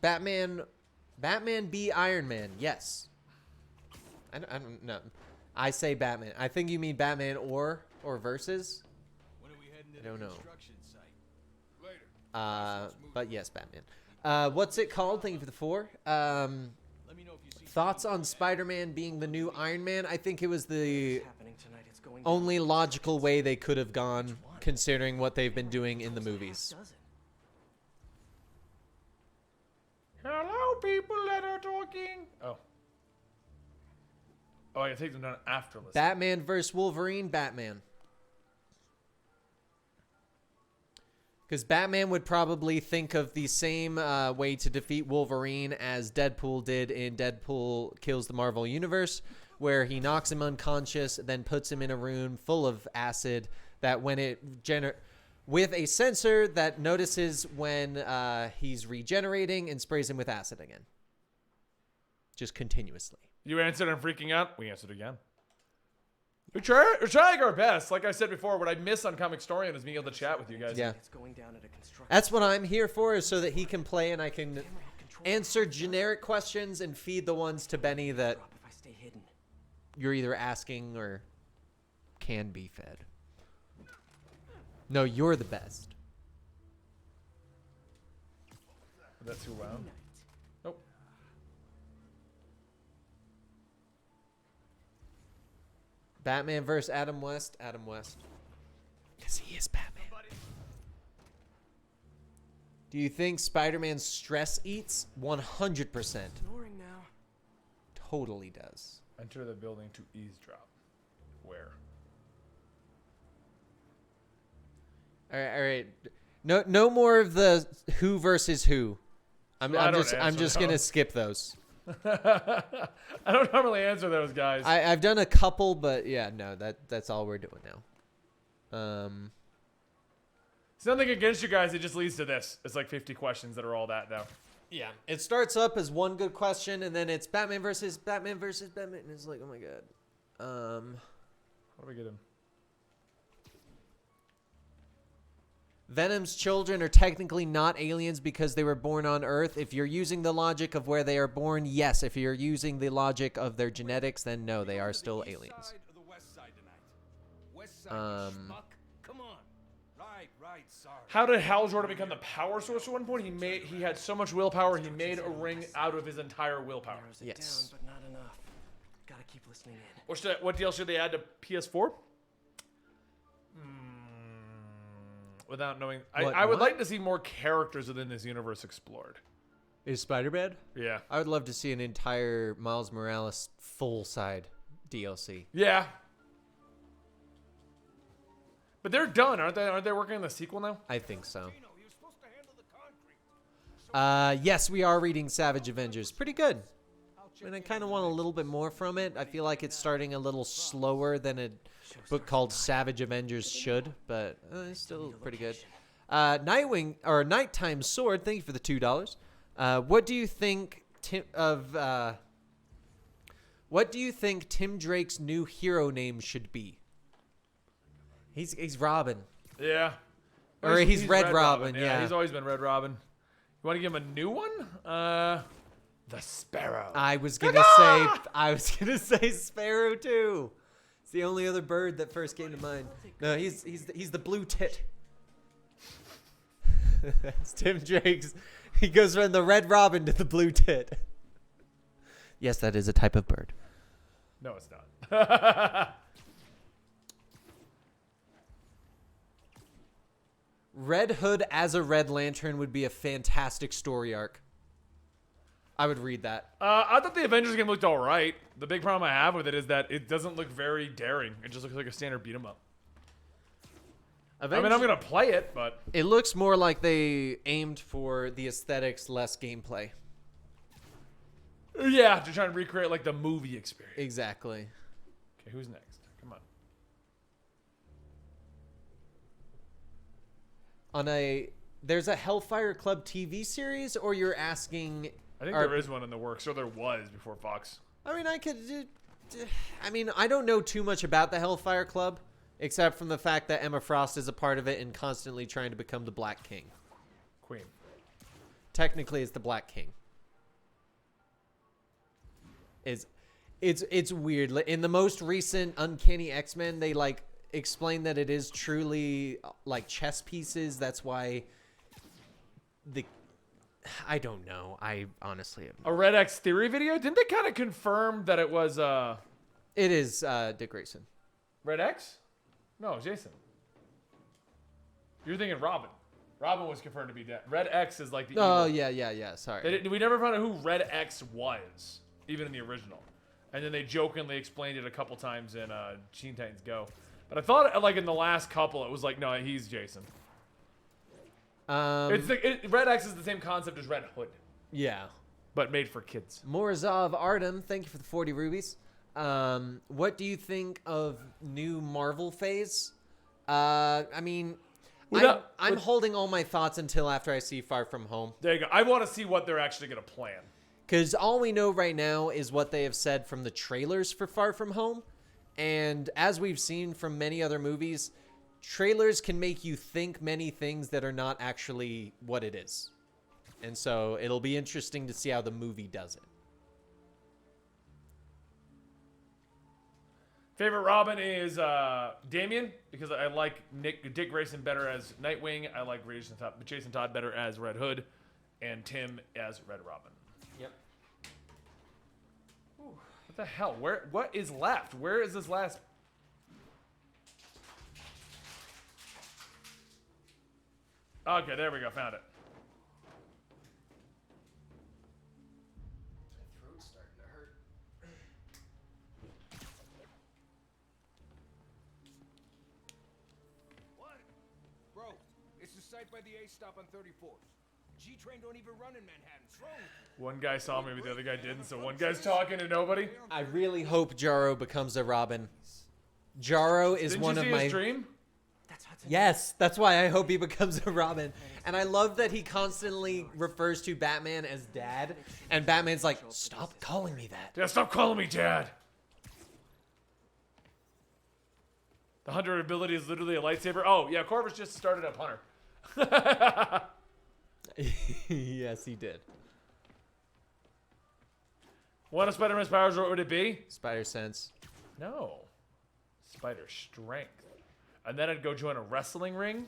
Batman be Iron Man. Yes. I don't know. I say Batman. I think you mean Batman or versus. I don't know. But yes, Batman. What's it called? Thank you for the 4. Thoughts on Spider-Man being the new Iron Man? I think it was the Happening tonight. It's going only logical way they could have gone, considering what they've been doing in the movies. does it? Hello, people that are talking. Oh. Oh, I take them down after listening. Batman versus Wolverine, Batman. Because Batman would probably think of the same way to defeat Wolverine as Deadpool did in Deadpool Kills the Marvel Universe, where he knocks him unconscious, then puts him in a room full of acid that when it with a sensor that notices when he's regenerating and sprays him with acid again. Just continuously. You answered, I'm freaking out. We answered again. We're trying our best. Like I said before, what I miss on Comic Storian is being able to chat with you guys. Yeah. It's going down at a construction. That's what I'm here for, is so that he can play and I can answer generic questions and feed the ones to Benny that Drop if I stay hidden. you're either asking or can be fed. No, you're the best. That's too loud. Nope. Batman versus Adam West. Adam West. Because he is Batman. Do you think Spider-Man stress eats? 100%. Ignoring now. Totally does. Enter the building to eavesdrop. Where? All right. No more of the who versus who. I'm just gonna skip those. I don't normally answer those guys. I've done a couple, but yeah, no, that's all we're doing now. It's nothing against you guys. It just leads to this. It's like 50 questions that are all that now. Yeah, it starts up as one good question, and then it's Batman versus Batman, and it's like, oh my god. How do we get him? Venom's children are technically not aliens because they were born on Earth. If you're using the logic of where they are born, yes. If you're using the logic of their genetics, then no, they are still aliens. Come on. Right, sorry. How did Hal Jordan become the power source at one point? He had so much willpower, he made a ring out of his entire willpower. Narrows it Yes. down, but not enough. Gotta keep listening in. What deal should they add to PS4? Without knowing, I would like to see more characters within this universe explored. Is Spider-Man? Yeah. I would love to see an entire Miles Morales full side DLC. Yeah. But they're done, aren't they? Aren't they working on the sequel now? I think so. Yes, we are reading Savage Avengers. Pretty good. I mean, I kind of want a little bit more from it. I feel like it's starting a little slower than a book called Savage Avengers should, but it's still pretty good. Nightwing or Nighttime Sword. Thank you for the $2. What do you think What do you think Tim Drake's new hero name should be? He's Robin. Yeah. Or he's Red Robin, yeah. He's always been Red Robin. You want to give him a new one? The Sparrow. I was gonna say Sparrow too. It's the only other bird that first came to mind. No, he's the blue tit. That's Tim Drake's. He goes from the Red Robin to the blue tit. Yes, that is a type of bird. No, it's not. Red Hood as a Red Lantern would be a fantastic story arc. I would read that. I thought the Avengers game looked all right. The big problem I have with it is that it doesn't look very daring. It just looks like a standard beat 'em up. I mean, I'm gonna play it, but it looks more like they aimed for the aesthetics, less gameplay. Yeah, to try and recreate like the movie experience. Exactly. Okay, who's next? Come on. There's a Hellfire Club TV series, or you're asking? I think there is one in the works, or there was before Fox. I mean, I don't know too much about the Hellfire Club, except from the fact that Emma Frost is a part of it and constantly trying to become the Black King. Queen. Technically, it's the Black King. It's weird. In the most recent Uncanny X-Men, they like explain that it is truly like chess pieces. That's why I don't know. I honestly have a Red X theory video. Didn't they kind of confirm that it was It is Dick Grayson. Red X? No, Jason. You're thinking Robin. Robin was confirmed to be dead. Red X is like the Oh, evil. yeah. Sorry. We never found out who Red X was, even in the original. And then they jokingly explained it a couple times in Teen Titans Go. But I thought, like, in the last couple, it was like, no, he's Jason. Red X is the same concept as Red Hood. Yeah. But made for kids. Morazov Artem, thank you for the 40 rubies. What do you think of new Marvel phase? I mean, I'm holding all my thoughts until after I see Far From Home. There you go. I want to see what they're actually going to plan. Because all we know right now is what they have said from the trailers for Far From Home. And as we've seen from many other movies, trailers can make you think many things that are not actually what it is. And so it'll be interesting to see how the movie does it. Favorite Robin is Damian, because I like Dick Grayson better as Nightwing. I like Jason Todd better as Red Hood, and Tim as Red Robin. Yep. Ooh, what the hell? What is left? Where is this last? Okay, there we go. Found it. My throat's starting to hurt. What? Bro, it's the site by the A stop on 34th. G-Train don't even run in Manhattan. What's wrong with you? One guy saw me, but the other guy didn't, so one guy's talking to nobody. I really hope Jarro becomes a Robin. Jarro is Didn't one you of see my his dream? Yes, that's why I hope he becomes a Robin. And I love that he constantly refers to Batman as Dad, and Batman's like, "Stop calling me that." Yeah, stop calling me Dad. The hunter ability is literally a lightsaber. Oh yeah, Corvus just started up hunter. Yes, he did. One of Spider-Man's powers, what would it be? Spider Sense. No. Spider Strength. And then I'd go join a wrestling ring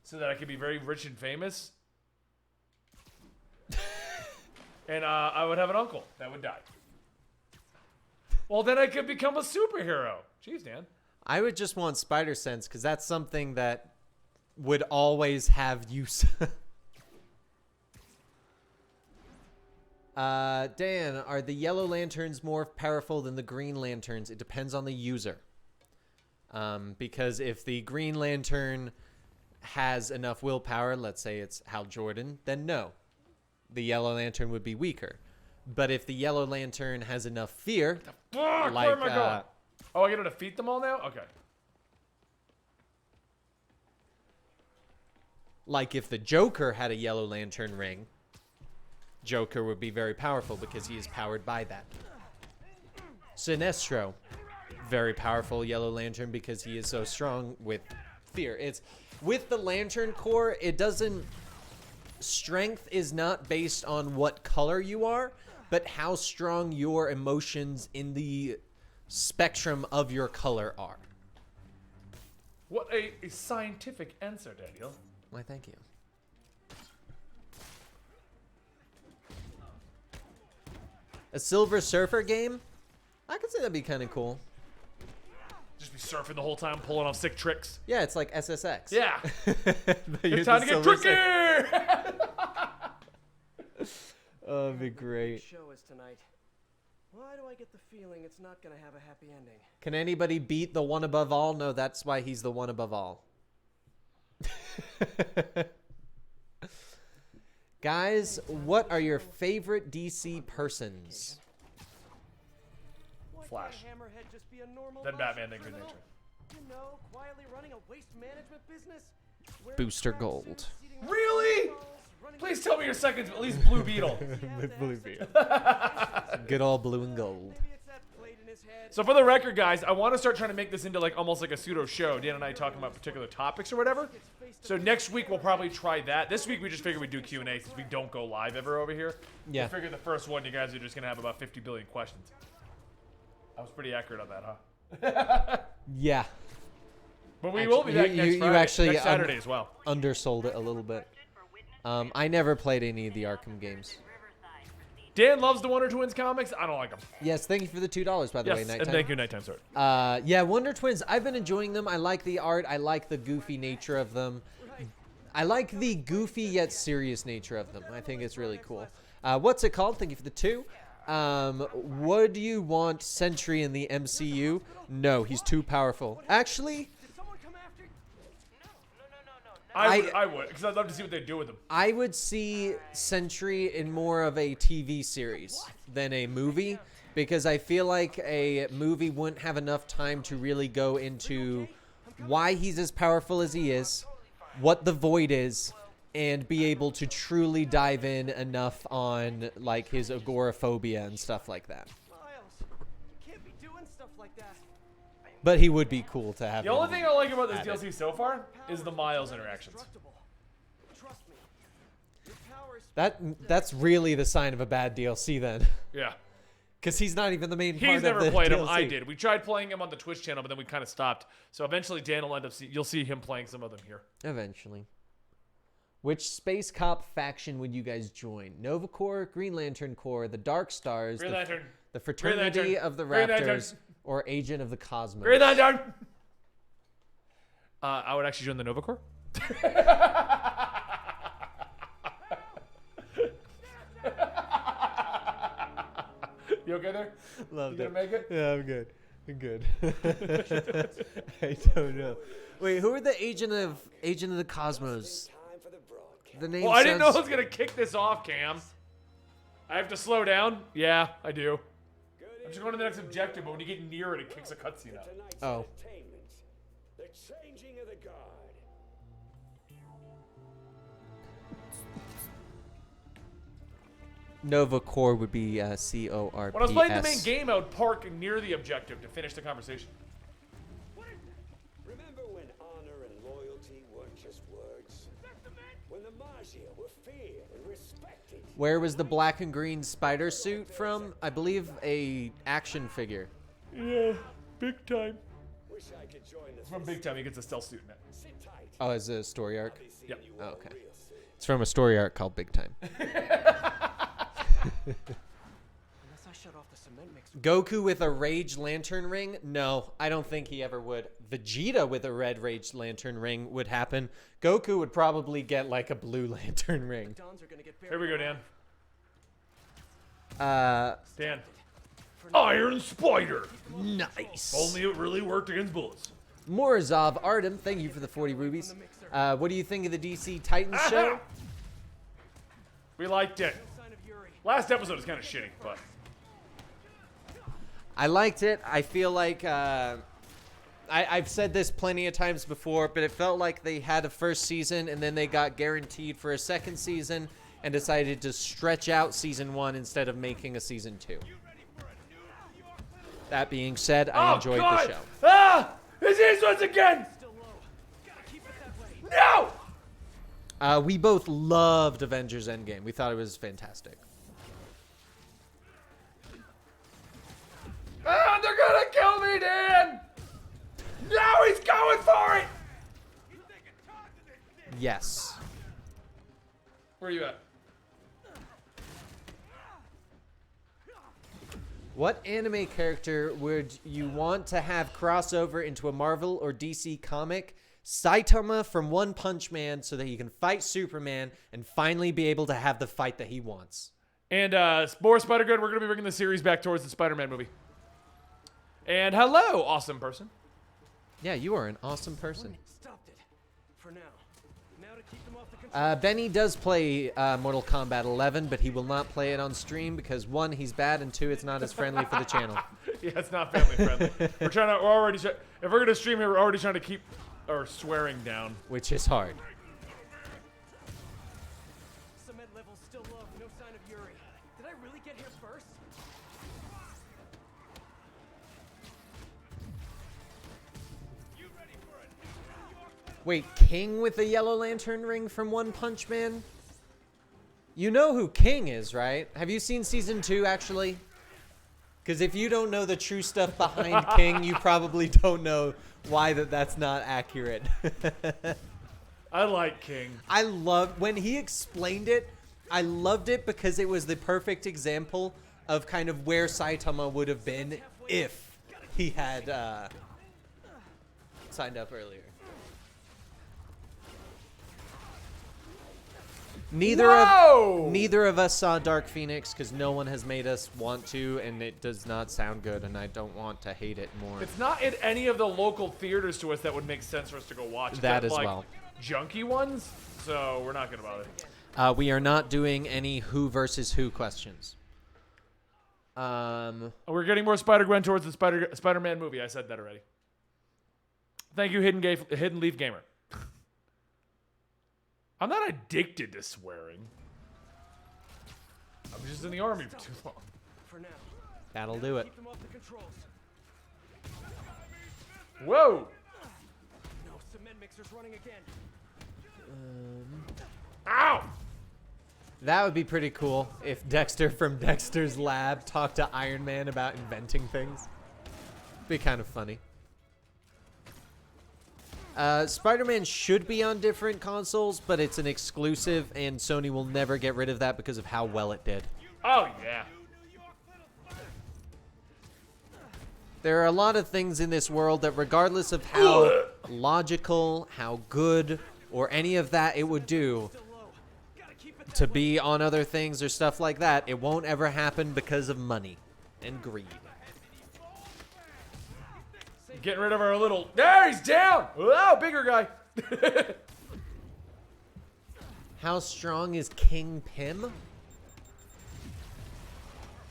so that I could be very rich and famous. And I would have an uncle that would die. Well, then I could become a superhero. Jeez, Dan. I would just want Spider Sense because that's something that would always have use. Dan, are the Yellow Lanterns more powerful than the Green Lanterns? It depends on the user. Because if the Green Lantern has enough willpower, let's say it's Hal Jordan, then no. The Yellow Lantern would be weaker. But if the Yellow Lantern has enough fear, Fuck, like, where am I going? Oh, I get to defeat them all now? Okay. like if the Joker had a Yellow Lantern ring, Joker would be very powerful because he is powered by that. Sinestro, very powerful Yellow Lantern because he is so strong with fear. It's with the Lantern Corps, it doesn't... Strength is not based on what color you are, but how strong your emotions in the spectrum of your color are. What a scientific answer, Daniel. Why, thank you. A Silver Surfer game? I could say that'd be kind of cool. Just be surfing the whole time, pulling off sick tricks. Yeah, it's like SSX. Yeah. But you're It's time the to get Silver tricky! Oh, it'd be great. Show is tonight. Why do I get the feeling it's not gonna have a happy ending? Can anybody beat the one above all? No, that's why he's the one above all. Guys, what are your favorite DC persons? Why Flash. can't Hammerhead just be a normal Then boss Batman, then Green criminal? Lantern. You know, quietly running a waste management business. wearing Booster tracksuits, Gold. eating all Really? balls, running Please tell me your second's at least Blue Beetle. Good old blue and gold. Maybe it's that plate in his head. So for the record, guys, I want to start trying to make this into like almost like a pseudo show. Dan and I talking about particular topics or whatever. So next week we'll probably try that. This week we just figured we'd do Q&A since we don't go live ever over here. Yeah. I figured the first one you guys are just gonna have about 50 billion questions. I was pretty accurate on that, huh? Yeah. But we will be back next you Friday, actually next Saturday as well. undersold it a little bit. I never played any of the Arkham games. Dan loves the Wonder Twins comics. I don't like them. Yes, thank you for the $2, by the way, Yes, Nighttime. and thank you, Nighttime Sword. Yeah, Wonder Twins, I've been enjoying them. I like the art. I like the goofy nature of them. I like the goofy yet serious nature of them. I think it's really cool. What's it called? Thank you for the 2. Would you want Sentry in the MCU? No, he's too powerful. Actually, Did someone come after you? I would, because I'd love to see what they do with them. I would see Sentry in more of a TV series than a movie, because I feel like a movie wouldn't have enough time to really go into why he's as powerful as he is, what the Void is, and be able to truly dive in enough on like his agoraphobia and stuff like that. Miles, you can't be doing stuff like that. But he would be cool to have. The only him thing I like about this at it. DLC so far is the Miles interactions. Indestructible. Trust me. Your power is That's really the sign of a bad DLC then, Yeah. because he's not even the main part He's of never the played DLC. him. I did. We tried playing him on the Twitch channel, but then we kind of stopped. So eventually Dan will end up you'll see him playing some of them here. Eventually. Which Space Cop faction would you guys join? Nova Corps, Green Lantern Corps, the Dark Stars, Green Lantern. the Fraternity Lantern. of the Green Lantern. Raptors, or Agent of the Cosmos? Green Lantern! I would actually join the Nova Corps. You okay there? Loved You gonna make it? Yeah, I'm good. I'm good. I don't know. Wait, who are the Agent of the Cosmos? The name Well, I didn't know I sounds- was gonna kick this off, Cam. I have to slow down? Yeah, I do. I'm just going to the next objective, but when you get near it, it kicks a cutscene out. Oh. The changing of the guard. Nova Corps would be C-O-R-P-S. When I was playing the main game, I would park near the objective to finish the conversation. Remember when honor and loyalty weren't just words? When the Magia were feared and respected? Where was the black and green spider suit from? I believe a action figure. Yeah, big time. Wish I could join the From Big Time, he gets a stealth suit in it. Sit tight. Oh, is it a story arc? Yep. Oh, okay. It's from a story arc called Big Time. Unless I shut off the cement mixer. Goku with a Rage Lantern ring? No, I don't think he ever would. Vegeta with a red Rage Lantern ring would happen. Goku would probably get like a blue Lantern ring. Dons are gonna get Here we go, Dan. Dan. For now. Iron Spider! Nice. Only it really worked against bullets. Morazov Artem, thank you for the 40 rubies. What do you think of the DC Titans show? We liked it. Sign of Yuri. Last episode was kind of shitty, but I liked it. I feel like I've said this plenty of times before, but it felt like they had a first season and then they got guaranteed for a second season, and decided to stretch out season 1 instead of making a season 2. That being said, I enjoyed the show. Ah! It's his once again! No! We both loved Avengers Endgame. We thought it was fantastic. Ah, they're gonna kill me, Dan! No, he's going for it! Yes. Where are you at? What anime character would you want to have crossover into a Marvel or DC comic? Saitama from One Punch Man so that he can fight Superman and finally be able to have the fight that he wants. And more Spider-Good, we're going to be bringing the series back towards the Spider-Man movie. And hello, awesome person. Yeah, you are an awesome person. Stopped it. For now. Now to keep them off the control. Benny does play Mortal Kombat 11, but he will not play it on stream because 1, he's bad, and 2, it's not as friendly for the channel. Yeah, it's not family friendly. If we're going to stream here, we're already trying to keep our swearing down. Which is hard. Cement level's still low. No sign of Yuri. Did I really get here first? Wait, King with the Yellow Lantern ring from One Punch Man? You know who King is, right? Have you seen season 2, actually? Because if you don't know the true stuff behind King, you probably don't know why that's not accurate. I like King. I loved when he explained it. I loved it because it was the perfect example of kind of where Saitama would have been if he had signed up earlier. Neither of us saw Dark Phoenix because no one has made us want to, and it does not sound good, and I don't want to hate it more. It's not in any of the local theaters to us that would make sense for us to go watch. That as like, well. Junky ones, so we're not going to bother. We are not doing any who versus who questions. We're getting more Spider-Gwen towards the Spider-Man movie. I said that already. Thank you, Hidden Leaf Gamer. I'm not addicted to swearing. I was just in the army for too long. For now. That'll do it. Keep them off the controls. Whoa! No, cement mixer's running again. Ow! That would be pretty cool if Dexter from Dexter's Lab talked to Iron Man about inventing things. Be kind of funny. Spider-Man should be on different consoles, but it's an exclusive, and Sony will never get rid of that because of how well it did. Oh, yeah. There are a lot of things in this world that regardless of how logical, how good, or any of that it would do to be on other things or stuff like that, it won't ever happen because of money and greed. Getting rid of our little... There, he's down! Wow, bigger guy. How strong is King Pym?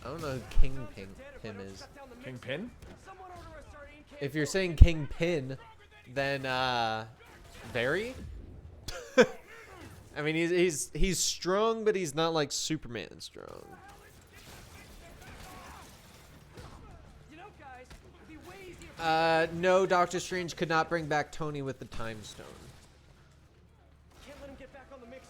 I don't know who King Pym is. Kingpin? If you're saying King Pin, then very. I mean, he's strong, but he's not like Superman strong. No, Doctor Strange could not bring back Tony with the Time Stone. Can't let him get back on the mixer.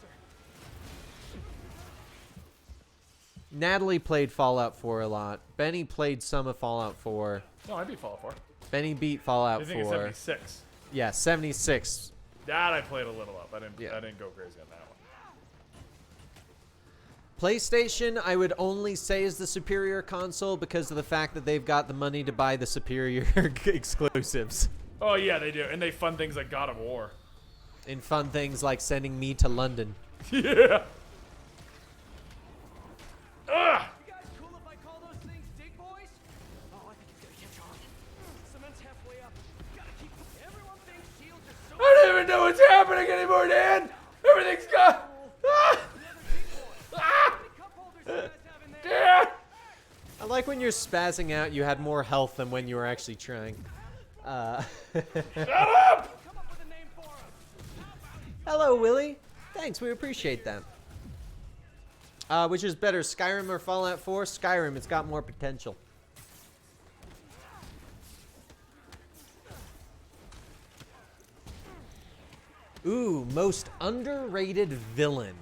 Natalie played Fallout 4 a lot. Benny played some of Fallout 4. No, I beat Fallout 4. Benny beat Fallout I 4. think it's 76. Yeah, 76. That I played a little up. I didn't go crazy on that one. PlayStation, I would only say is the superior console because of the fact that they've got the money to buy the superior exclusives. Oh, yeah, they do. And they fund things like God of War. And fun things like sending me to London. Yeah. Ugh. You guys cool if I call those things dig boys? Oh, I think it's gonna catch on. Cement's halfway up. Gotta keep... Everyone thinks shields are so... I don't even know what's happening anymore, Dan. Everything's gone. Ah. Ah. Dan. I like when you're spazzing out, you had more health than when you were actually trying. Shut up! Hello, Willie. Thanks, we appreciate that. Which is better, Skyrim or Fallout 4? Skyrim, it's got more potential. Ooh, most underrated villain.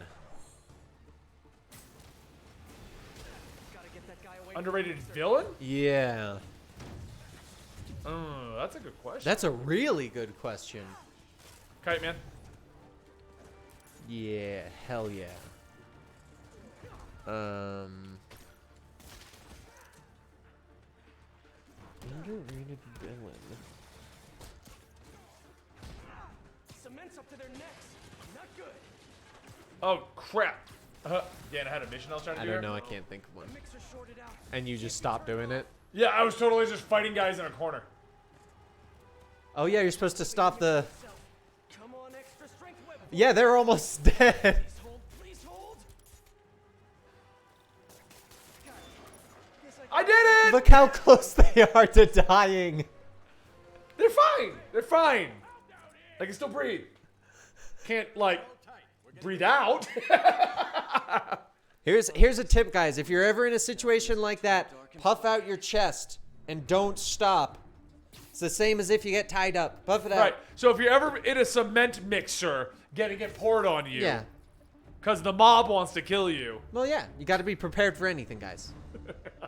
Underrated villain? Yeah. That's a good question. That's a really good question. Kite man. Yeah, hell yeah. Underrated villain. Cement's up to their necks. Not good. Oh crap. Dan, I had a mission I was trying to I do. don't here. know, I can't think of one. Mixer shorted out. And you just stopped doing it? Yeah, I was totally just fighting guys in a corner. Oh yeah, you're supposed to stop the... Come on, extra strength weapon. Yeah, they're almost dead. Please hold. Please hold. I did it! Look how close they are to dying. They're fine. They're fine. They can still breathe. Can't like breathe out. Here's a tip, guys. If you're ever in a situation like that, puff out your chest and don't stop. It's the same as if you get tied up. Puff it out. Right. So if you're ever in a cement mixer, getting it poured on you. Yeah. Because the mob wants to kill you. Well, yeah. You got to be prepared for anything, guys.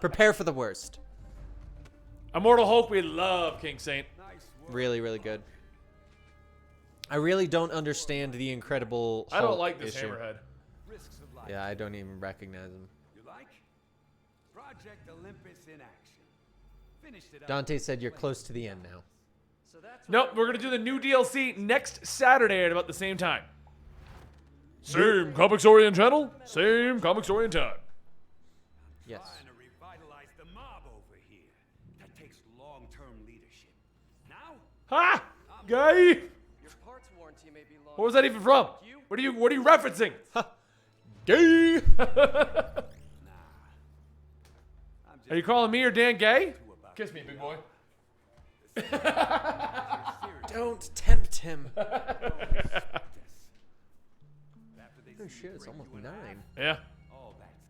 Prepare for the worst. Immortal Hulk, we love King Saint. Really, really good. I really don't understand the Incredible Hulk I don't like this issue. hammerhead. Risks of life. Yeah, I don't even recognize him. You like? Project Olympus in action. Finished it up. Dante said you're close to the end now. So that's Nope, we're going to do the new DLC next Saturday at about the same time. Same comic story and channel, same comic story and time. Yes. Trying to revitalize the mob over here. That takes long-term leadership. Now, Ha! Guy! your parts warranty may be long. What was that even from? What are you referencing? Gay. Are you calling me or Dan gay? Kiss me, big boy. Don't tempt him. Oh shit, it's almost 9. Yeah.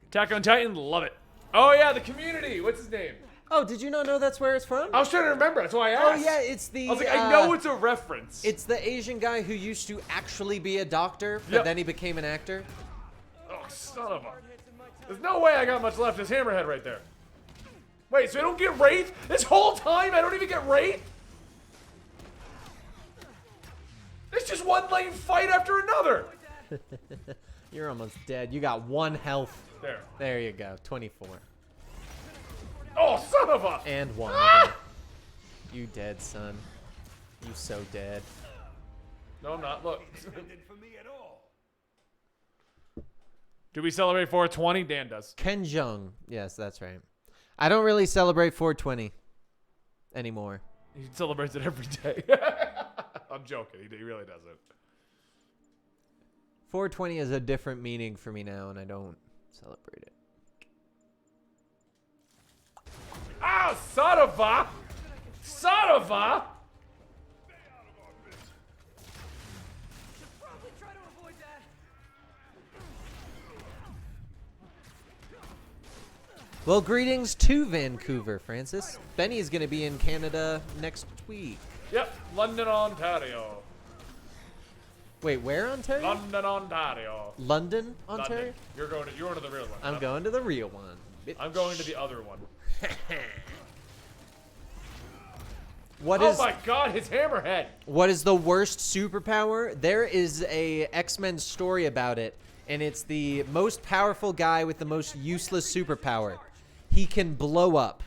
Attack on Titan, love it. Oh yeah, the community. What's his name? Oh, did you not know that's where it's from? I was trying to remember. That's why I Oh asked. yeah, it's the... I was like, I know it's a reference. It's the Asian guy who used to actually be a doctor, but Yep. then he became an actor. Oh, son of a... There's no way I got much left. This hammerhead right there. Wait, so I don't get Wraith? This whole time I don't even get Wraith? It's just one lane fight after another. You're almost dead. You got 1 health. There. There you go. 24. Oh, son of a... And 1. Ah! You dead, son. You so dead. No, I'm not. Look. intended for me at all. Do we celebrate 420? Dan does. Ken Jeong. Yes, that's right. I don't really celebrate 420 anymore. He celebrates it every day. I'm joking. He really doesn't. 420 has a different meaning for me now, and I don't celebrate it. Ah, son of a... Son of a... Probably try to avoid that. Well, greetings to Vancouver, Francis. Benny is going to be in Canada next week. Yep, London, Ontario. Wait, where, Ontario? London, Ontario. London, Ontario? London. You're going to the real one. I'm going to the real one. I'm going to the other one. What Oh is my god, his hammerhead. what is the worst superpower? There is a X-Men story about it, and it's the most powerful guy with the most useless superpower. He can blow up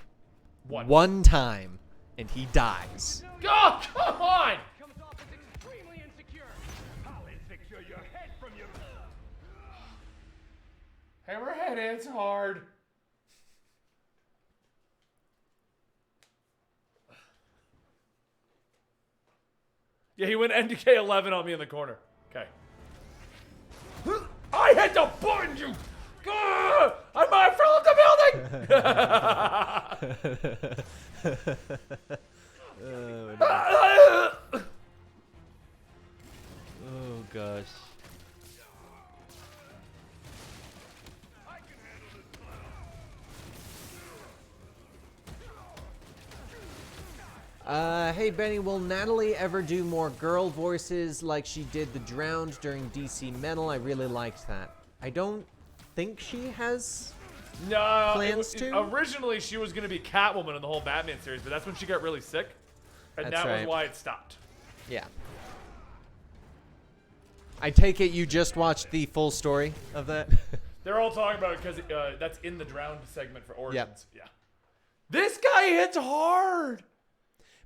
one time, and he dies. Oh, come on! Comes off as extremely insecure. I'll insecure your head from your... Hammerhead, it's hard. Yeah, he went NDK 11 on me in the corner. Okay. I hit the button, you... Gah! I fell off the building! Oh gosh. Hey Benny, will Natalie ever do more girl voices like she did the Drowned during DC Metal? I really liked that. I don't think she has No, plans to. Originally, she was going to be Catwoman in the whole Batman series, but that's when she got really sick. And That's that was right. why it stopped. Yeah. I take it you just watched the full story of that? They're all talking about it because that's in the Drowned segment for Origins. Yep. Yeah. This guy hits hard.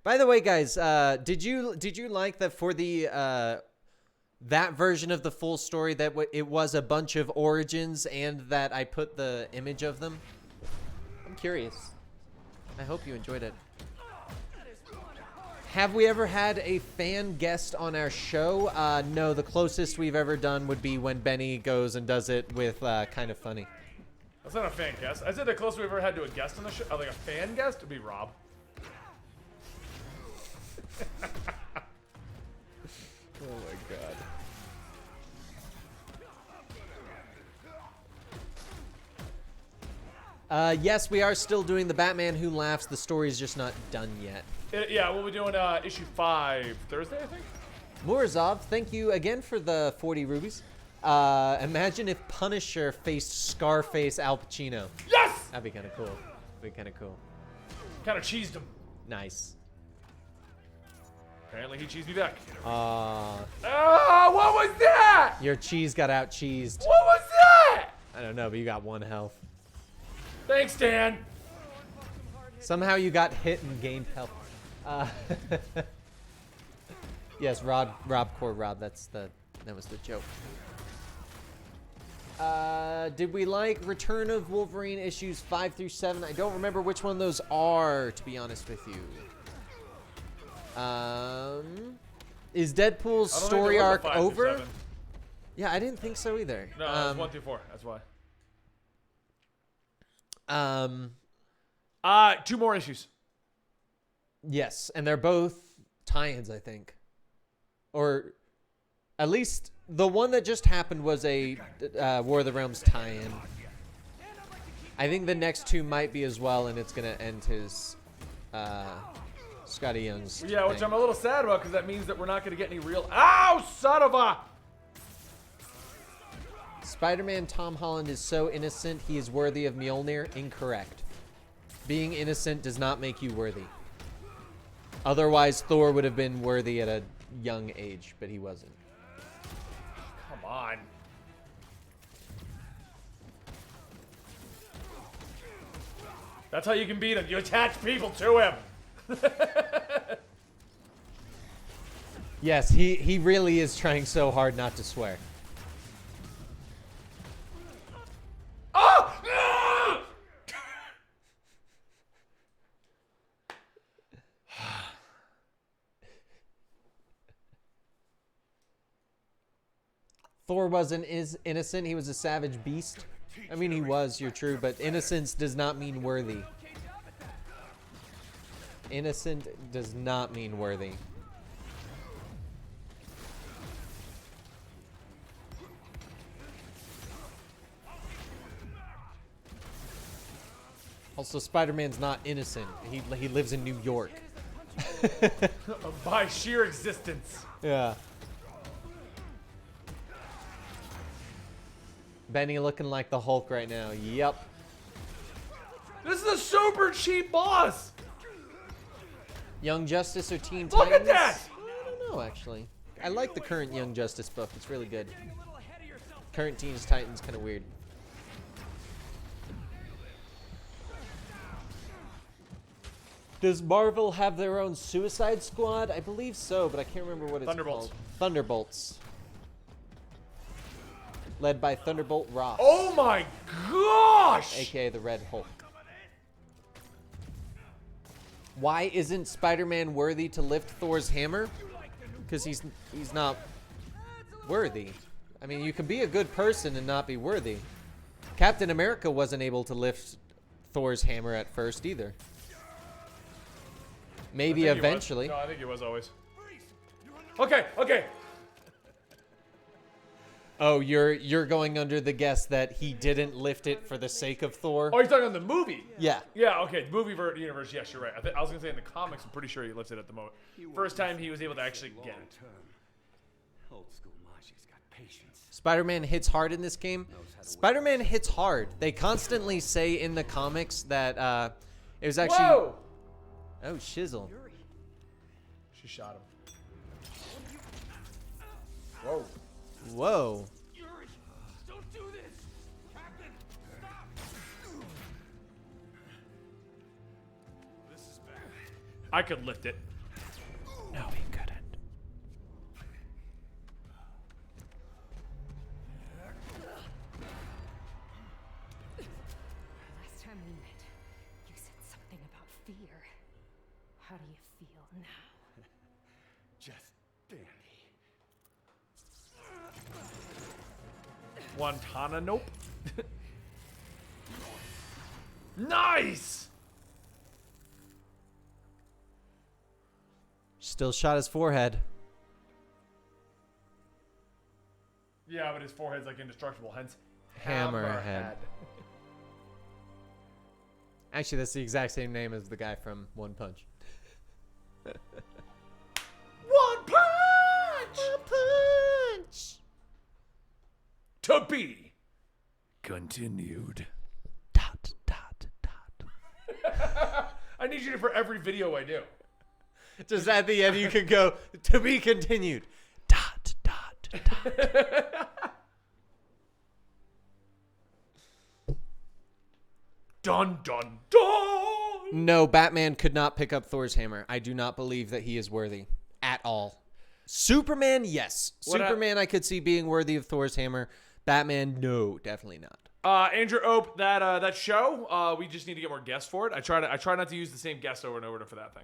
By the way, guys, did you like that for the that version of the full story that it was a bunch of Origins and that I put the image of them? I'm curious. I hope you enjoyed it. Have we ever had a fan guest on our show? No, the closest we've ever done would be when Benny goes and does it with Kind of Funny. That's not a fan guest. I said the closest we've ever had to a guest on the show, like a fan guest, would be Rob. Oh my god. Yes, we are still doing the Batman Who Laughs. The story's just not done yet. Yeah, we'll be doing issue 5 Thursday, I think. Murazov, thank you again for the 40 rubies. Imagine if Punisher faced Scarface Al Pacino. Yes! That'd be kind of cool. Be kind of cool. Kind of cheesed him. Nice. Apparently he cheesed me back. Oh, what was that? your cheese got out cheesed. What was that? I don't know, but you got 1 health. Thanks, Dan. Somehow you got hit and gained health. Yes, Rob Core Rob. That was the joke. Did we like Return of Wolverine issues 5 through 7? I don't remember which one those are, to be honest with you. Is Deadpool's story arc over? Yeah, I didn't think so either. No, it was 1 through 4. That's why. 2 more issues. Yes, and they're both tie-ins, I think. Or at least the one that just happened was a War of the Realms tie-in. I think the next 2 might be as well, and it's going to end his Scotty Young's Yeah, which thing. I'm a little sad about because that means that we're not going to get any real... Ow, son of a... Spider-Man Tom Holland is so innocent, he is worthy of Mjolnir. Incorrect. Being innocent does not make you worthy. Otherwise, Thor would have been worthy at a young age, but he wasn't. Come on. That's how you can beat him. You attach people to him. Yes, he really is trying so hard not to swear. Oh! Thor wasn't innocent. He was a savage beast. I mean, he was, you're true, but innocence does not mean worthy. Innocent does not mean worthy. Also, Spider-Man's not innocent. He lives in New York. By sheer existence. Yeah. Benny looking like the Hulk right now. Yep. This is a super cheap boss. Young Justice or Teen Look Titans? at that! I don't know, actually. I like the current Young Justice book. It's really good. Current Teen Titans kind of weird. Does Marvel have their own Suicide Squad? I believe so, but I can't remember what it's Thunderbolts. called. Thunderbolts. Led by Thunderbolt Ross. Oh my gosh! AKA the Red Hulk. Why isn't Spider-Man worthy to lift Thor's hammer? Because he's not worthy. I mean, you can be a good person and not be worthy. Captain America wasn't able to lift Thor's hammer at first either. Maybe I think he was. eventually. No, I think he was always. Okay, okay. Oh, you're going under the guess that he didn't lift it for the sake of Thor? Oh, you're talking on the movie? Yeah. Yeah, okay. Movie universe, yes, you're right. I was going to say in the comics, I'm pretty sure he lifted it at the moment. First time he was able to actually get it. Old school Majia's got patience. Spider-Man hits hard in this game. Spider-Man hits hard. They constantly say in the comics that it was actually... Whoa! Oh, shizzle. She shot him. Whoa. Whoa. Yuri, don't do this! Captain, stop! This is bad. I could lift it. No, he couldn't. Last time we met, you said something about fear. How do you feel now? Just dandy. Guantana, nope. Nice! Still shot his forehead. Yeah, but his forehead's like indestructible, hence Hammerhead. Actually, that's the exact same name as the guy from One Punch. One punch! One Punch! To be continued. Dot, dot, dot. I need you to for every video I do. Just at the end, you could go, to be continued. Dot, dot, dot. Dun, dun, dun! No, Batman could not pick up Thor's hammer. I do not believe that he is worthy at all. Superman, yes. Superman, I could see being worthy of Thor's hammer. Batman, no, definitely not. Andrew Ope, that show, we just need to get more guests for it. I try not to use the same guest over and over for that thing.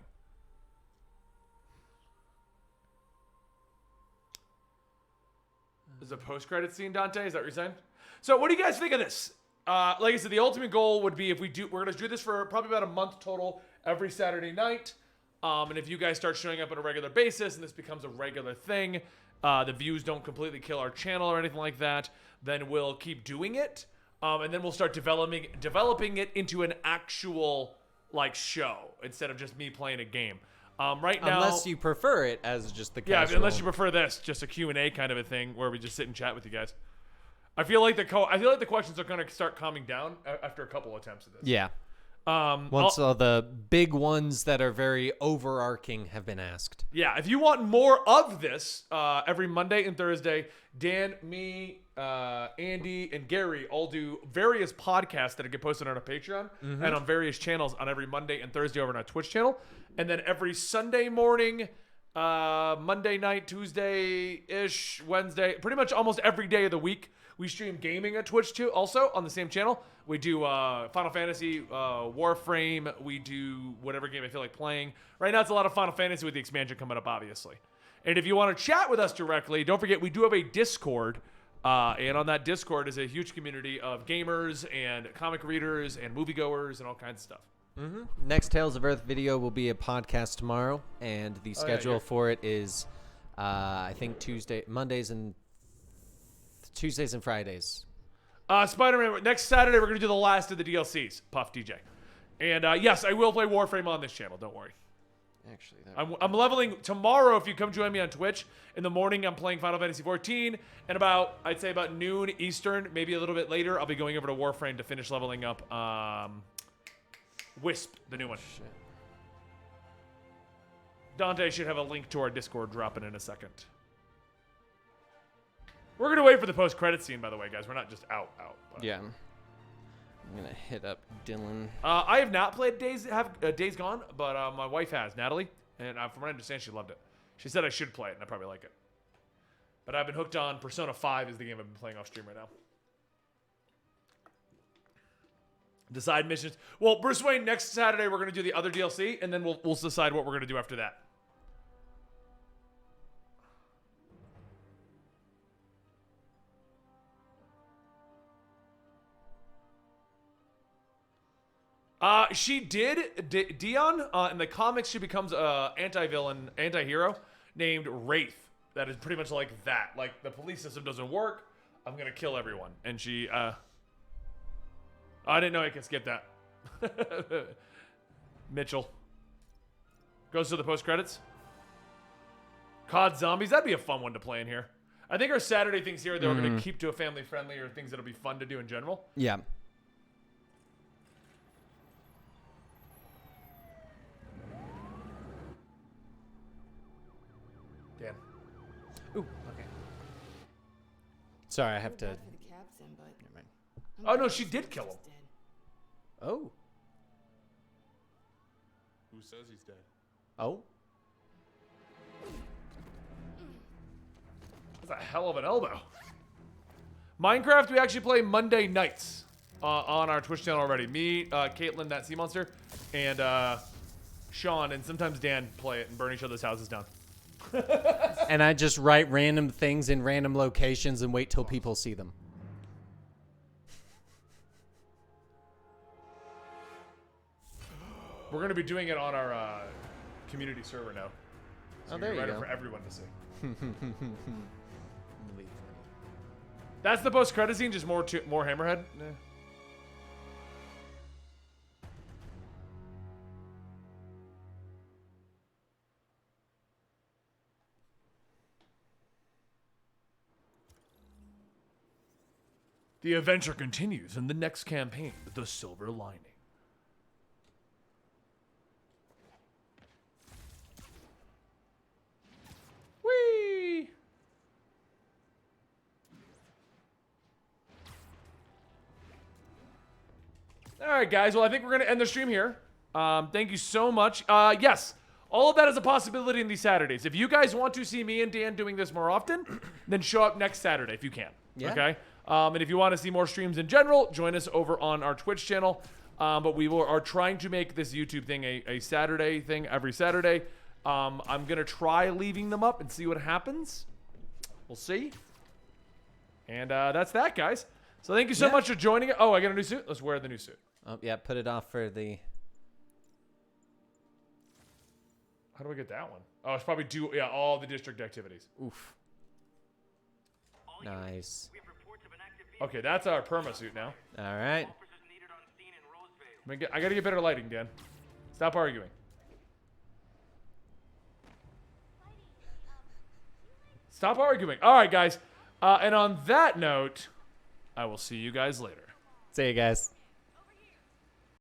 There's a post-credit scene, Dante. Is that what you're saying? So, what do you guys think of this? Like I said, the ultimate goal would be if we're gonna do this for probably about a month total, every Saturday night. And if you guys start showing up on a regular basis, and this becomes a regular thing, the views don't completely kill our channel or anything like that, then we'll keep doing it. And then we'll start developing it into an actual like show instead of just me playing a game. Right now, Unless you prefer it as just the casual. yeah, unless you prefer this, just a Q&A kind of a thing where we just sit and chat with you guys. I feel like the questions are going to start calming down after a couple attempts at this. Yeah. Once all the big ones that are very overarching have been asked. Yeah, if you want more of this, every Monday and Thursday, Dan, me, Andy, and Gary all do various podcasts that get posted on our Patreon and on various channels on every Monday and Thursday over on our Twitch channel. And then every Sunday morning, Monday night, Tuesday-ish, Wednesday, pretty much almost every day of the week, we stream gaming at Twitch too, also on the same channel. We do Final Fantasy, Warframe. We do whatever game I feel like playing. Right now, it's a lot of Final Fantasy with the expansion coming up, obviously. And if you want to chat with us directly, don't forget we do have a Discord. And on that Discord is a huge community of gamers and comic readers and moviegoers and all kinds of stuff. Next Tales of Earth video will be a podcast tomorrow, and the schedule for it is, I think Mondays and Fridays. Spider-Man, next Saturday we're going to do the last of the DLCs, Puff DJ. And yes, I will play Warframe on this channel, don't worry. Actually, I'm leveling tomorrow. If you come join me on Twitch in the morning, I'm playing Final Fantasy 14, and I'd say about noon Eastern, maybe a little bit later, I'll be going over to Warframe to finish leveling up Wisp, the new one. Shit. Dante should have a link to our Discord dropping in a second. We're gonna wait for the post-credit scene, by the way, guys. We're not just out. But. Yeah. I'm gonna hit up Dylan. I have not played Days Gone, but my wife has, Natalie, and from what I understand, she loved it. She said I should play it, and I probably like it. But I've been hooked on Persona 5 is the game I've been playing off stream right now. The side missions. Well, Bruce Wayne, next Saturday we're gonna do the other DLC, and then we'll decide what we're gonna do after that. She did. Dion, in the comics, she becomes a anti-hero named Wraith. That is pretty much like that. Like, the police system doesn't work. I'm gonna kill everyone. And she, I didn't know I could skip that. Mitchell. Goes to the post-credits. COD Zombies. That'd be a fun one to play in here. I think our Saturday things here, they're going to keep to a family-friendly or things that'll be fun to do in general. Yeah. Dan. Ooh, okay. Sorry, I have to... For the captain, but Never mind. Oh, no, she did kill him. Oh. Who says he's dead? Oh. That's a hell of an elbow. Minecraft, we actually play Monday nights on our Twitch channel already. Me, Caitlin, that sea monster, and Sean, and sometimes Dan play it and burn each other's houses down. And I just write random things in random locations and wait till people see them. We're going to be doing it on our community server now. So Oh, there you ready go. for everyone to see. That's the post-credit scene, just more Hammerhead? Nah. The adventure continues in the next campaign, The Silver Lining. Whee! All right, guys. Well, I think we're going to end the stream here. Thank you so much. Yes, all of that is a possibility in these Saturdays. If you guys want to see me and Dan doing this more often, then show up next Saturday if you can. Yeah. Okay? And if you want to see more streams in general, join us over on our Twitch channel. But we are trying to make this YouTube thing a Saturday thing every Saturday. I'm going to try leaving them up and see what happens. We'll see. And that's that, guys. So thank you so much for joining. Oh, I got a new suit? Let's wear the new suit. Oh, yeah, put it off for the... How do I get that one? Oh, it's probably all the district activities. Oof. Nice. Okay, that's our perma suit now. All right. I gotta get better lighting, Dan. Stop arguing. Stop arguing. All right, guys. And on that note, I will see you guys later. See you guys.